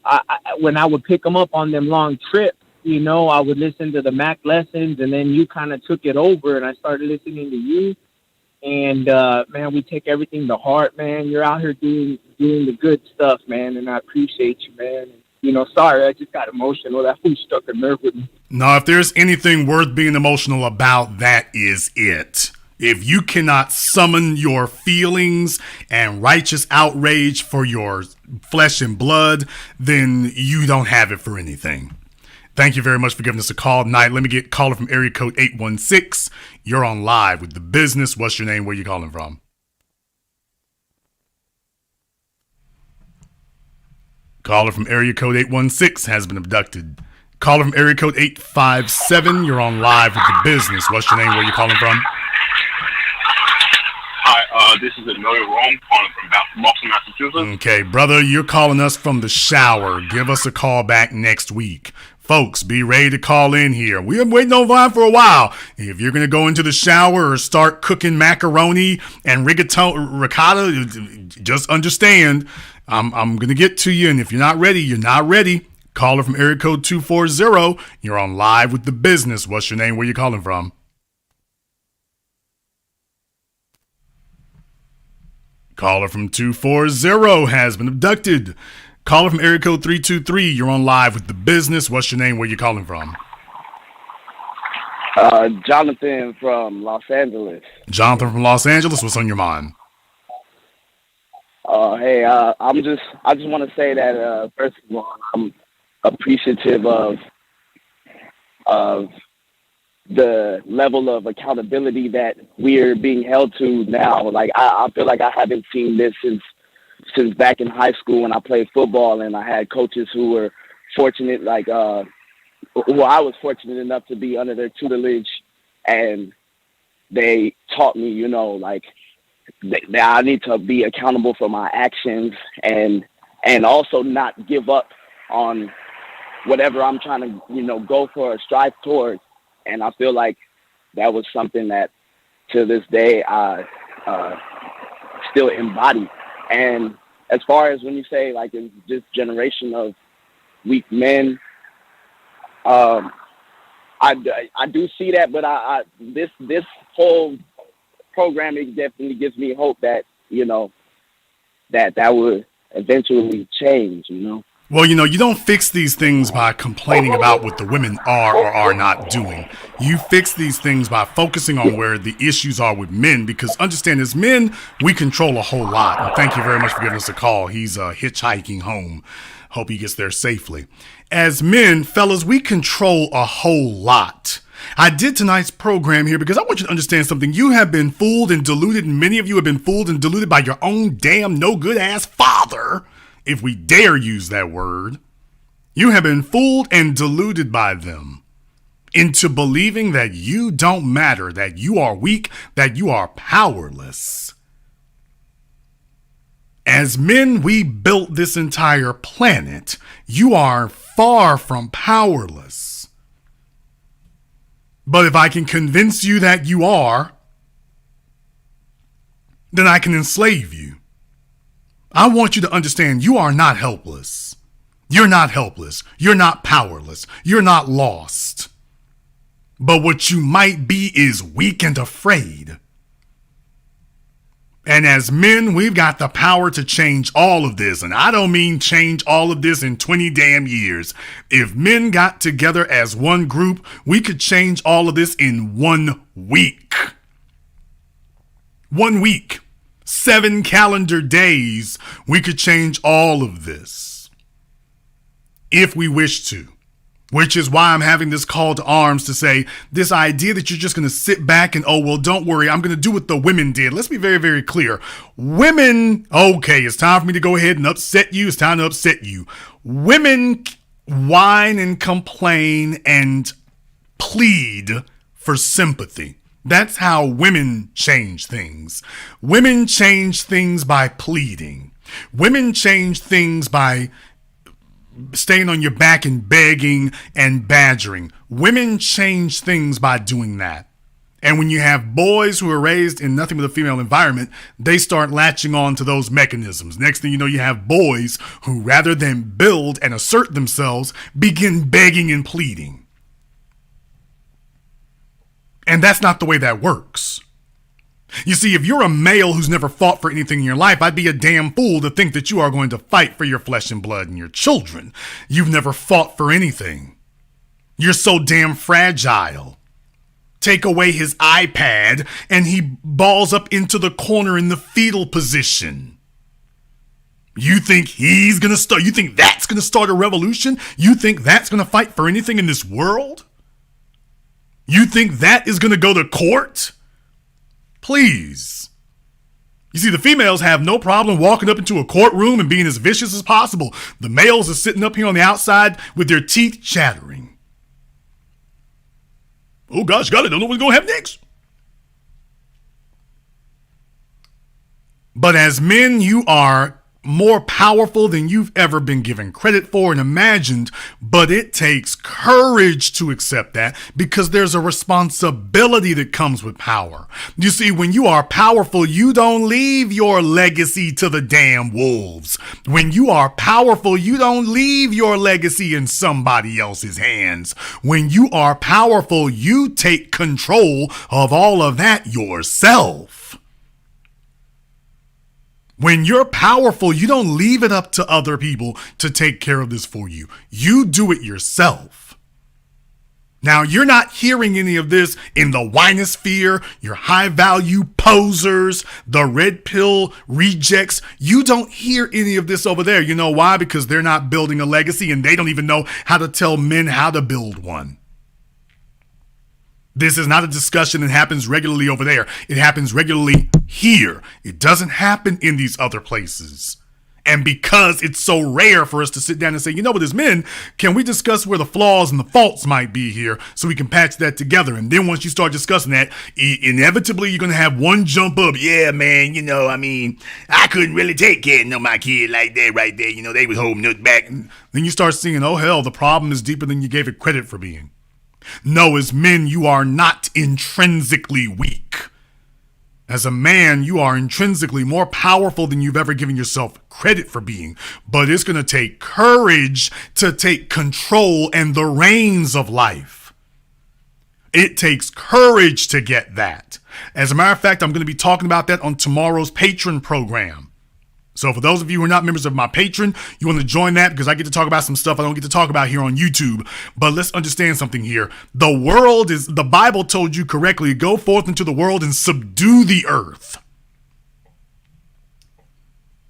when I would pick them up on them long trips, you know, I would listen to the Mac lessons, and then you kind of took it over, and I started listening to you. And man, we take everything to heart, man. You're out here doing the good stuff, man, and I appreciate you, man. You know, sorry, I just got emotional. That fool stuck a nerve with me. No, if there's anything worth being emotional about, that is it. If you cannot summon your feelings and righteous outrage for your flesh and blood, then you don't have it for anything. Thank you very much for giving us a call tonight. Let me get caller from area code 816. You're on live with The Business. What's your name? Where you calling from? Caller from area code 816 has been abducted. Caller from area code 857, you're on live with The Business. What's your name? Where you calling from? Hi, this is Amelia Rome calling from Boston, Massachusetts. Okay, brother, you're calling us from the shower. Give us a call back next week. Folks, be ready to call in here. We have been waiting online for a while. If you're going to go into the shower or start cooking macaroni and ricotta, just understand I'm going to get to you. And if you're not ready, you're not ready. Caller from area code 240. You're on Live with the Business. What's your name? Where you calling from? Caller from 240 has been abducted. Caller from area code 323. You're on Live with the Business. What's your name? Where you calling from? Jonathan from Los Angeles. Jonathan from Los Angeles. What's on your mind? Hey, I just want to say that first of all, I'm appreciative of the level of accountability that we're being held to now. Like I feel like I haven't seen this since back in high school when I played football, and I had coaches who were fortunate, like I was fortunate enough to be under their tutelage, and they taught me, like that I need to be accountable for my actions and also not give up on whatever I'm trying to, go for or strive towards. And I feel like that was something that to this day I still embody. And as far as when you say like in this generation of weak men, I do see that, but this whole program, it definitely gives me hope that, that would eventually change, Well, you don't fix these things by complaining about what the women are or are not doing. You fix these things by focusing on where the issues are with men, because understand, as men, we control a whole lot. And thank you very much for giving us a call. He's hitchhiking home. Hope he gets there safely. As men, fellas, we control a whole lot. I did tonight's program here because I want you to understand something. You have been fooled and deluded, and many of you have been fooled and deluded by your own damn no good ass father. If we dare use that word, you have been fooled and deluded by them into believing that you don't matter, that you are weak, that you are powerless. As men, we built this entire planet. You are far from powerless. But if I can convince you that you are, then I can enslave you. I want you to understand you are not helpless. You're not helpless. You're not powerless. You're not lost. But what you might be is weak and afraid. And as men, we've got the power to change all of this. And I don't mean change all of this in 20 damn years. If men got together as one group, we could change all of this in 1 week. 1 week. 7 calendar days, we could change all of this if we wish to, which is why I'm having this call to arms to say this idea that you're just going to sit back and, oh, well, don't worry, I'm going to do what the women did. Let's be very, very clear. Women, okay, it's time for me to go ahead and upset you. It's time to upset you. Women whine and complain and plead for sympathy. That's how women change things. Women change things by pleading. Women change things by staying on your back and begging and badgering. Women change things by doing that. And when you have boys who are raised in nothing but a female environment, they start latching on to those mechanisms. Next thing you know, you have boys who, rather than build and assert themselves, begin begging and pleading. And that's not the way that works. You see, if you're a male who's never fought for anything in your life, I'd be a damn fool to think that you are going to fight for your flesh and blood and your children. You've never fought for anything. You're so damn fragile. Take away his iPad and he balls up into the corner in the fetal position. You think he's going to start? You think that's going to start a revolution? You think that's going to fight for anything in this world? You think that is going to go to court? Please. You see, the females have no problem walking up into a courtroom and being as vicious as possible. The males are sitting up here on the outside with their teeth chattering. Oh gosh, God, I don't know what's going to happen next. But as men, you are more powerful than you've ever been given credit for and imagined, but it takes courage to accept that because there's a responsibility that comes with power. You see, when you are powerful, you don't leave your legacy to the damn wolves. When you are powerful, you don't leave your legacy in somebody else's hands. When you are powerful, you take control of all of that yourself. When you're powerful, you don't leave it up to other people to take care of this for you. You do it yourself. Now, you're not hearing any of this in the winosphere, your high value posers, the red pill rejects. You don't hear any of this over there. You know why? Because they're not building a legacy and they don't even know how to tell men how to build one. This is not a discussion that happens regularly over there. It happens regularly here. It doesn't happen in these other places. And because it's so rare for us to sit down and say, you know what, as men, can we discuss where the flaws and the faults might be here so we can patch that together? And then once you start discussing that, inevitably you're going to have one jump up. Yeah, man, I couldn't really take care of my kid like that right there. They was holding us back. And then you start seeing, oh, hell, the problem is deeper than you gave it credit for being. No, as men, you are not intrinsically weak. As a man, you are intrinsically more powerful than you've ever given yourself credit for being. But it's going to take courage to take control and the reins of life. It takes courage to get that. As a matter of fact, I'm going to be talking about that on tomorrow's Patreon program. So for those of you who are not members of my Patreon, you want to join that because I get to talk about some stuff I don't get to talk about here on YouTube. But let's understand something here. The Bible told you correctly, go forth into the world and subdue the earth.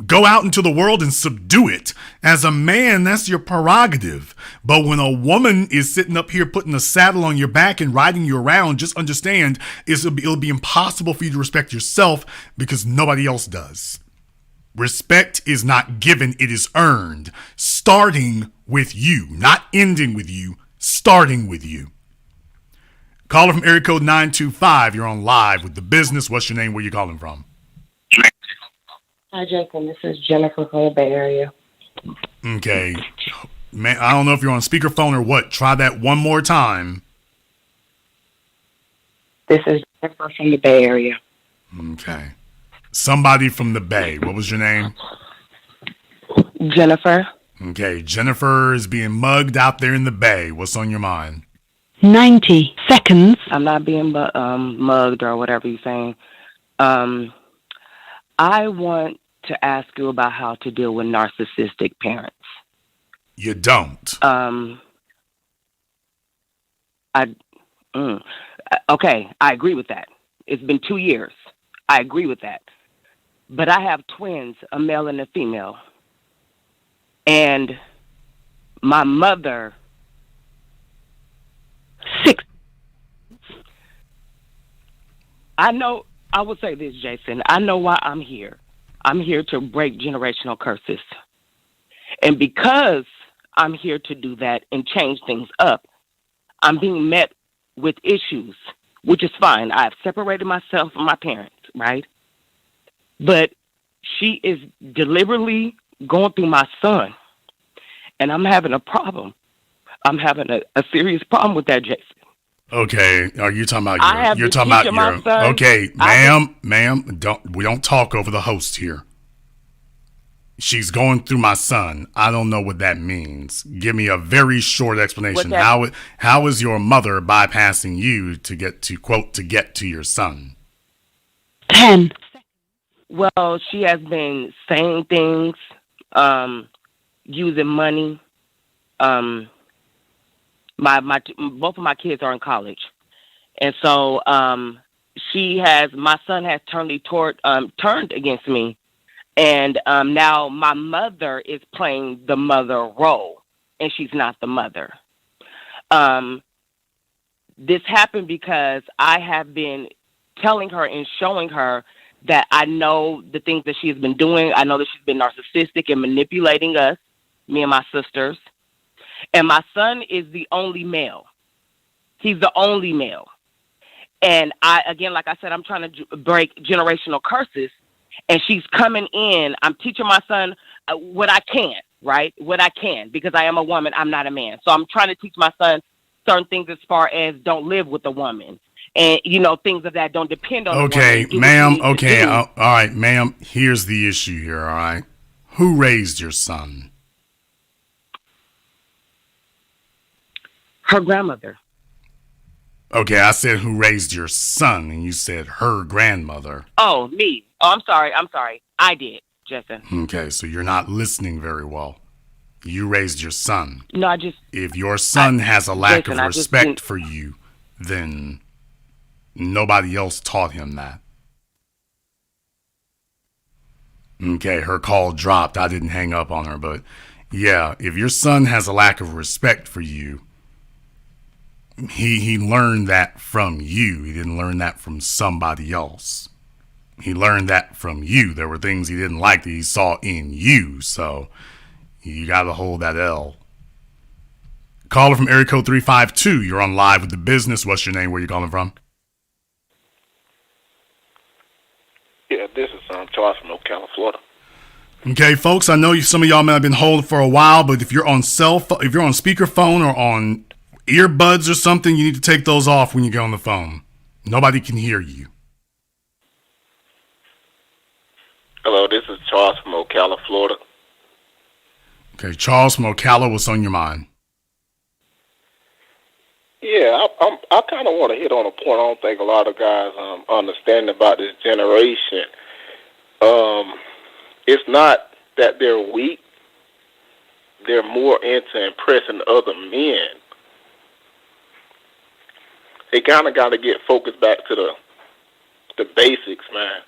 Go out into the world and subdue it. As a man, that's your prerogative. But when a woman is sitting up here putting a saddle on your back and riding you around, just understand it'll be impossible for you to respect yourself because nobody else does. Respect is not given, it is earned. Starting with you, not ending with you, starting with you. Caller from area code 925, you're on live with The Business. What's your name? Where you calling from? Hi, Jason. This is Jennifer from the Bay Area. Okay. Man, I don't know if you're on speakerphone or what. Try that one more time. This is Jennifer from the Bay Area. Okay. Somebody from the Bay. What was your name? Jennifer. Okay. Jennifer is being mugged out there in the Bay. What's on your mind? 90 seconds. I'm not being mugged or whatever you're saying. I want to ask you about how to deal with narcissistic parents. You don't. Okay, I agree with that. It's been 2 years. I agree with that. But I have twins, a male and a female. And my mother, 6. I will say this, Jason. I know why I'm here. I'm here to break generational curses. And because I'm here to do that and change things up, I'm being met with issues, which is fine. I've separated myself from my parents, right? But she is deliberately going through my son, and I'm having a problem. I'm having a serious problem with that, Jason. Okay, are you talking about you're talking about your son. Okay, ma'am, we don't talk over the host here. She's going through my son. I don't know what that means. Give me a very short explanation. How is your mother bypassing you to get to your son? 10. Well, she has been saying things, using money. Both of my kids are in college, and so my son has turned against me, and now my mother is playing the mother role, and she's not the mother. This happened because I have been telling her and showing her that I know the things that she has been doing. I know that she's been narcissistic and manipulating us, me and my sisters. And my son is the only male. He's the only male. And like I said, I'm trying to break generational curses. and she's coming in. I'm teaching my son what I can, right? What I can, because I am a woman. I'm not a man. So I'm trying to teach my son certain things as far as don't live with a woman. And, things of that don't depend on Okay, a woman. ma'am. Okay, all right, ma'am. Here's the issue here, all right? Who raised your son? Her grandmother. Okay, I said who raised your son, and you said her grandmother. Oh, me. Oh, I'm sorry. I did, Justin. Okay, so you're not listening very well. You raised your son. No, If your son has a lack Jason, of respect for you, then nobody else taught him that. Okay, her call dropped. I didn't hang up on her, but yeah, if your son has a lack of respect for you, he learned that from you. He didn't learn that from somebody else. He learned that from you. There were things he didn't like that he saw in you, so you got to hold that L. Caller from area code 352. You're on live with The Business. What's your name? Where you calling from? Yeah, this is Charles from Ocala, Florida. Okay, folks, I know some of y'all may have been holding for a while, but if you're on if you're on speakerphone or on earbuds or something, you need to take those off when you get on the phone. Nobody can hear you. Hello, this is Charles from Ocala, Florida. Okay, Charles from Ocala, what's on your mind? Yeah, I kind of want to hit on a point I don't think a lot of guys understand about this generation. It's not that they're weak. They're more into impressing other men. They kind of got to get focused back to the basics, man.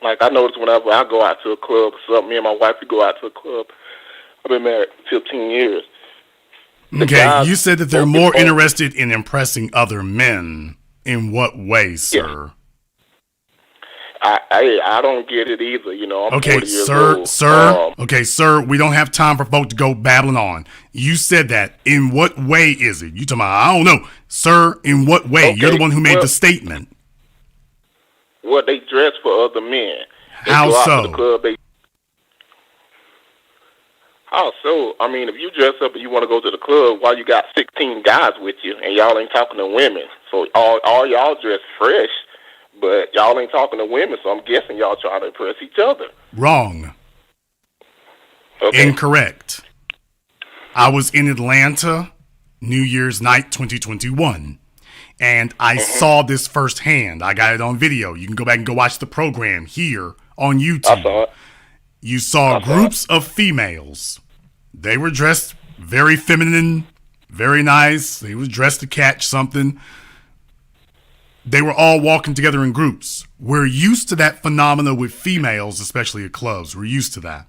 Like I notice whenever I go out to a club or something, me and my wife, we go out to a club. I've been married 15 years. Okay, you said that they're more interested in impressing other men. In what way, sir? I don't get it either. I'm 40 years old. Sir, we don't have time for folk to go babbling on. You said that. In what way is it? You talking about, I don't know. Sir, in what way? Okay, you're the one who made the statement. Well, they dress for other men. They How go out so? to the club, How so? I mean, if you dress up and you want to go to the club while you got 16 guys with you and y'all ain't talking to women, so all y'all dress fresh, but y'all ain't talking to women, so I'm guessing y'all trying to impress each other. Wrong. Okay. Incorrect. I was in Atlanta, New Year's night 2021, and I saw this firsthand. I got it on video. You can go back and go watch the program here on YouTube. I saw it. You saw groups of females. They were dressed very feminine, very nice. They were dressed to catch something. They were all walking together in groups. We're used to that phenomena with females, especially at clubs. We're used to that.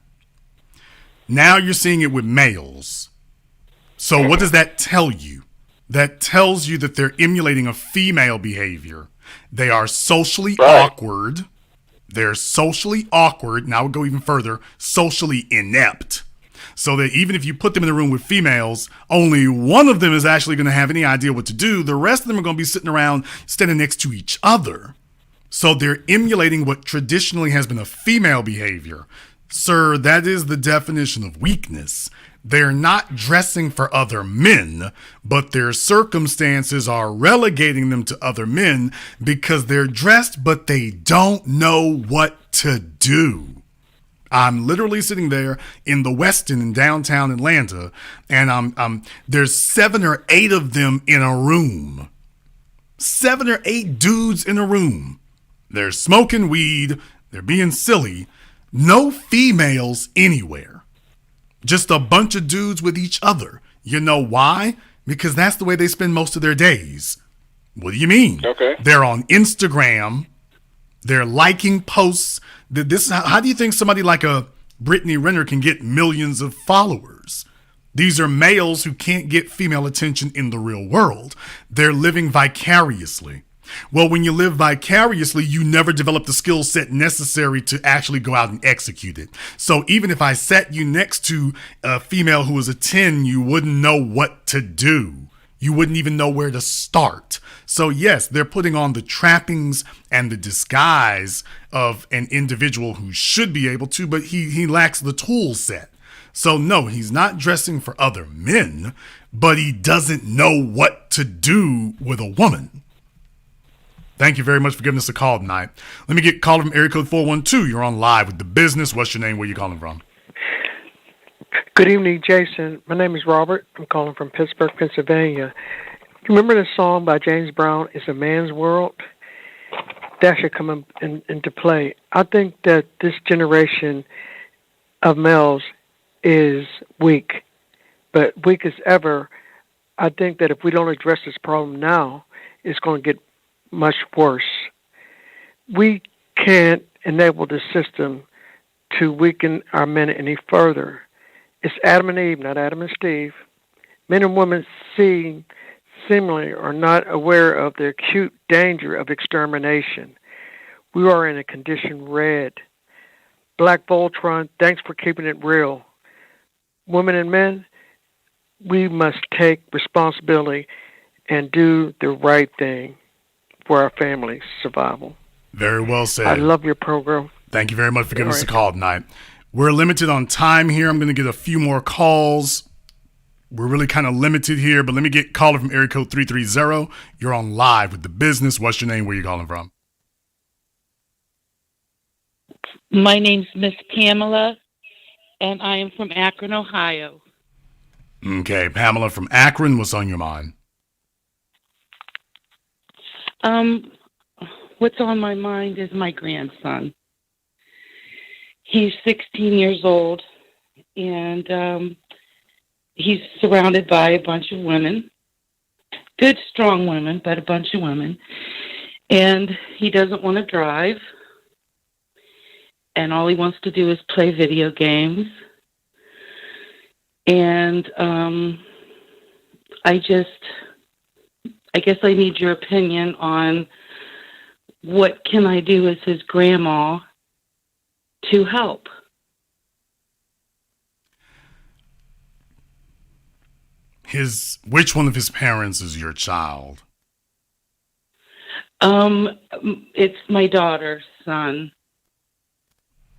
Now you're seeing it with males. So what does that tell you? That tells you that they're emulating a female behavior. They are socially awkward. They're socially awkward. Now I would go even further, socially inept. So that even if you put them in a room with females, only one of them is actually going to have any idea what to do. The rest of them are going to be sitting around standing next to each other. So they're emulating what traditionally has been a female behavior. Sir, that is the definition of weakness. They're not dressing for other men, but their circumstances are relegating them to other men because they're dressed, but they don't know what to do. I'm literally sitting there in the Westin in downtown Atlanta, and there's 7 or 8 of them in a room. 7 or 8 dudes in a room. They're smoking weed. They're being silly. No females anywhere. Just a bunch of dudes with each other. You know why? Because that's the way they spend most of their days. What do you mean? Okay. They're on Instagram. They're liking posts. How do you think somebody like a Brittany Renner can get millions of followers? These are males who can't get female attention in the real world. They're living vicariously. Well, when you live vicariously, you never develop the skill set necessary to actually go out and execute it. So even if I sat you next to a female who was a 10, you wouldn't know what to do. You wouldn't even know where to start. So yes, they're putting on the trappings and the disguise of an individual who should be able to, but he lacks the tool set. So no, he's not dressing for other men, but he doesn't know what to do with a woman. Thank you very much for giving us a call tonight. Let me get caller from area code 412. You're on live with The Business. What's your name? Where you calling from? Good evening, Jason. My name is Robert. I'm calling from Pittsburgh, Pennsylvania. Remember the song by James Brown, It's a Man's World? That should come into play. I think that this generation of males is weak, but weak as ever. I think that if we don't address this problem now, it's going to get much worse. We can't enable the system to weaken our men any further. It's Adam and Eve, not Adam and Steve. Men and women seemingly are not aware of the acute danger of extermination. We are in a condition red. Black Voltron, thanks for keeping it real. Women and men, we must take responsibility and do the right thing for our family's survival. Very well said. I love your program. Thank you very much for giving us a call tonight. We're limited on time here. I'm going to get a few more calls. We're really kind of limited here, but let me get caller from area code 330. You're on live with The Business. What's your name? Where are you calling from? My name's Miss Pamela, and I am from Akron, Ohio. Okay, Pamela from Akron. What's on your mind? What's on my mind is my grandson. He's 16 years old, and he's surrounded by a bunch of women. Good, strong women, but a bunch of women. And he doesn't want to drive. And all he wants to do is play video games. And I guess I need your opinion on what can I do as his grandma to help. Which one of his parents is your child? It's my daughter's son.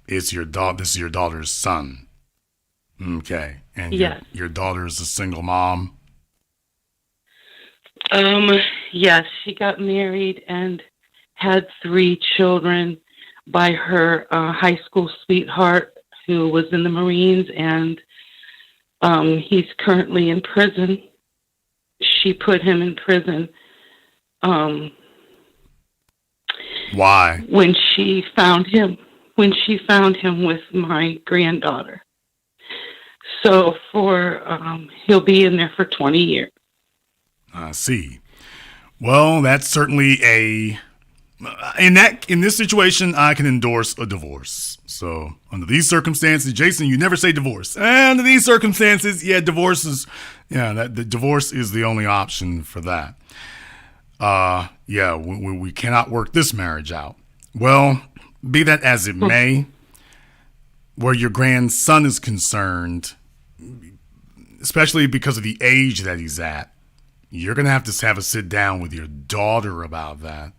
This is your daughter's son. Okay. And yes. Your daughter is a single mom? Yes, she got married and had 3 children by her high school sweetheart who was in the Marines, and he's currently in prison. She put him in prison. Why? When she found him with my granddaughter. So he'll be in there for 20 years. I see. Well, that's certainly in this situation, I can endorse a divorce. So under these circumstances, Jason, you never say divorce. And under these circumstances, the divorce is the only option for that. We cannot work this marriage out. Well, be that as it may, where your grandson is concerned, especially because of the age that he's at, you're going to have a sit down with your daughter about that.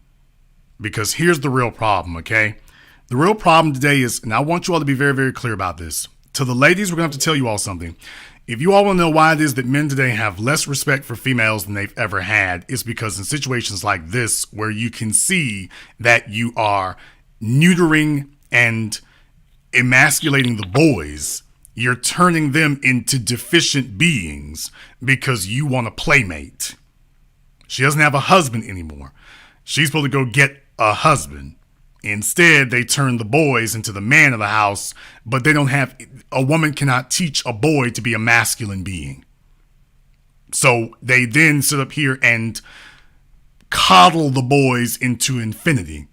Because here's the real problem, okay? The real problem today is, and I want you all to be very, very clear about this. To the ladies, we're going to have to tell you all something. If you all want to know why it is that men today have less respect for females than they've ever had, it's because in situations like this, where you can see that you are neutering and emasculating the boys, you're turning them into deficient beings because you want a playmate. She doesn't have a husband anymore. She's supposed to go get a husband. Instead, they turn the boys into the man of the house, but a woman cannot teach a boy to be a masculine being. So they then sit up here and coddle the boys into infinity.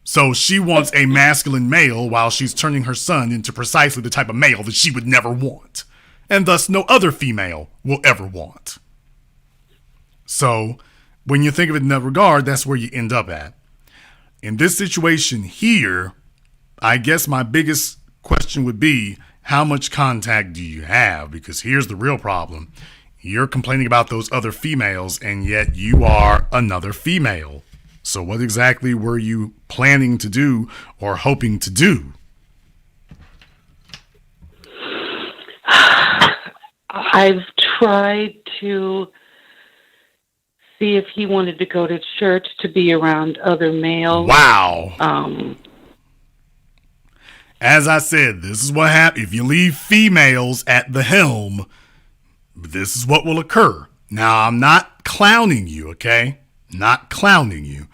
So she wants a masculine male while she's turning her son into precisely the type of male that she would never want, and thus no other female will ever want. So when you think of it in that regard, that's where you end up at. In this situation here, I guess my biggest question would be, how much contact do you have? Because here's the real problem. You're complaining about those other females, and yet you are another female. So what exactly were you planning to do or hoping to do? I've tried to see if he wanted to go to church to be around other males. Wow. As I said, this is what happens if you leave females at the helm. This is what will occur. Now, I'm not clowning you, okay? Not clowning you.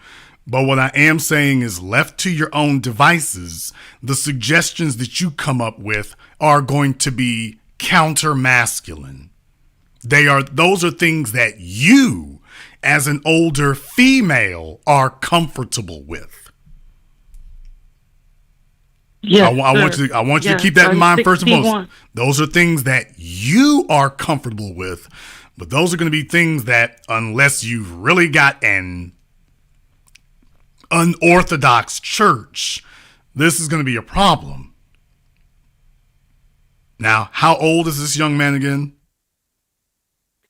But what I am saying is, left to your own devices, the suggestions that you come up with are going to be counter-masculine. Those are things that you, as an older female, are comfortable with. Yes, I want you to keep that in mind first and 61. foremost. Those are things that you are comfortable with, but those are going to be things that, unless you've really got an unorthodox church, this is going to be a problem. Now, how old is this young man again?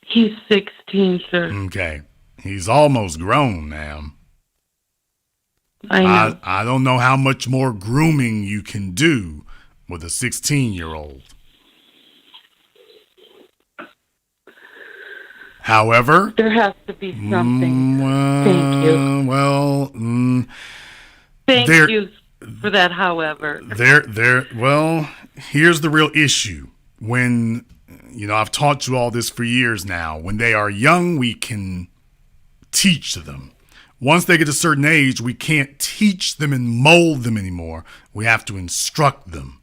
He's 16, sir. Okay. He's almost grown, ma'am. I know. I don't know how much more grooming you can do with a 16-year-old. However, there has to be something. Thank you. Well, Thank you for that, however. Well, here's the real issue. When, I've taught you all this for years now. When they are young, we can teach them. Once they get a certain age, we can't teach them and mold them anymore. We have to instruct them.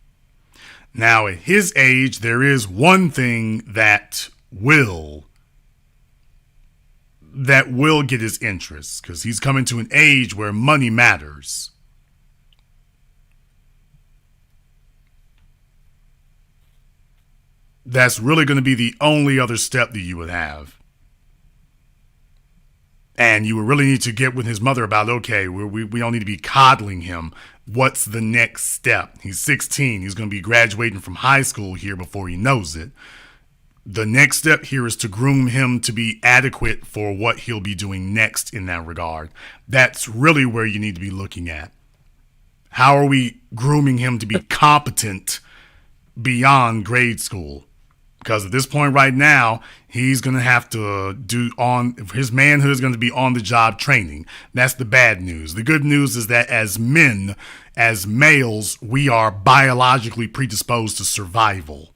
Now, at his age, there is one thing that will get his interest, because he's coming to an age where money matters. That's really going to be the only other step that you would have. And you would really need to get with his mother about, okay, we don't need to be coddling him. What's the next step? He's 16. He's going to be graduating from high school here before he knows it. The next step here is to groom him to be adequate for what he'll be doing next in that regard. That's really where you need to be looking at. How are we grooming him to be competent beyond grade school? Because at this point right now, he's going to have to his manhood is going to be on the job training. That's the bad news. The good news is that as men, as males, we are biologically predisposed to survival.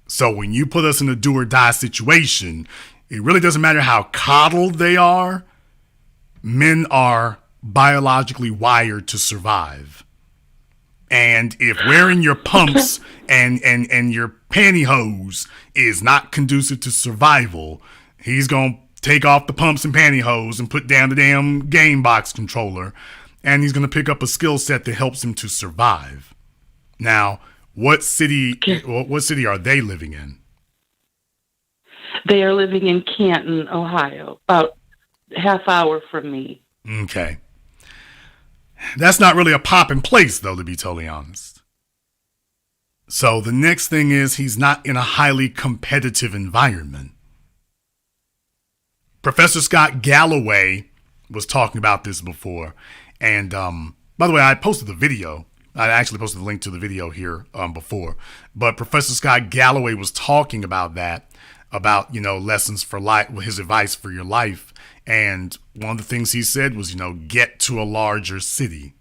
So when you put us in a do or die situation, it really doesn't matter how coddled they are. Men are biologically wired to survive. And if wearing your pumps and your pantyhose is not conducive to survival, he's going to take off the pumps and pantyhose and put down the damn game box controller, and he's going to pick up a skill set that helps him to survive. Now, what city are they living in? They are living in Canton, Ohio, about half hour from me. Okay. That's not really a poppin' place, though, to be totally honest. So the next thing is he's not in a highly competitive environment. Professor Scott Galloway was talking about this before. And by the way, I posted the video. I actually posted the link to the video here before. But Professor Scott Galloway was talking about that, about, lessons for life, his advice for your life. And one of the things he said was, get to a larger city.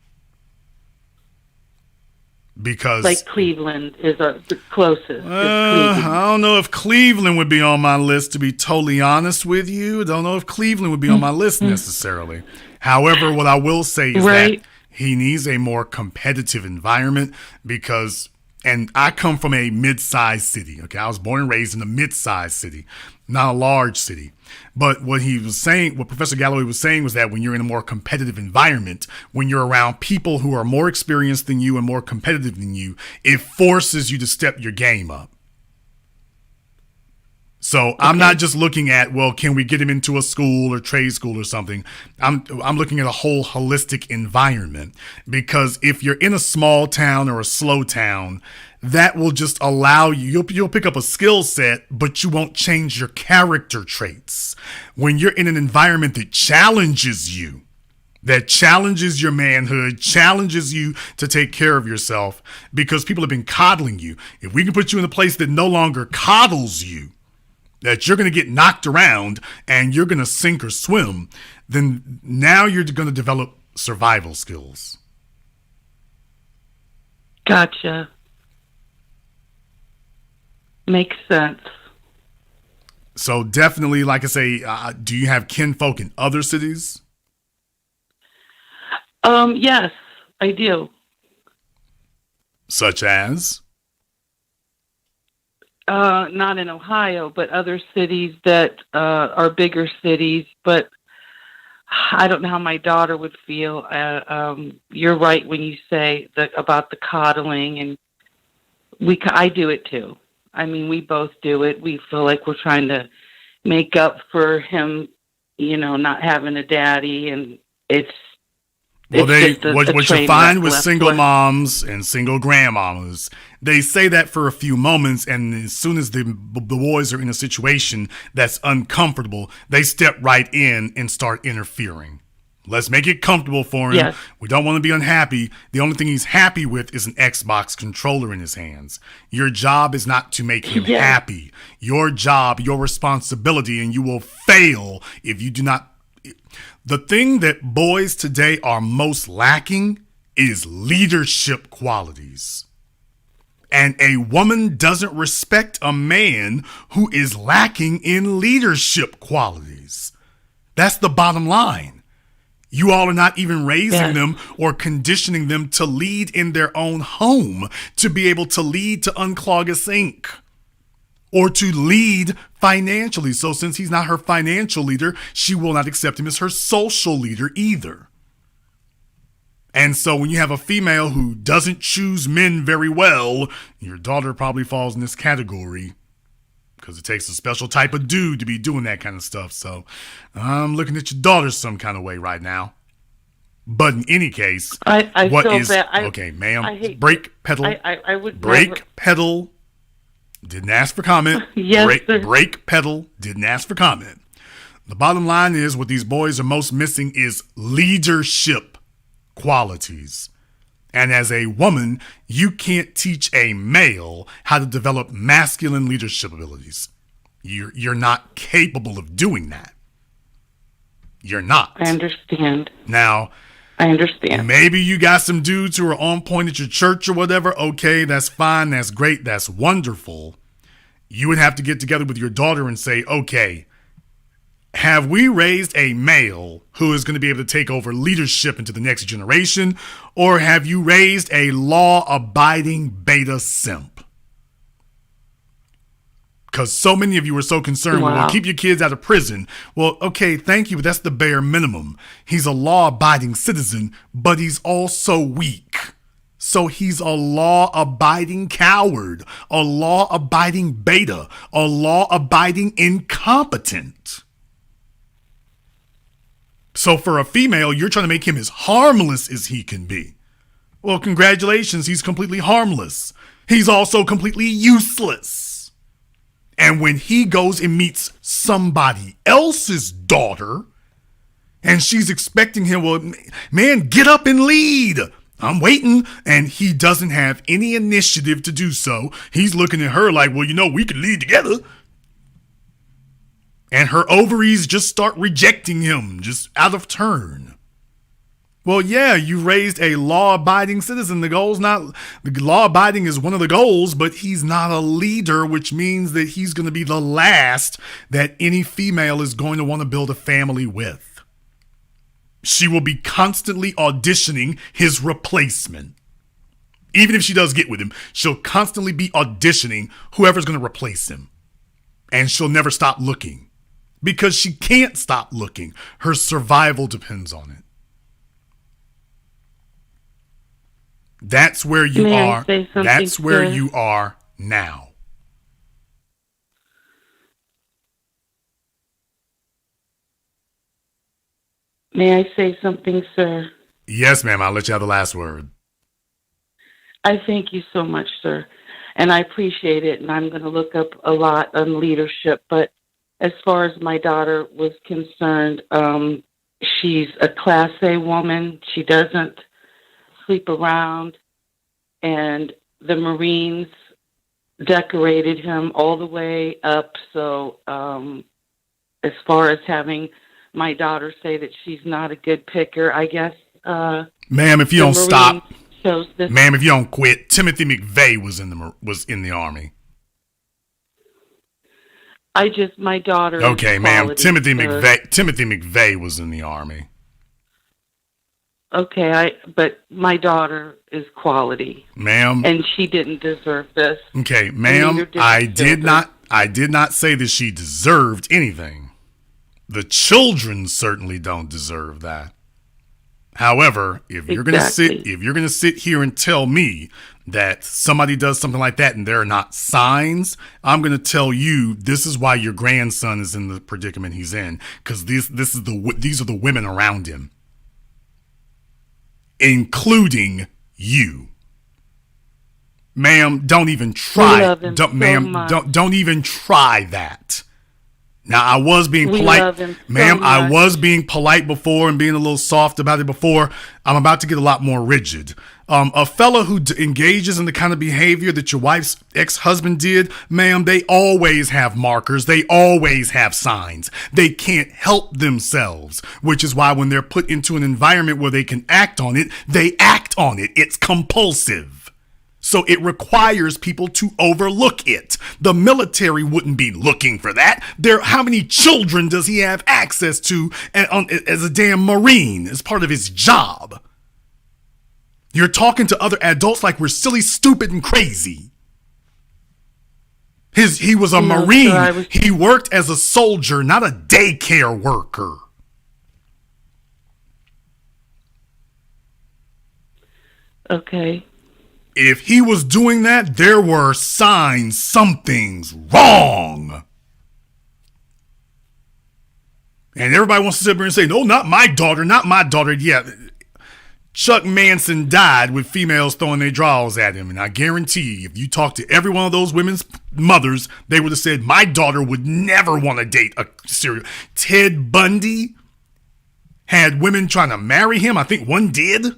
Because like Cleveland is the closest. I don't know if Cleveland would be on my list, to be totally honest with you. I don't know if Cleveland would be on my list necessarily. However, what I will say is that he needs a more competitive environment because, and I come from a mid-sized city. Okay, I was born and raised in a mid-sized city, not a large city. But what Professor Galloway was saying was that when you're in a more competitive environment, when you're around people who are more experienced than you and more competitive than you, it forces you to step your game up. So I'm not just looking at, well, can we get him into a school or trade school or something? I'm looking at a whole holistic environment, because if you're in a small town or a slow town, that will just allow you, you'll pick up a skill set, but you won't change your character traits. When you're in an environment that challenges you, that challenges your manhood, challenges you to take care of yourself, because people have been coddling you. If we can put you in a place that no longer coddles you, that you're going to get knocked around and you're going to sink or swim, then now you're going to develop survival skills. Gotcha. Makes sense. So definitely, like I say, do you have kinfolk in other cities? Yes, I do. Such as? Not in Ohio, but other cities that are bigger cities. But I don't know how my daughter would feel. You're right when you say about the coddling, and I do it too. I mean, we both do it. We feel like we're trying to make up for him, not having a daddy, and it's. Well, what you find with single moms and single grandmamas, they say that for a few moments, and as soon as the boys are in a situation that's uncomfortable, they step right in and start interfering. Let's make it comfortable for him. Yes. We don't want to be unhappy. The only thing he's happy with is an Xbox controller in his hands. Your job is not to make him happy. Your job, your responsibility, and you will fail if you do not. The thing that boys today are most lacking is leadership qualities. And a woman doesn't respect a man who is lacking in leadership qualities. That's the bottom line. You all are not even raising them or conditioning them to lead in their own home, to be able to lead to unclog a sink, or to lead financially. So since he's not her financial leader, she will not accept him as her social leader either. And so when you have a female who doesn't choose men very well, your daughter probably falls in this category, because it takes a special type of dude to be doing that kind of stuff. So I'm looking at your daughter some kind of way right now. But in any case, I what feel is... that okay, ma'am, brake pedal. I would brake never... pedal. Didn't ask for comment. Yes, brake pedal. Didn't ask for comment. The bottom line is what these boys are most missing is leadership qualities. And as a woman, you can't teach a male how to develop masculine leadership abilities. You're not capable of doing that. You're not. I understand. Now, I understand. Maybe you got some dudes who are on point at your church or whatever. Okay, that's fine. That's great. That's wonderful. You would have to get together with your daughter and say, okay, have we raised a male who is going to be able to take over leadership into the next generation? Or have you raised a law-abiding beta simp? Because so many of you are so concerned, well, keep your kids out of prison. Well, okay, thank you, but that's the bare minimum. He's a law-abiding citizen, but he's also weak. So he's a law-abiding coward, a law-abiding beta, a law-abiding incompetent. So for a female, you're trying to make him as harmless as he can be. Well, congratulations, he's completely harmless. He's also completely useless. And when he goes and meets somebody else's daughter, and she's expecting him, well, man, get up and lead. I'm waiting. And he doesn't have any initiative to do so. He's looking at her like, well, we could lead together. And her ovaries just start rejecting him, just out of turn. Well, yeah, you raised a law-abiding citizen. The law-abiding is one of the goals, but he's not a leader, which means that he's going to be the last that any female is going to want to build a family with. She will be constantly auditioning his replacement. Even if she does get with him, she'll constantly be auditioning whoever's going to replace him. And she'll never stop looking. Because she can't stop looking. Her survival depends on it. That's where you are. That's where you are now. May I say something, sir? Yes, ma'am. I'll let you have the last word. I thank you so much, sir. and I appreciate it, and I'm going to look up a lot on leadership. But as far as my daughter was concerned, she's a Class A woman. She doesn't sleep around, and the Marines decorated him all the way up. So as far as having my daughter say that she's not a good picker, I guess. Ma'am, if you don't stop, this. ma'am, if you don't quit, Timothy McVeigh was in the Army. My daughter. Okay, ma'am. Quality, Timothy McVeigh was in the Army. Okay, but my daughter is quality, ma'am, and she didn't deserve this. Okay, ma'am, I did not say that she deserved anything. The children certainly don't deserve that. However, if you're gonna sit here and tell me that somebody does something like that and there are not signs, I'm gonna tell you this is why your grandson is in the predicament he's in, because these are the women around him, including you. Ma'am, don't even try. Don't even try that. Now, I was being polite. Ma'am, I was being polite before and being a little soft about it before. I'm about to get a lot more rigid. A fella who engages in the kind of behavior that your wife's ex-husband did, ma'am, they always have markers. They always have signs. They can't help themselves, which is why when they're put into an environment where they can act on it, they act on it. It's compulsive. So it requires people to overlook it. The military wouldn't be looking for that. How many children does he have access to as a damn Marine, as part of his job? You're talking to other adults like we're silly, stupid, and crazy. He was a Marine. He worked as a soldier, not a daycare worker. Okay. If he was doing that, there were signs something's wrong. And everybody wants to sit there and say, no, not my daughter, not my daughter. Yeah, Chuck Manson died with females throwing their drawers at him. And I guarantee you, if you talk to every one of those women's mothers, they would have said, my daughter would never want to date a serial. Ted Bundy had women trying to marry him. I think one did.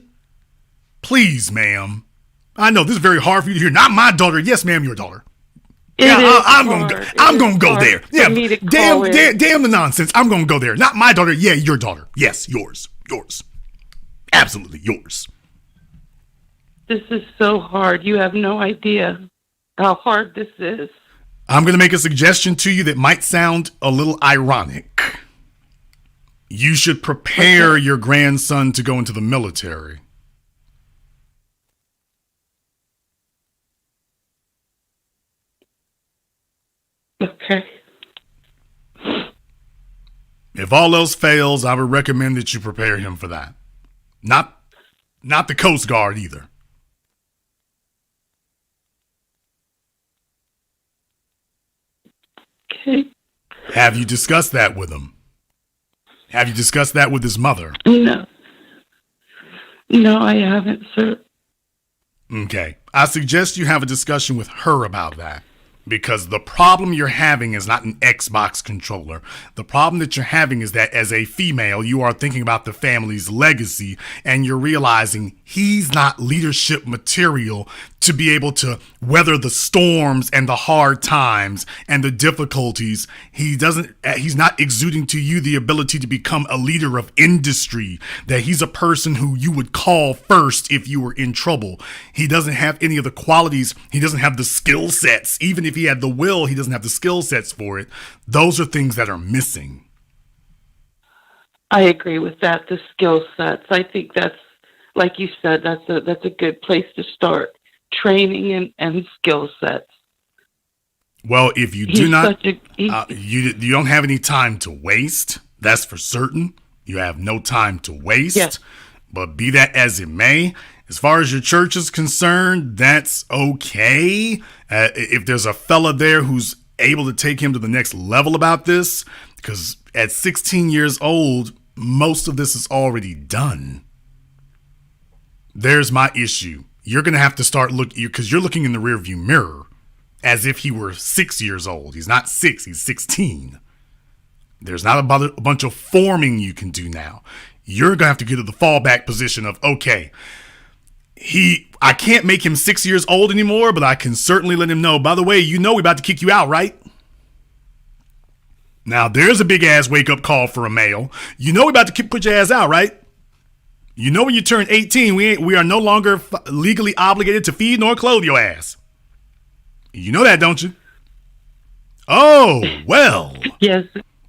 Please, ma'am. I know this is very hard for you to hear. Not my daughter. Yes, ma'am, your daughter. I'm gonna go there. Yeah, damn the nonsense. I'm gonna go there. Not my daughter. Yeah, your daughter. Yes, yours. Absolutely yours. This is so hard. You have no idea how hard this is. I'm gonna make a suggestion to you that might sound a little ironic. You should prepare your grandson to go into the military. Okay. If all else fails, I would recommend that you prepare him for that. Not the Coast Guard either. Okay. Have you discussed that with him? Have you discussed that with his mother? No. No, I haven't, sir. Okay. I suggest you have a discussion with her about that. Because the problem you're having is not an Xbox controller. The problem that you're having is that as a female, you are thinking about the family's legacy and you're realizing he's not leadership material to be able to weather the storms and the hard times and the difficulties. He's not exuding to you the ability to become a leader of industry, that he's a person who you would call first if you were in trouble. He doesn't have any of the qualities. He doesn't have the skill sets. Even if he had the will, he doesn't have the skill sets for it. Those are things that are missing. I agree with that. The skill sets. I think that's, like you said, that's a good place to start. Training and skill sets. Well, if you do not, you don't have any time to waste. That's for certain. You have no time to waste. Yes. But be that as it may, as far as your church is concerned, that's okay. If there's a fella there who's able to take him to the next level about this, because at 16 years old, most of this is already done. There's my issue. You're going to have to start looking, because you're looking in the rearview mirror. as if he were 6 years old. He's not 6, he's 16. There's not a bunch of forming you can do now. You're going to have to get to the fallback position of, okay, I can't make him 6 years old anymore, but I can certainly let him know, by the way, we're about to kick you out, right? Now, there's a big-ass wake-up call for a male. We're about to put your ass out, right? When you turn 18, we are no longer legally obligated to feed nor clothe your ass. You know that, don't you? Oh, well. Yes.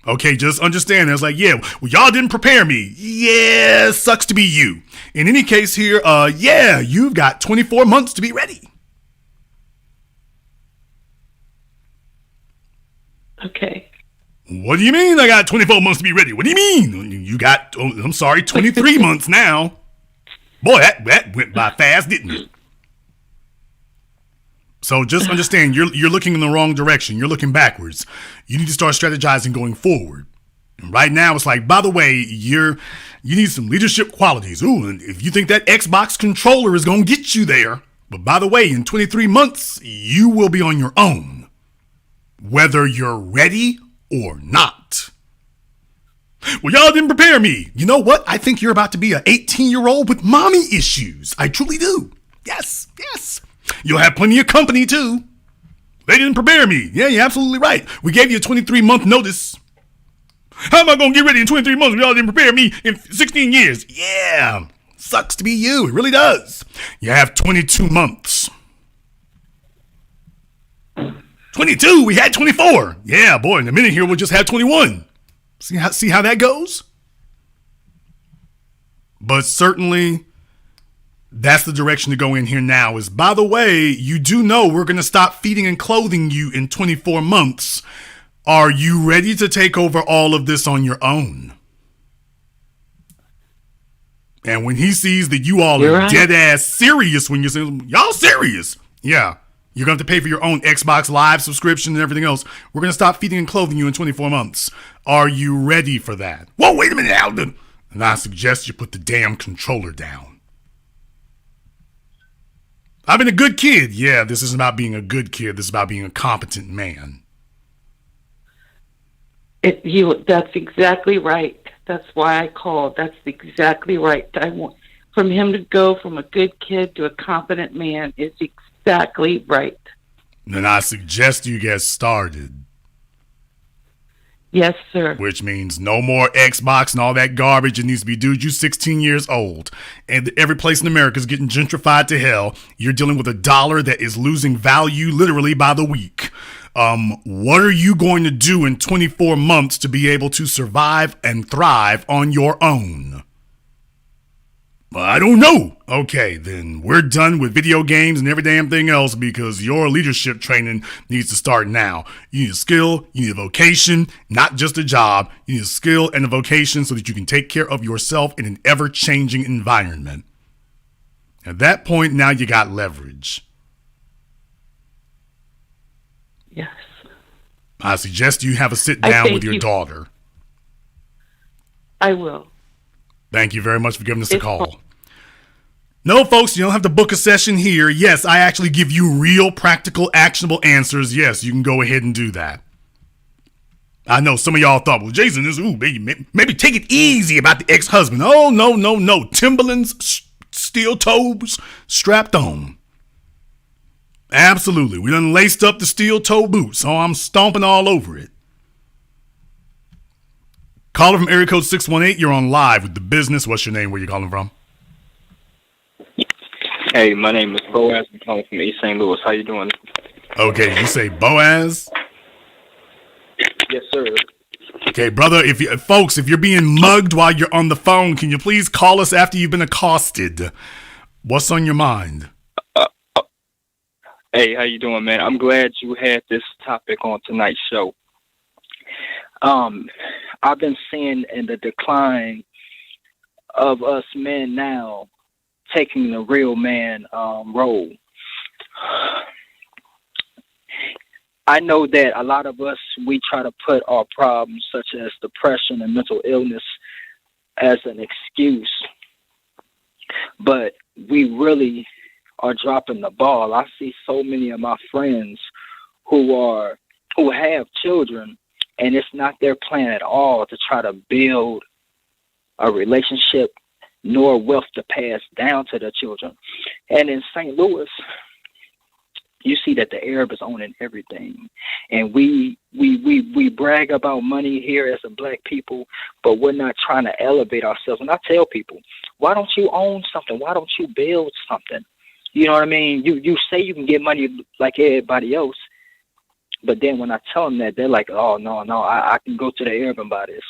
Okay, just understand. It's like, yeah, well, y'all didn't prepare me. Yeah, sucks to be you. In any case here, yeah, you've got 24 months to be ready. Okay. What do you mean I got 24 months to be ready? What do you mean? You got, 23 months now. Boy, that went by fast, didn't it? So just understand, you're looking in the wrong direction. You're looking backwards. You need to start strategizing going forward. And right now, it's like, by the way, you need some leadership qualities. Ooh, and if you think that Xbox controller is going to get you there, but by the way, in 23 months, you will be on your own, whether you're ready or not. Well, y'all didn't prepare me. You know what? I think you're about to be an 18-year-old with mommy issues. I truly do. Yes. You'll have plenty of company, too. They didn't prepare me. Yeah, you're absolutely right. We gave you a 23-month notice. How am I going to get ready in 23 months if y'all didn't prepare me in 16 years? Yeah, sucks to be you. It really does. You have 22 months. 22? We had 24. Yeah, boy, in a minute here, we'll just have 21. See how that goes? But certainly, that's the direction to go in here now is, by the way, you do know we're going to stop feeding and clothing you in 24 months. Are you ready to take over all of this on your own? And when he sees that you all are dead ass serious when you're saying, y'all serious? Yeah. You're going to have to pay for your own Xbox Live subscription and everything else. We're going to stop feeding and clothing you in 24 months. Are you ready for that? Whoa, wait a minute, Alden. And I suggest you put the damn controller down. I've been a good kid. Yeah, this isn't about being a good kid. This is about being a competent man. That's exactly right. That's why I called. That's exactly right. I want from him to go from a good kid to a competent man is exactly right. Then I suggest you get started. Yes, sir. Which means no more Xbox and all that garbage. It needs to be, dude, you're 16 years old. And every place in America is getting gentrified to hell. You're dealing with a dollar that is losing value literally by the week. What are you going to do in 24 months to be able to survive and thrive on your own? I don't know. Okay, then we're done with video games and every damn thing else because your leadership training needs to start now. You need a skill, you need a vocation, not just a job. You need a skill and a vocation so that you can take care of yourself in an ever-changing environment. At that point, now you got leverage. Yes. I suggest you have a sit down with your daughter. I will. Thank you very much for giving us a call. No, folks, you don't have to book a session here. Yes, I actually give you real, practical, actionable answers. Yes, you can go ahead and do that. I know some of y'all thought, well, Jason, maybe take it easy about the ex-husband. Oh, no. Timberlands, steel toes, strapped on. Absolutely. We done laced up the steel toe boots, so I'm stomping all over it. Caller from area code 618, you're on live with The Business. What's your name? Where you calling from? Hey, my name is Boaz. I'm calling from East St. Louis. How you doing? Okay, you say Boaz? Yes, sir. Okay, brother, if you're being mugged while you're on the phone, can you please call us after you've been accosted? What's on your mind? Hey, how you doing, man? I'm glad you had this topic on tonight's show. I've been seeing in the decline of us men now taking the real man role. I know that a lot of us, we try to put our problems such as depression and mental illness as an excuse, but we really are dropping the ball. I see so many of my friends who have children, and it's not their plan at all to try to build a relationship nor wealth to pass down to their children. And in St. Louis, you see that the Arab is owning everything. And we brag about money here as a black people, but we're not trying to elevate ourselves. And I tell people, why don't you own something? Why don't you build something? You know what I mean? You say you can get money like everybody else, but then when I tell them that, they're like, oh, no, I can go to the Arab and buy this.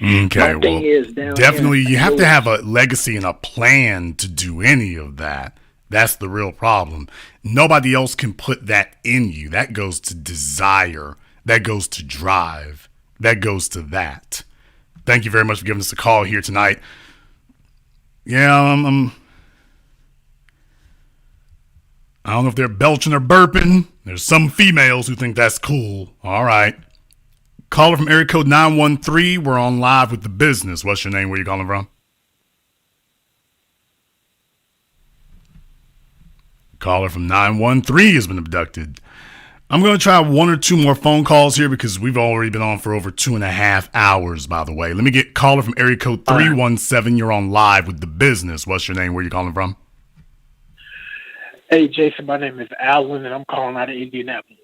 Okay, well, definitely you have to have a legacy and a plan to do any of that. That's the real problem. Nobody else can put that in you. That goes to desire. That goes to drive. That goes to that. Thank you very much for giving us a call here tonight. Yeah, I don't know if they're belching or burping. There's some females who think that's cool. All right. Caller from area code 913. We're on live with The Business. What's your name? Where you calling from? Caller from 913 has been abducted. I'm going to try one or two more phone calls here because we've already been on for over 2.5 hours, by the way. Let me get caller from area code 317. You're on live with The Business. What's your name? Where you calling from? Hey, Jason, my name is Alan, and I'm calling out of Indianapolis.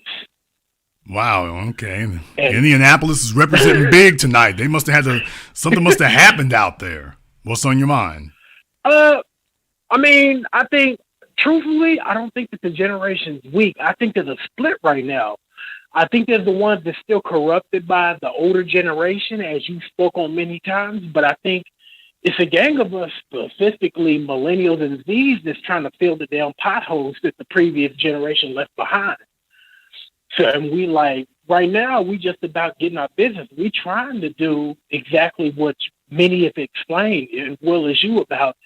Wow, okay. Indianapolis is representing big tonight. They must have had something must have happened out there. What's on your mind? I mean, I think, truthfully, I don't think that the generation's weak. I think there's a split right now. I think there's the ones that's still corrupted by the older generation, as you spoke on many times, but I think it's a gang of us, specifically millennials and Z's, that's trying to fill the damn potholes that the previous generation left behind. So, and we right now, we just about getting our business. We trying to do exactly what many have explained, as well as you, about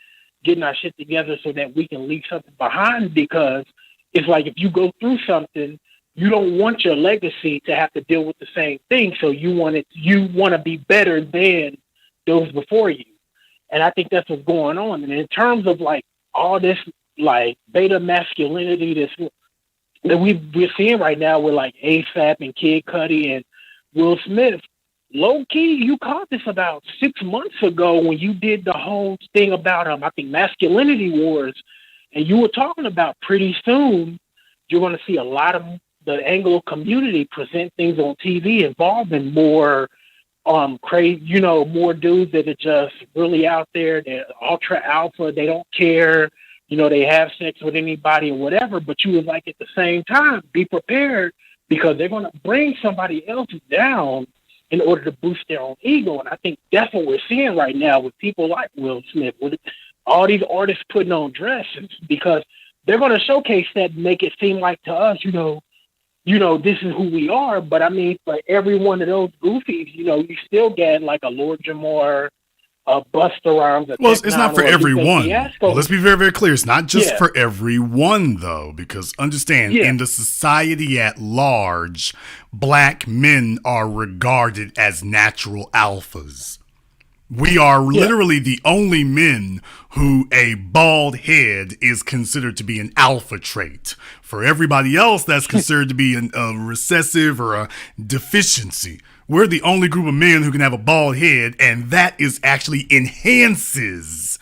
getting our shit together so that we can leave something behind, because it's like if you go through something, you don't want your legacy to have to deal with the same thing. So you want to be better than those before you. And I think that's what's going on. And in terms of all this beta masculinity that we're seeing right now with ASAP and Kid Cudi and Will Smith, low key, you caught this about 6 months ago when you did the whole thing about I think masculinity wars, and you were talking about pretty soon you're going to see a lot of the Anglo community present things on TV involving more crazy, more dudes that are just really out there. They're ultra alpha. They don't care. They have sex with anybody or whatever. But you was at the same time, be prepared, because they're going to bring somebody else down in order to boost their own ego. And I think that's what we're seeing right now with people like Will Smith, with all these artists putting on dresses, because they're going to showcase that and make it seem like to us, this is who we are. But I mean, for every one of those goofies, you still get a Lord Jamar, a Busta Rhymes. Well, it's not for everyone. Well, let's be very, very clear. It's not just for everyone, though, because understand, in the society at large, black men are regarded as natural alphas. We are literally the only men who a bald head is considered to be an alpha trait. For everybody else, that's considered to be a recessive or a deficiency. We're the only group of men who can have a bald head, and that is actually enhances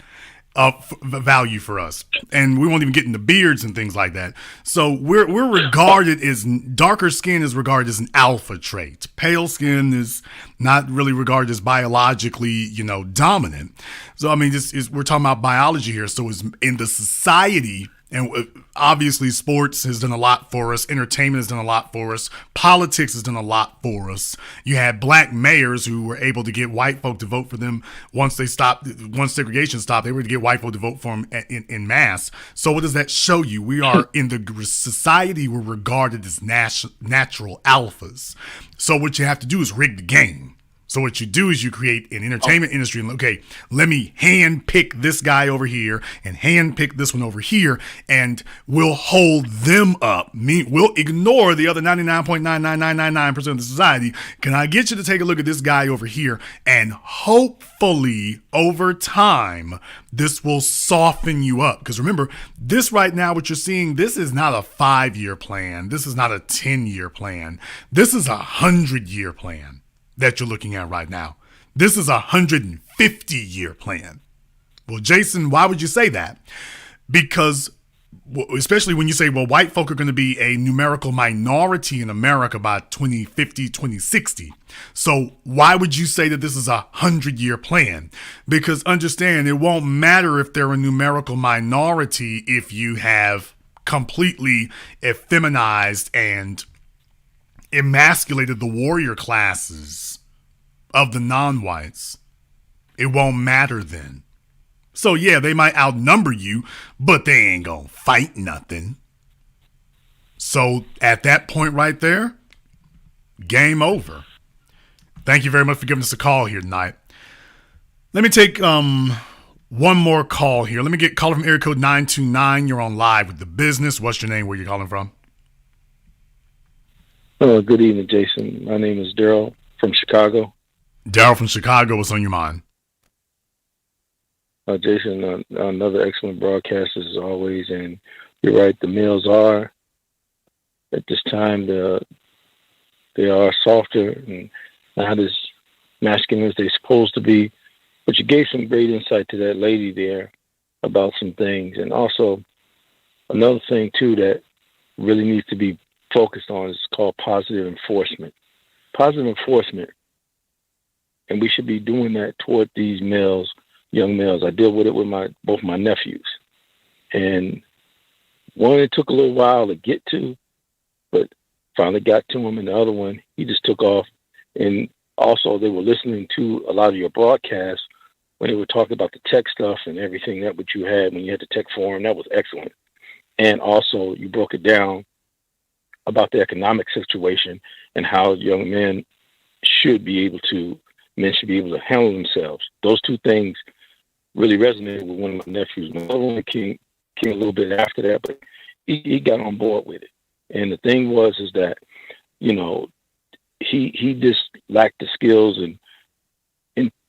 value for us. And we won't even get into beards and things like that. So we're regarded as, darker skin is regarded as an alpha trait. Pale skin is not really regarded as biologically, dominant. So, I mean, we're talking about biology here. So it's in the society. And obviously sports has done a lot for us. Entertainment has done a lot for us. Politics has done a lot for us. You had black mayors who were able to get white folk to vote for them once segregation stopped. They were to get white folk to vote for them in mass. So what does that show you? We are in the society, we're regarded as natural alphas. So what you have to do is rig the game. So what you do is you create an entertainment industry and, okay, let me hand pick this guy over here and hand pick this one over here, and we'll hold them up. We'll ignore the other 99.99999% of the society. Can I get you to take a look at this guy over here? And hopefully over time, this will soften you up. Because remember, this right now, what you're seeing, this is not a 5-year plan. This is not a 10-year plan. This is a 100-year plan that you're looking at right now. This is a 150-year plan. Well, Jason, why would you say that? Because, especially when you say, well, white folk are going to be a numerical minority in America by 2050, 2060. So why would you say that this is a 100-year plan? Because understand, it won't matter if they're a numerical minority if you have completely effeminized and emasculated the warrior classes of the non-whites. It won't matter then. So yeah, they might outnumber you, but they ain't gonna fight nothing. So at that point right there, game over. Thank you very much for giving us a call here tonight. Let me take one more call here. Let me get caller from area code 929. You're on live with The Business. What's your name? Where you calling from? Good evening, Jason. My name is Daryl from Chicago. Daryl from Chicago, what's on your mind? Jason, another excellent broadcast as always, and you're right, the males are, at this time, they are softer and not as masculine as they're supposed to be, but you gave some great insight to that lady there about some things, and also another thing, too, that really needs to be focused on is called positive enforcement. Positive enforcement, and we should be doing that toward these males, young males. I deal with it with both my nephews, and one it took a little while to get to, but finally got to him, and the other one he just took off. And also, they were listening to a lot of your broadcasts when they were talking about the tech stuff and everything that what you had when you had the tech forum. That was excellent, and also you broke it down about the economic situation and how young men should be able to handle themselves. Those two things really resonated with one of my nephews. My other one came a little bit after that, but he got on board with it. And the thing is that, he just lacked the skills, and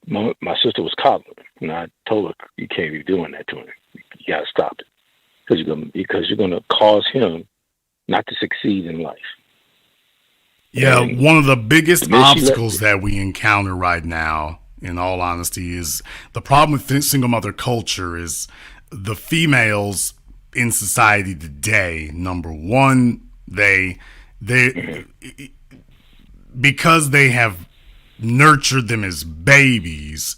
my sister was coddling him. And I told her, you can't be doing that to him. You got to stop it because you're going to cause him not to succeed in life. Yeah, one of the biggest obstacles that we encounter right now, in all honesty, is the problem with single mother culture is the females in society today. Number one, they because they have nurtured them as babies.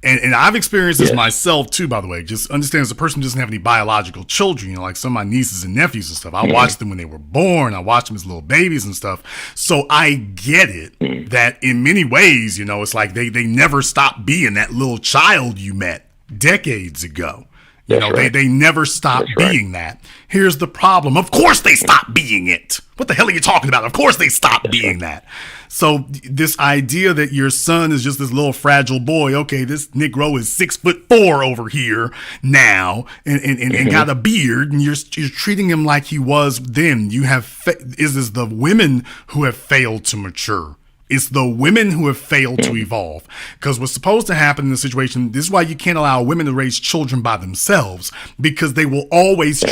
And I've experienced this myself too, by the way. Just understand, as a person who doesn't have any biological children, like some of my nieces and nephews and stuff, I watched them when they were born. I watched them as little babies and stuff. So I get it that in many ways, it's like they never stopped being that little child you met decades ago. They never stopped being that. Here's the problem. Of course they stopped being it. What the hell are you talking about? Of course they stopped being that. So this idea that your son is just this little fragile boy, okay, this Negro is 6'4" over here now and got a beard, and you're treating him like he was then. You have is the women who have failed to mature. It's the women who have failed to evolve. Because what's supposed to happen in the situation, this is why you can't allow women to raise children by themselves, because they will always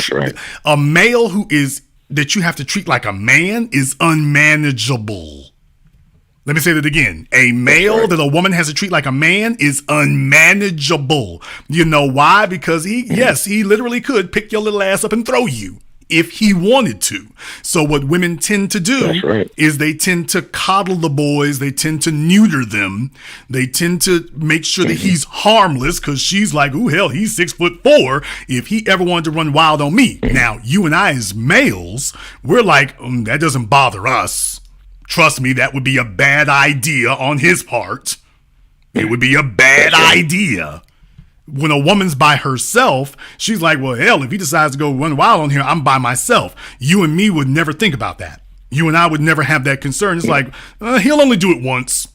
a male that you have to treat like a man is unmanageable. Let me say that again. A male that a woman has to treat like a man is unmanageable. You know why? Because he literally could pick your little ass up and throw you if he wanted to. So what women tend to do is they tend to coddle the boys. They tend to neuter them. They tend to make sure that he's harmless, because she's like, ooh, hell, he's 6'4". If he ever wanted to run wild on me. Now, you and I as males, we're like, that doesn't bother us. Trust me, that would be a bad idea on his part. It would be a bad idea. When a woman's by herself, she's like, well, hell, if he decides to go run wild on here, I'm by myself. You and me would never think about that. You and I would never have that concern. It's like, he'll only do it once.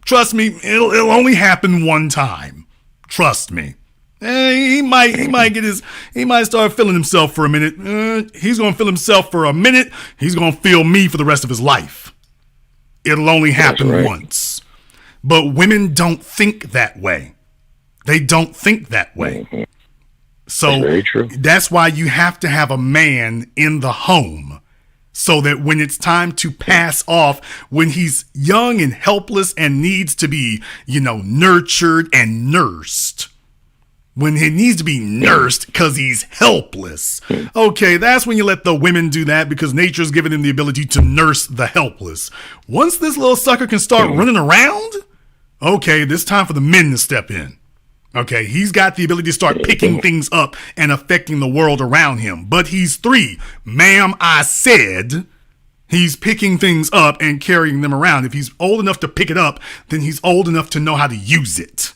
Trust me, it'll only happen one time. Trust me. He might start feeling himself for a minute. He's gonna feel himself for a minute. He's gonna feel me for the rest of his life. It'll only happen once. But women don't think that way. They don't think that way. So that's very true. That's why you have to have a man in the home, so that when it's time to pass off, when he's young and helpless and needs to be, nurtured and nursed, when he needs to be nursed because he's helpless, okay, that's when you let the women do that, because nature's given him the ability to nurse the helpless. Once this little sucker can start running around, okay, this time for the men to step in. Okay, he's got the ability to start picking things up and affecting the world around him. But he's 3. Ma'am, I said he's picking things up and carrying them around. If he's old enough to pick it up, then he's old enough to know how to use it.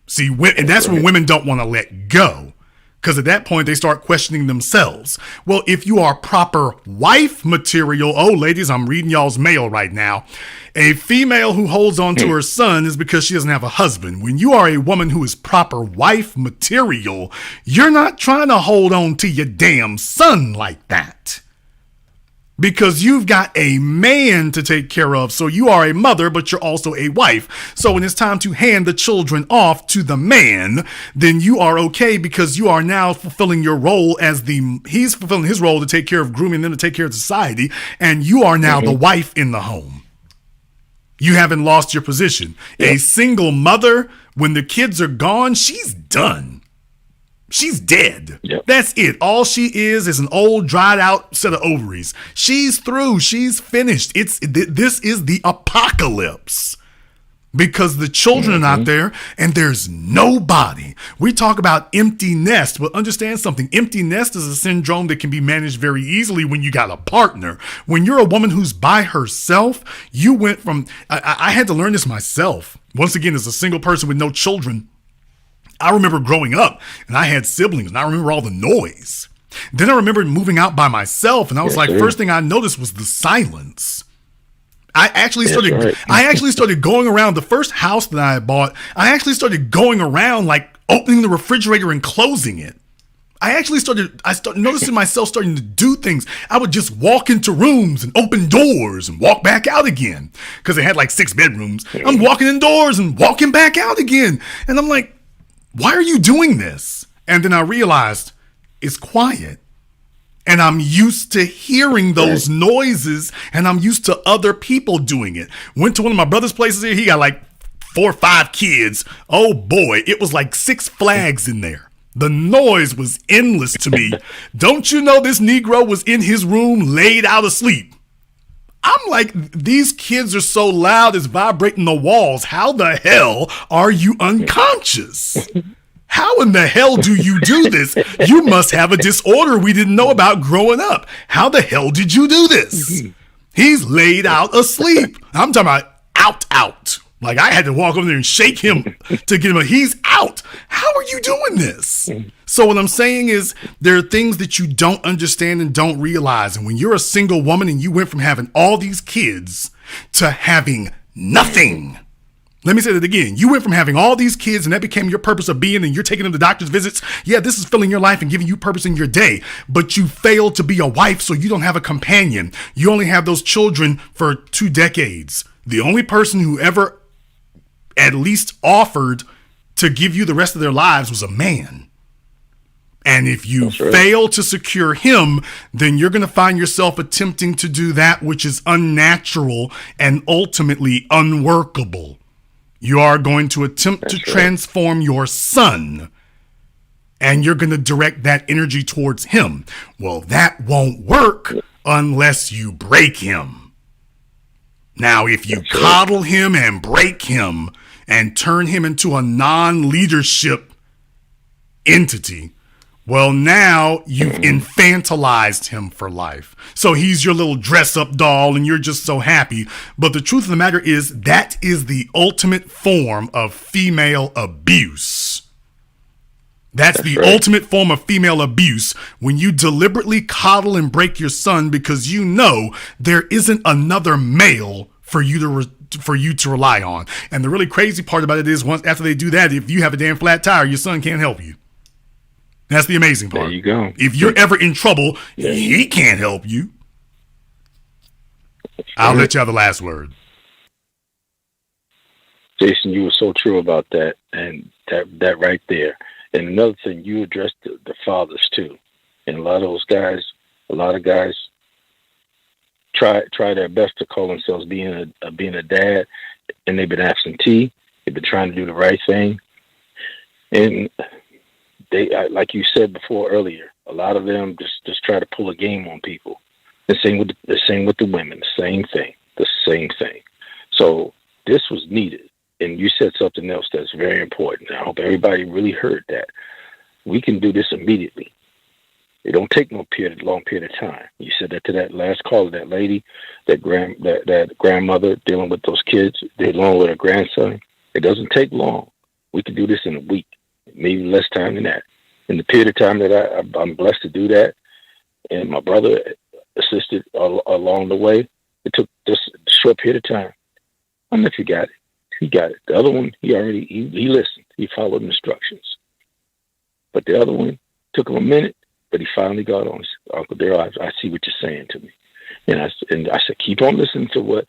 See, and that's when women don't want to let go, because at that point they start questioning themselves. Well, if you are proper wife material, oh, ladies, I'm reading y'all's mail right now. A female who holds on to her son is because she doesn't have a husband. When you are a woman who is proper wife material, you're not trying to hold on to your damn son like that, because you've got a man to take care of. So you are a mother, but you're also a wife. So when it's time to hand the children off to the man, then you are okay, because you are now fulfilling your role he's fulfilling his role to take care of grooming them, to take care of society. And you are now the wife in the home. You haven't lost your position. A single mother, when the kids are gone, she's done. She's dead. That's it. All she is an old, dried out set of ovaries. She's through. She's finished. This is the apocalypse, because the children are not there and there's nobody. We talk about empty nest, but understand something. Empty nest is a syndrome that can be managed very easily when you got a partner. When you're a woman who's by herself, you went from, I had to learn this myself. Once again, as a single person with no children, I remember growing up and I had siblings and I remember all the noise. Then I remember moving out by myself, and I was first thing I noticed was the silence. I actually started going around the first house that I bought. I actually started going around, like opening the refrigerator and closing it. I started noticing myself starting to do things. I would just walk into rooms and open doors and walk back out again, because they had like 6 bedrooms. I'm walking indoors and walking back out again. And I'm like, why are you doing this? And then I realized it's quiet. And I'm used to hearing those noises, and I'm used to other people doing it. Went to one of my brother's places here. He got like 4 or 5 kids. Oh boy, it was like 6 flags in there. The noise was endless to me. Don't you know this Negro was in his room laid out asleep? I'm like, these kids are so loud, it's vibrating the walls. How the hell are you unconscious? How in the hell do you do this? You must have a disorder we didn't know about growing up. How the hell did you do this? He's laid out asleep. I'm talking about out. Like, I had to walk over there and shake him to get him. He's out. How are you doing this? So what I'm saying is, there are things that you don't understand and don't realize. And when you're a single woman and you went from having all these kids to having nothing. Let me say that again. You went from having all these kids and that became your purpose of being, and you're taking them to doctor's visits. Yeah, this is filling your life and giving you purpose in your day, but you failed to be a wife, so you don't have a companion. You only have those children for 2 decades. The only person who ever at least offered to give you the rest of their lives was a man. And if you fail to secure him, then you're going to find yourself attempting to do that which is unnatural and ultimately unworkable. You are going to attempt to transform your son, and you're going to direct that energy towards him. Well, that won't work unless you break him. Now, if you coddle him and break him and turn him into a non-leadership entity, well, now you've infantilized him for life. So he's your little dress-up doll, and you're just so happy. But the truth of the matter is, that is the ultimate form of female abuse. That's the ultimate form of female abuse, when you deliberately coddle and break your son because you know there isn't another male for you for you to rely on. And the really crazy part about it is once after they do that, if you have a damn flat tire, your son can't help you. That's the amazing part. There you go. If you're ever in trouble, he can't help you. I'll let you have the last word. Jason, you were so true about that, and that right there. And another thing, you addressed the fathers too. And a lot of guys try their best to call themselves being a dad, and they've been absentee. They've been trying to do the right thing, and they, like you said before earlier, a lot of them just try to pull a game on people. The same with the women. The same thing. So this was needed, and you said something else that's very important. I hope everybody really heard that. We can do this immediately. It don't take no long period of time. You said that to that last caller, that lady, that grandmother dealing with those kids, dealing with her grandson. It doesn't take long. We can do this in a week, maybe less time than that. In the period of time that I'm blessed to do that, and my brother assisted along the way, it took just a short period of time. I don't know if he got it. He got it. The other one, he listened. He followed instructions. But the other one took him a minute, but he finally got on. Uncle Daryl, I see what you're saying to me. And I said, keep on listening to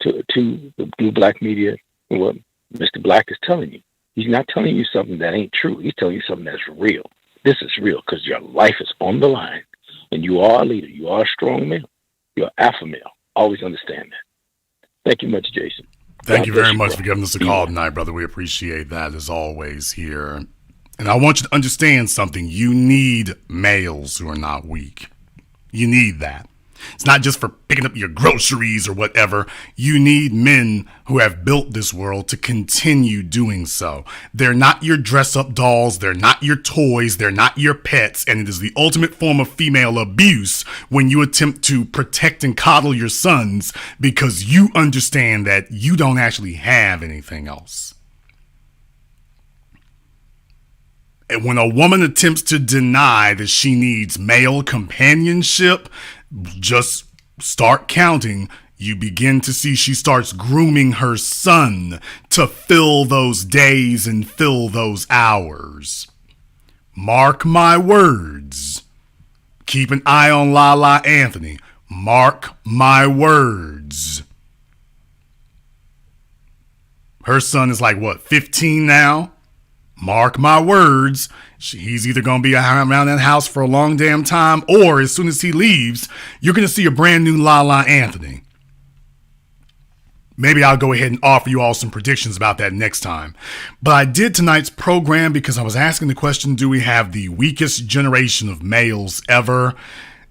the new black media and what Mr. Black is telling you. He's not telling you something that ain't true. He's telling you something that's real. This is real because your life is on the line, and you are a leader. You are a strong male. You're an alpha male. Always understand that. Thank you much, Jason. Thank you very much for giving us a call tonight, brother. We appreciate that as always here. And I want you to understand something. You need males who are not weak. You need that. It's not just for picking up your groceries or whatever. You need men who have built this world to continue doing so. They're not your dress-up dolls. They're not your toys. They're not your pets. And it is the ultimate form of female abuse when you attempt to protect and coddle your sons because you understand that you don't actually have anything else. And when a woman attempts to deny that she needs male companionship, just start counting. You begin to see she starts grooming her son to fill those days and fill those hours. Mark my words. Keep an eye on Lala Anthony. Mark my words. Her son is like, 15 now? Mark my words, he's either going to be around that house for a long damn time, or as soon as he leaves, you're going to see a brand new Lala Anthony. Maybe I'll go ahead and offer you all some predictions about that next time. But I did tonight's program because I was asking the question, do we have the weakest generation of males ever?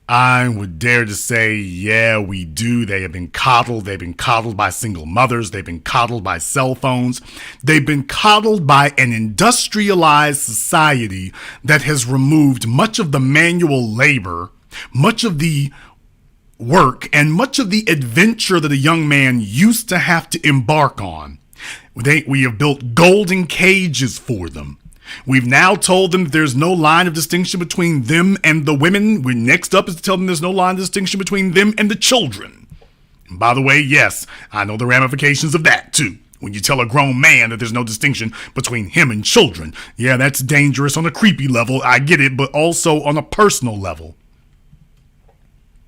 I would dare to say, yeah, we do. They have been coddled. They've been coddled by single mothers. They've been coddled by cell phones. They've been coddled by an industrialized society that has removed much of the manual labor, much of the work, and much of the adventure that a young man used to have to embark on. We have built golden cages for them. We've now told them that there's no line of distinction between them and the women. Next up is to tell them there's no line of distinction between them and the children. And by the way, yes, I know the ramifications of that too. When you tell a grown man that there's no distinction between him and children, yeah, that's dangerous on a creepy level, I get it, but also on a personal level.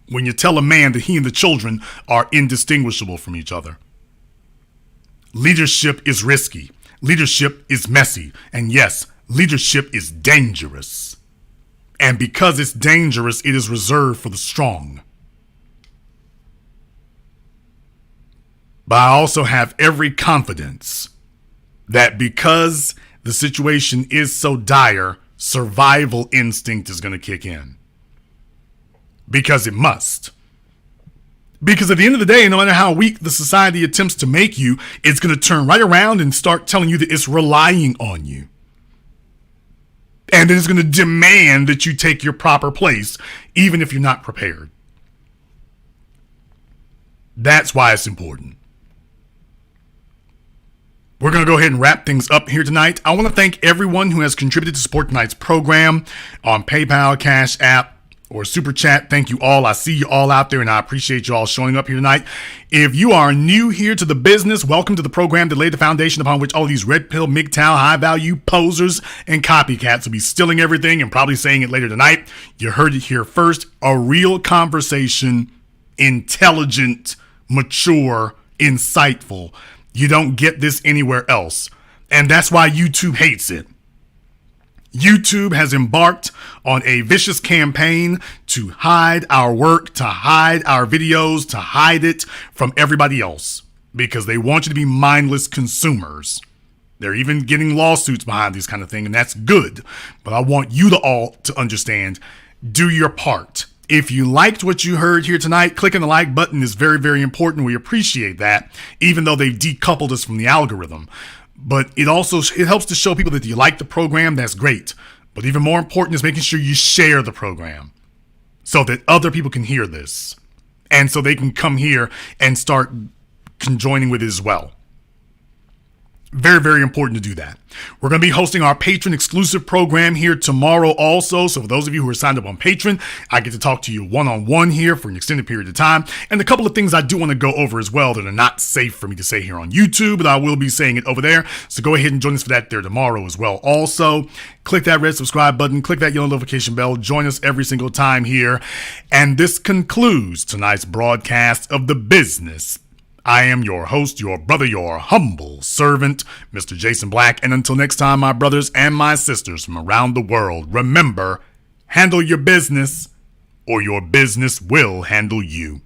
When you tell a man that he and the children are indistinguishable from each other. Leadership is risky. Leadership is messy. And yes, leadership is dangerous. And because it's dangerous, it is reserved for the strong. But I also have every confidence that because the situation is so dire, survival instinct is going to kick in. Because it must. Because at the end of the day, no matter how weak the society attempts to make you, it's going to turn right around and start telling you that it's relying on you. And it is going to demand that you take your proper place, even if you're not prepared. That's why it's important. We're going to go ahead and wrap things up here tonight. I want to thank everyone who has contributed to support tonight's program on PayPal, CashApp, or super chat. Thank you all. I see you all out there, and I appreciate you all showing up here tonight. If you are new here to the business, welcome to the program that laid the foundation upon which all these red pill, MGTOW, high value posers and copycats will be stealing everything and probably saying it later tonight. You heard it here first. A real conversation, intelligent, mature, insightful. You don't get this anywhere else. And that's why YouTube hates it. YouTube has embarked on a vicious campaign to hide our work, to hide our videos, to hide it from everybody else, because they want you to be mindless consumers. They're even getting lawsuits behind this kind of thing, and that's good. But I want you to all to understand, do your part. If you liked what you heard here tonight, clicking the like button is very, very important. We appreciate that, even though they've decoupled us from the algorithm. But it helps to show people that you like the program. That's great. But even more important is making sure you share the program so that other people can hear this and so they can come here and start conjoining with it as well. Very, very important to do that. We're going to be hosting our Patreon exclusive program here tomorrow also. So for those of you who are signed up on Patreon, I get to talk to you one-on-one here for an extended period of time. And a couple of things I do want to go over as well that are not safe for me to say here on YouTube, but I will be saying it over there. So go ahead and join us for that there tomorrow as well. Also, click that red subscribe button, click that yellow notification bell, join us every single time here. And this concludes tonight's broadcast of The Business. I am your host, your brother, your humble servant, Mr. Jason Black. And until next time, my brothers and my sisters from around the world, remember, handle your business or your business will handle you.